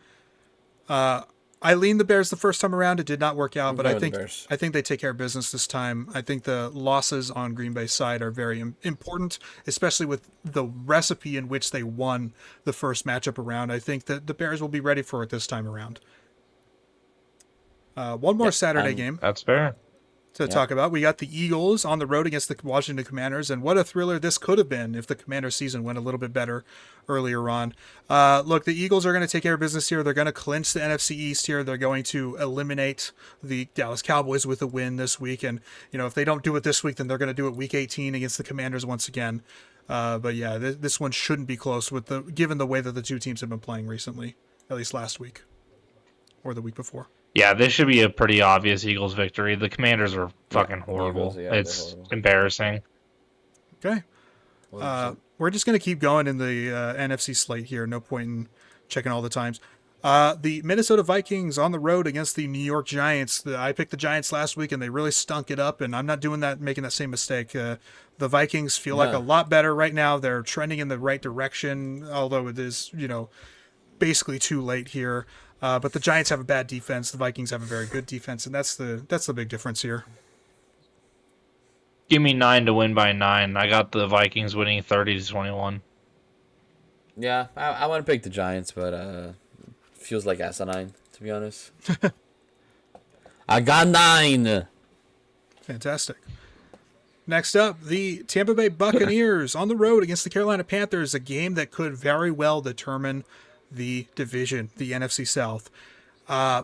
I leaned the Bears the first time around. It did not work out, but going I with think the Bears. I think they take care of business this time. I think the losses on Green Bay's side are very important, especially with the recipe in which they won the first matchup around. I think that the Bears will be ready for it this time around. One more Saturday game. That's fair. to talk about. We got the Eagles on the road against the Washington Commanders, and what a thriller this could have been if the Commanders season went a little bit better earlier on. Look, the Eagles are going to take care of business here. They're going to clinch the NFC East here. They're going to eliminate the Dallas Cowboys with a win this week, and if they don't do it this week, then they're going to do it Week 18 against the Commanders once again. But yeah, this one shouldn't be close given the way that the two teams have been playing recently, at least last week or the week before. Yeah, this should be a pretty obvious Eagles victory. The Commanders are fucking horrible. Eagles, It's they're horrible. embarrassing. Okay. We're just going to keep going in the NFC slate here. No point in checking all the times. The Minnesota Vikings on the road against the New York Giants. I picked the Giants last week, and they really stunk it up, and I'm not making that same mistake. The Vikings feel like a lot better right now. They're trending in the right direction, although it is, basically too late here. But the Giants have a bad defense. The Vikings have a very good defense, and that's the big difference here. Give me 9 to win by 9. I got the Vikings winning 30-21. Yeah, I want to pick the Giants, but feels like asinine, to be honest. I got 9. Fantastic. Next up, the Tampa Bay Buccaneers on the road against the Carolina Panthers, a game that could very well determine the division, the NFC South.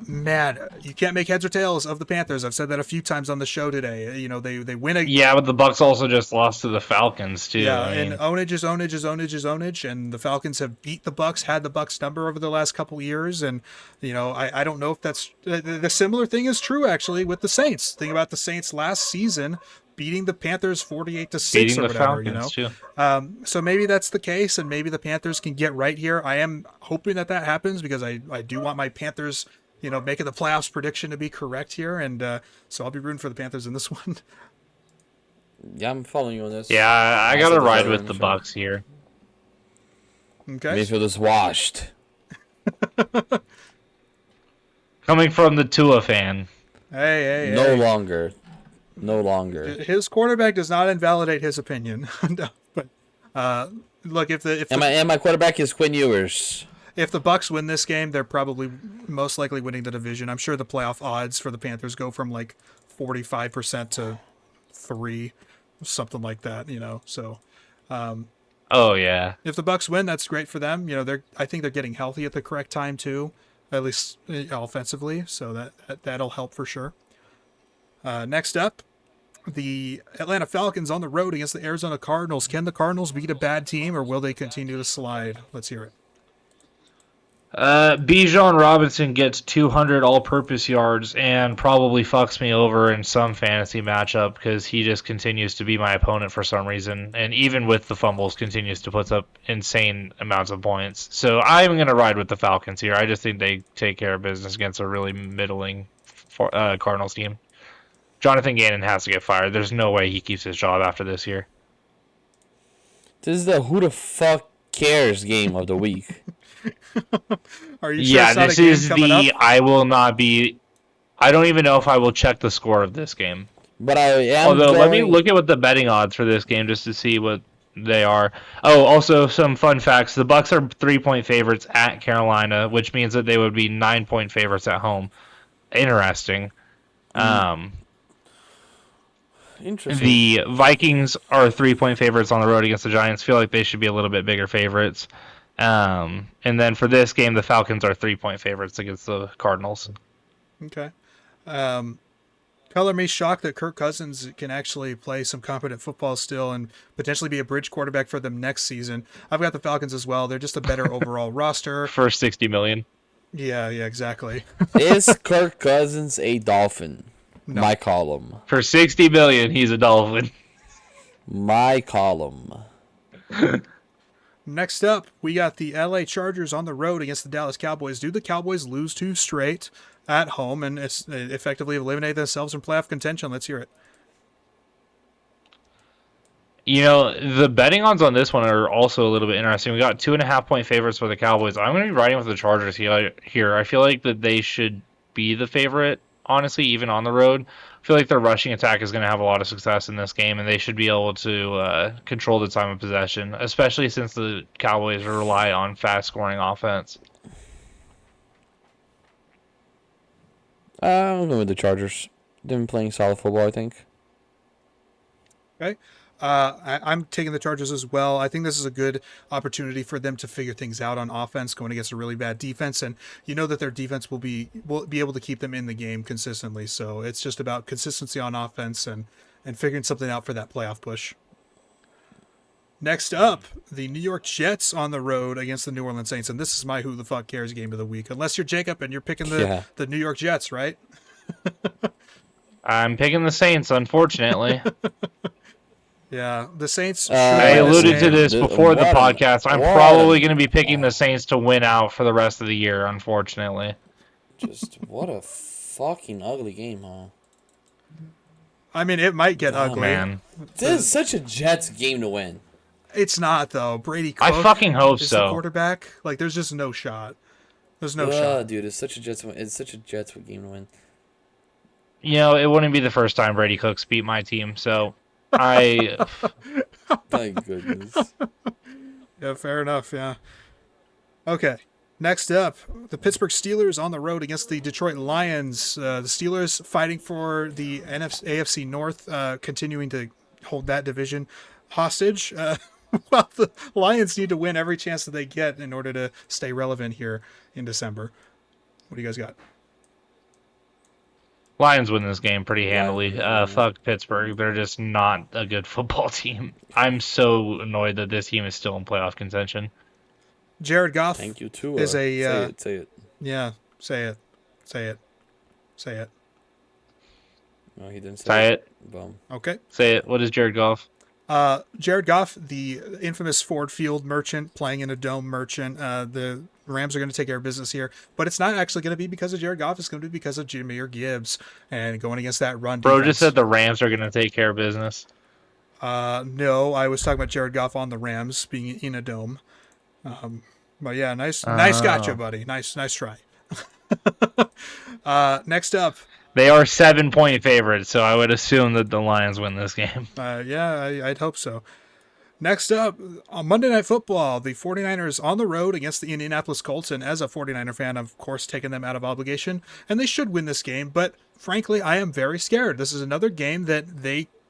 Man, you can't make heads or tails of the Panthers. I've said that a few times on the show today. They win Yeah, but the Bucks also just lost to the Falcons too. Yeah, and ownage is ownage, and the Falcons have beat the Bucks, had the Bucks number over the last couple years, and I don't know if that's the similar thing is true actually with the Saints. Think about the Saints last season beating the Panthers 48-6 beating or the whatever, Falcons too. So maybe that's the case, and maybe the Panthers can get right here. I am hoping that happens because I do want my Panthers, making the playoffs prediction to be correct here, and so I'll be rooting for the Panthers in this one. Yeah, I'm following you on this. Yeah, I gotta said ride that with on the the show. Bucks here. Okay. Mayfield is washed. Coming from the Tua fan. Hey. No longer. His quarterback does not invalidate his opinion. No, but look, And my quarterback is Quinn Ewers. if the Bucks win this game, they're probably most likely winning the division. I'm sure the playoff odds for the Panthers go from like 45% to 3, something like that. So Oh yeah. if the Bucks win, that's great for them. I think they're getting healthy at the correct time too, at least offensively. So that'll help for sure. Next up, the Atlanta Falcons on the road against the Arizona Cardinals. Can the Cardinals beat a bad team, or will they continue to slide? Let's hear it. Bijan Robinson gets 200 all-purpose yards and probably fucks me over in some fantasy matchup because he just continues to be my opponent for some reason, and even with the fumbles, continues to put up insane amounts of points. So I'm going to ride with the Falcons here. I just think they take care of business against a really middling Cardinals team. Jonathan Gannon has to get fired. There's no way he keeps his job after this year. This is the who the fuck cares game of the week. Are you sure it's not this a game is coming up? I will not be. I don't even know if I will check the score of this game. But I am. Although, let me look at what the betting odds for this game just to see what they are. Oh, also some fun facts. The Bucks are 3-point favorites at Carolina, which means that they would be 9-point favorites at home. Interesting. Interesting. The Vikings are 3-point favorites on the road against the Giants. Feel like they should be a little bit bigger favorites. And then for this game, the Falcons are 3-point favorites against the Cardinals. Okay. Color me shocked that Kirk Cousins can actually play some competent football still and potentially be a bridge quarterback for them next season. I've got the Falcons as well. They're just a better overall roster. For $60 million. Yeah, exactly. Is Kirk Cousins a Dolphin? No. My column. For $60 million, he's a Dolphin. My column. Next up, we got the LA Chargers on the road against the Dallas Cowboys. Do the Cowboys lose 2 straight at home and effectively eliminate themselves from playoff contention? Let's hear it. The betting odds on this one are also a little bit interesting. We got 2.5-point favorites for the Cowboys. I'm going to be riding with the Chargers here. I feel like that they should be the favorite, honestly, even on the road. I feel like their rushing attack is going to have a lot of success in this game, and they should be able to control the time of possession, especially since the Cowboys rely on fast-scoring offense. I'm going with the Chargers. They've been playing solid football, I think. Okay. I'm taking the Chargers as well. I think this is a good opportunity for them to figure things out on offense going against a really bad defense, and you know that their defense will be able to keep them in the game consistently. So it's just about consistency on offense and figuring something out for that playoff push. Next up, the New York Jets on the road against the New Orleans Saints, and this is my who the fuck cares game of the week. Unless you're Jacob and you're picking the New York Jets, right? I'm picking the Saints, unfortunately. Yeah, the Saints. I win this alluded to game. this before the What a- podcast. I'm what a- probably going to be picking the Saints to win out for the rest of the year, unfortunately. Just what a fucking ugly game, huh? I mean, it might get ugly. Man. This is such a Jets game to win. It's not though. Brady Cook I fucking hope is so. the quarterback. Like, there's just no shot. There's no shot. Dude, it's such a Jets win. It's such a Jets game to win. You know, it wouldn't be the first time Brady Cooks beat my team, so I Thank goodness. Yeah, fair enough. Yeah. Okay. Next up, the Pittsburgh Steelers on the road against the Detroit Lions. The Steelers fighting for the AFC North, continuing to hold that division hostage. Well, the Lions need to win every chance that they get in order to stay relevant here in December. What do you guys got? Lions win this game pretty handily. Yeah. Fuck Pittsburgh. They're just not a good football team. I'm so annoyed that this team is still in playoff contention. Jared Goff Thank you too. is a say it. yeah. Say it. Say it. Say it. No, he didn't Say it. Boom. Okay. Say it. What is Jared Goff? Jared Goff, the infamous Ford Field merchant, playing in a dome merchant. The Rams are going to take care of business here, but it's not actually going to be because of Jared Goff. It's going to be because of Jahmyr Gibbs and going against that run Bro defense. just said the Rams are going to take care of business. No, I was talking about Jared Goff on the Rams being in a dome. But yeah, nice gotcha, buddy. Nice try. Next up, They are 7-point favorites, so I would assume that the Lions win this game. I'd hope so. Next up, on Monday Night Football, the 49ers on the road against the Indianapolis Colts. And as a 49er fan, I've, of course, taken them out of obligation. And they should win this game. But frankly, I am very scared. This is another game that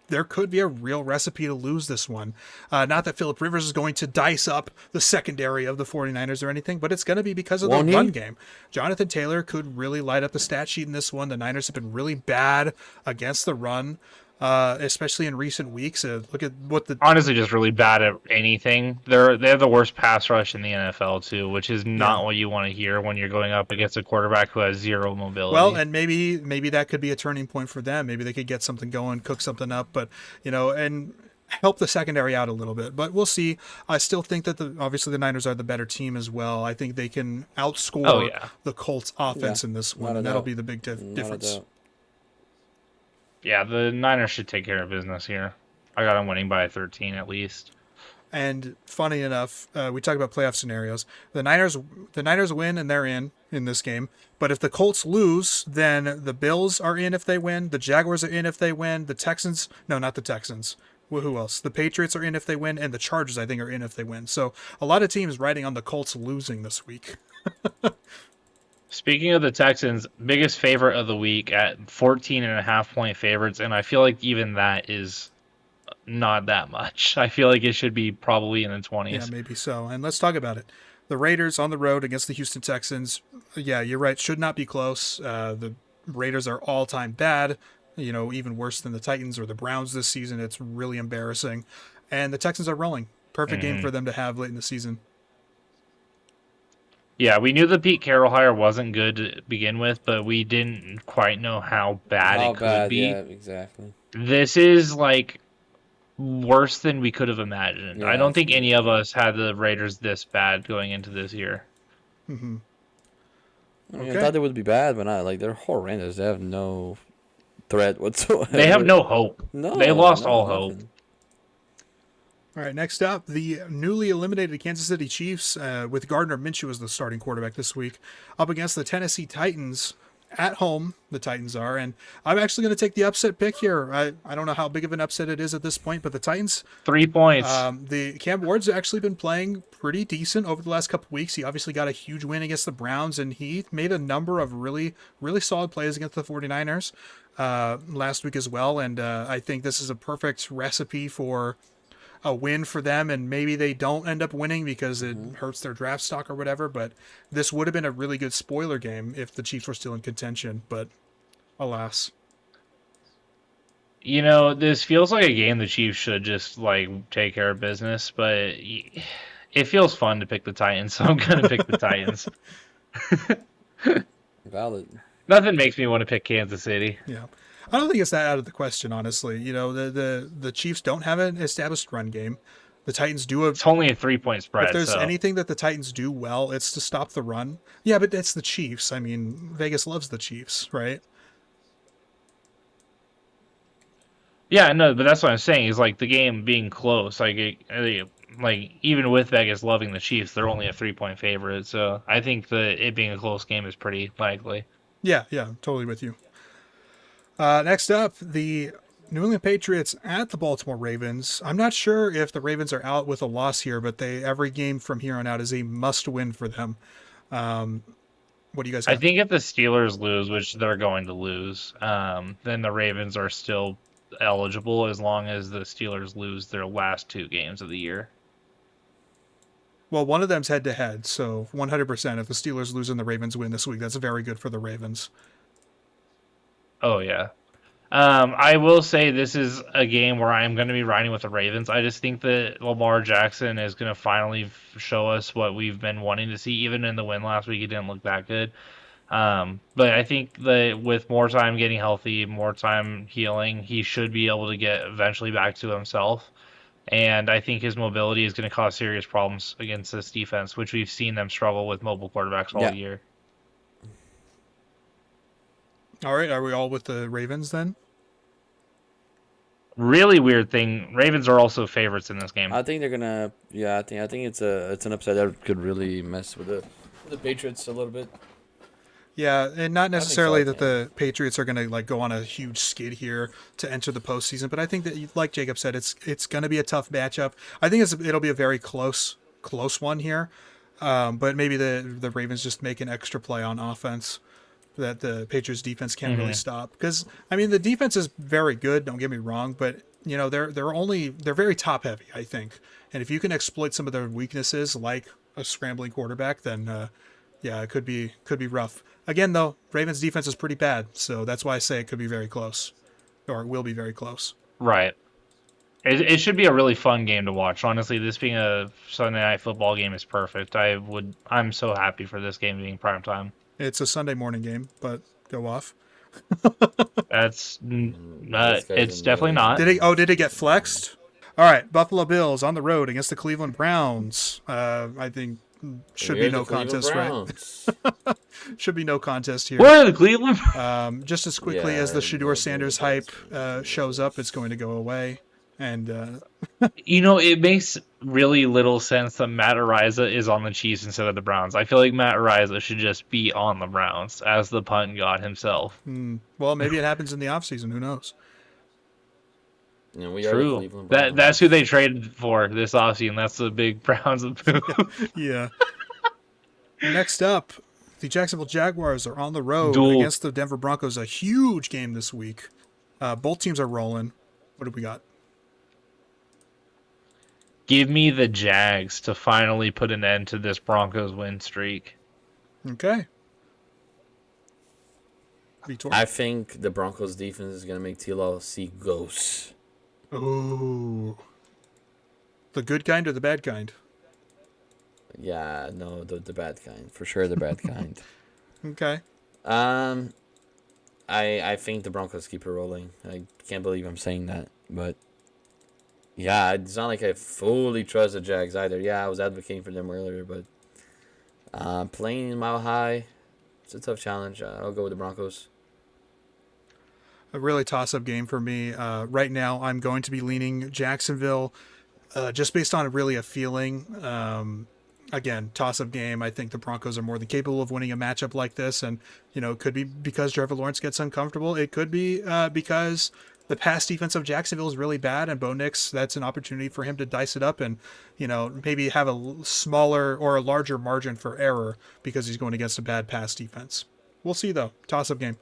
there could be a real recipe to lose this one. Not that Phillip Rivers is going to dice up the secondary of the 49ers or anything, but it's going to be because of the run game. Jonathan Taylor could really light up the stat sheet in this one. The Niners have been really bad against the run. Especially in recent weeks. Look at what the Honestly, just really bad at anything. They have the worst pass rush in the NFL too, which is not what you want to hear when you're going up against a quarterback who has zero mobility. well, and maybe that could be a turning point for them. Maybe they could get something going, cook something up, but and help the secondary out a little bit. But we'll see. I still think that obviously the Niners are the better team as well. I think they can outscore the Colts offense in this one, and that'll be the big difference. Yeah, the Niners should take care of business here. I got them winning by 13 at least. And funny enough, we talk about playoff scenarios. The Niners win and they're in this game. But if the Colts lose, then the Bills are in if they win. The Jaguars are in if they win. The Texans, no, not the Texans. Well, who else? The Patriots are in if they win, and the Chargers, I think, are in if they win. So a lot of teams riding on the Colts losing this week. Speaking of the Texans, biggest favorite of the week at 14.5-point favorites, and I feel like even that is not that much. I feel like it should be probably in the 20s. Yeah, maybe so. And let's talk about it. The Raiders on the road against the Houston Texans. Yeah, you're right. Should not be close. The Raiders are all-time bad, even worse than the Titans or the Browns this season. It's really embarrassing. And the Texans are rolling. Perfect game for them to have late in the season. Yeah, we knew the Pete Carroll hire wasn't good to begin with, but we didn't quite know how bad it could be. Yeah, exactly. This is like worse than we could have imagined. Yeah, I don't think any of us had the Raiders this bad going into this year. Mm-hmm. I thought they would be bad, but not they're horrendous. They have no threat whatsoever. They have no hope. No, they lost all hope. All right, next up, the newly eliminated Kansas City Chiefs with Gardner Minshew as the starting quarterback this week, up against the Tennessee Titans at home, the Titans are, and I'm actually going to take the upset pick here. I don't know how big of an upset it is at this point, but the Titans, 3 points. the Cam Ward's actually been playing pretty decent over the last couple weeks. He obviously got a huge win against the Browns, and he made a number of really, really solid plays against the 49ers last week as well. And I think this is a perfect recipe for a win for them, and maybe they don't end up winning because it hurts their draft stock or whatever, but this would have been a really good spoiler game if the Chiefs were still in contention, but alas. This feels like a game the Chiefs should just like take care of business, but it feels fun to pick the Titans, so I'm gonna pick the Titans. Valid. Nothing makes me want to pick Kansas City. Yeah. I don't think it's that out of the question, honestly. The Chiefs don't have an established run game. The Titans do It's only a 3-point spread. if there's so. anything that the Titans do well, it's to stop the run. Yeah, but it's the Chiefs. I mean, Vegas loves the Chiefs, right? Yeah, no, but that's what I'm saying. Is like the game being close. Like even with Vegas loving the Chiefs, they're only a 3-point favorite. So I think that it being a close game is pretty likely. Yeah, totally with you. Next up, the New England Patriots at the Baltimore Ravens. I'm not sure if the Ravens are out with a loss here, but every game from here on out is a must-win for them. What do you guys got? I think if the Steelers lose, which they're going to lose, then the Ravens are still eligible as long as the Steelers lose their last 2 games of the year. Well, one of them's head-to-head, so 100% if the Steelers lose and the Ravens win this week, that's very good for the Ravens. Oh, yeah. I will say this is a game where I'm going to be riding with the Ravens. I just think that Lamar Jackson is going to finally show us what we've been wanting to see. Even in the win last week, he didn't look that good. But I think that with more time getting healthy, more time healing, he should be able to get eventually back to himself. And I think his mobility is going to cause serious problems against this defense, which we've seen them struggle with mobile quarterbacks all year. All right, are we all with the Ravens then? Really weird thing. Ravens are also favorites in this game. I think they're gonna. Yeah, I think it's an upside that could really mess with the Patriots a little bit. Yeah, and not necessarily so, that the Patriots are going to like go on a huge skid here to enter the postseason, but I think that, like Jacob said, it's going to be a tough matchup. I think it'll be a very close one here, but maybe the Ravens just make an extra play on offense that the Patriots defense can't really stop. Because I mean, the defense is very good. Don't get me wrong, but they're very top heavy, I think, and if you can exploit some of their weaknesses like a scrambling quarterback, then yeah, it could be rough. Again, though, Ravens defense is pretty bad, so that's why I say it could be very close, or it will be very close. Right. It should be a really fun game to watch. Honestly, this being a Sunday night football game is perfect. I'm so happy for this game being prime time. It's a Sunday morning game, but go off. It's definitely not. Did it get flexed? All right, Buffalo Bills on the road against the Cleveland Browns. I think should be no contest, right? Should be no contest here. Where are the Cleveland? Just as quickly as the Shedeur Sanders hype shows up, it's going to go away. And it makes really little sense that Matt Araiza is on the Chiefs instead of the Browns. I feel like Matt Araiza should just be on the Browns as the punt god himself. Well, maybe it happens in the offseason. Who knows? True. That's who they traded for this offseason. That's the big Browns of Boo. Yeah. Next up, the Jacksonville Jaguars are on the road against the Denver Broncos. A huge game this week. Both teams are rolling. What do we got? Give me the Jags to finally put an end to this Broncos win streak. Okay. Vitor. I think the Broncos defense is going to make T-Law see ghosts. Ooh. The good kind or the bad kind? Yeah, no, the bad kind. For sure the bad kind. Okay. I think the Broncos keep it rolling. I can't believe I'm saying that, but yeah, it's not like I fully trust the Jags either. Yeah, I was advocating for them earlier, but playing in Mile High, it's a tough challenge. I'll go with the Broncos. A really toss-up game for me. Right now, I'm going to be leaning Jacksonville just based on really a feeling. again, toss-up game. I think the Broncos are more than capable of winning a matchup like this, and it could be because Trevor Lawrence gets uncomfortable. It could be because the pass defense of Jacksonville is really bad, and Bo Nix, that's an opportunity for him to dice it up and maybe have a smaller or a larger margin for error because he's going against a bad pass defense. We'll see though. Toss-up game.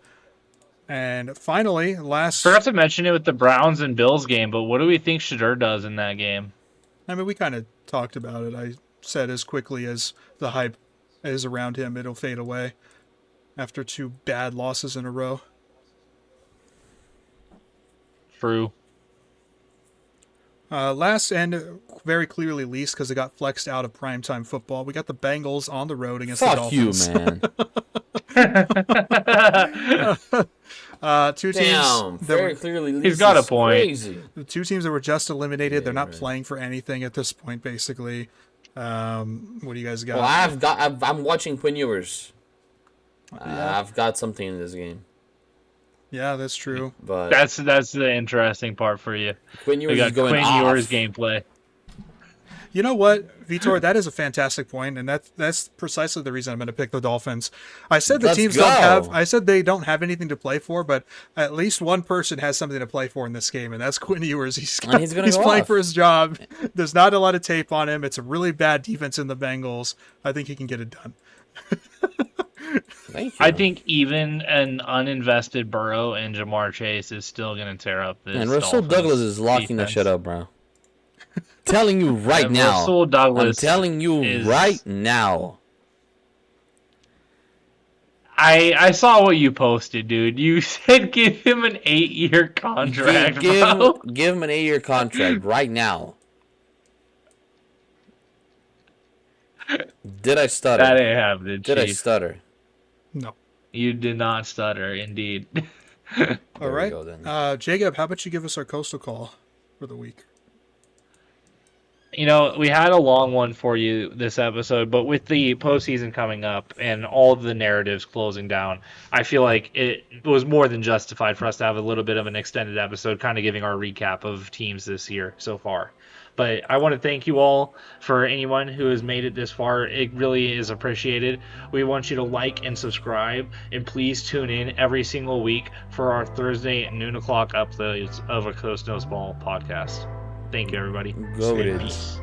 And finally, Forgot to mention it with the Browns and Bills game, but what do we think Shadur does in that game? I mean, we kind of talked about it. I said as quickly as the hype is around him, it'll fade away after 2 bad losses in a row. True. Last and very clearly least, because it got flexed out of primetime football, we got the Bengals on the road against the Dolphins. Fuck you, man. Two teams. Damn, very clearly least. He's got a point. Crazy. The 2 teams that were just eliminated, Yeah, they're not right. playing for anything at this point, basically. What do you guys got? Well, I'm watching Quinn Ewers. Yeah. I've got something in this game. Yeah, that's true. But That's the interesting part for you. Quinn We Ewers got is going Quinn off. Ewers gameplay. You know what, Vitor? That is a fantastic point, and that's precisely the reason I'm going to pick the Dolphins. I said the Let's teams go. don't have. I said they don't have anything to play for, but at least one person has something to play for in this game, and that's Quinn Ewers. He's gonna go playing off. for his job. There's not a lot of tape on him. It's a really bad defense in the Bengals. I think he can get it done. Thank you. I think even an uninvested Burrow and Jamar Chase is still going to tear up this. And Russell Dolphins Douglas is locking defense. the shit up, bro. Telling you right And now. Russell Douglas I'm telling you is- right now. I saw what you posted, dude. You said give him an 8-year contract, bro. Give him an 8-year contract right now. Did I stutter? That ain't happening, Did I Chief. stutter? No. You did not stutter, indeed. All There we right. go, then. Jacob, how about you give us our coastal call for the week? You know, we had a long one for you this episode, but with the postseason coming up and all the narratives closing down, I feel like it was more than justified for us to have a little bit of an extended episode, kind of giving our recap of teams this year so far. But I want to thank you all for anyone who has made it this far. It really is appreciated. We want you to like and subscribe, and please tune in every single week for our Thursday at noon o'clock uploads of a Coast Knows Ball podcast. Thank you, everybody. Go Stay in with it. peace.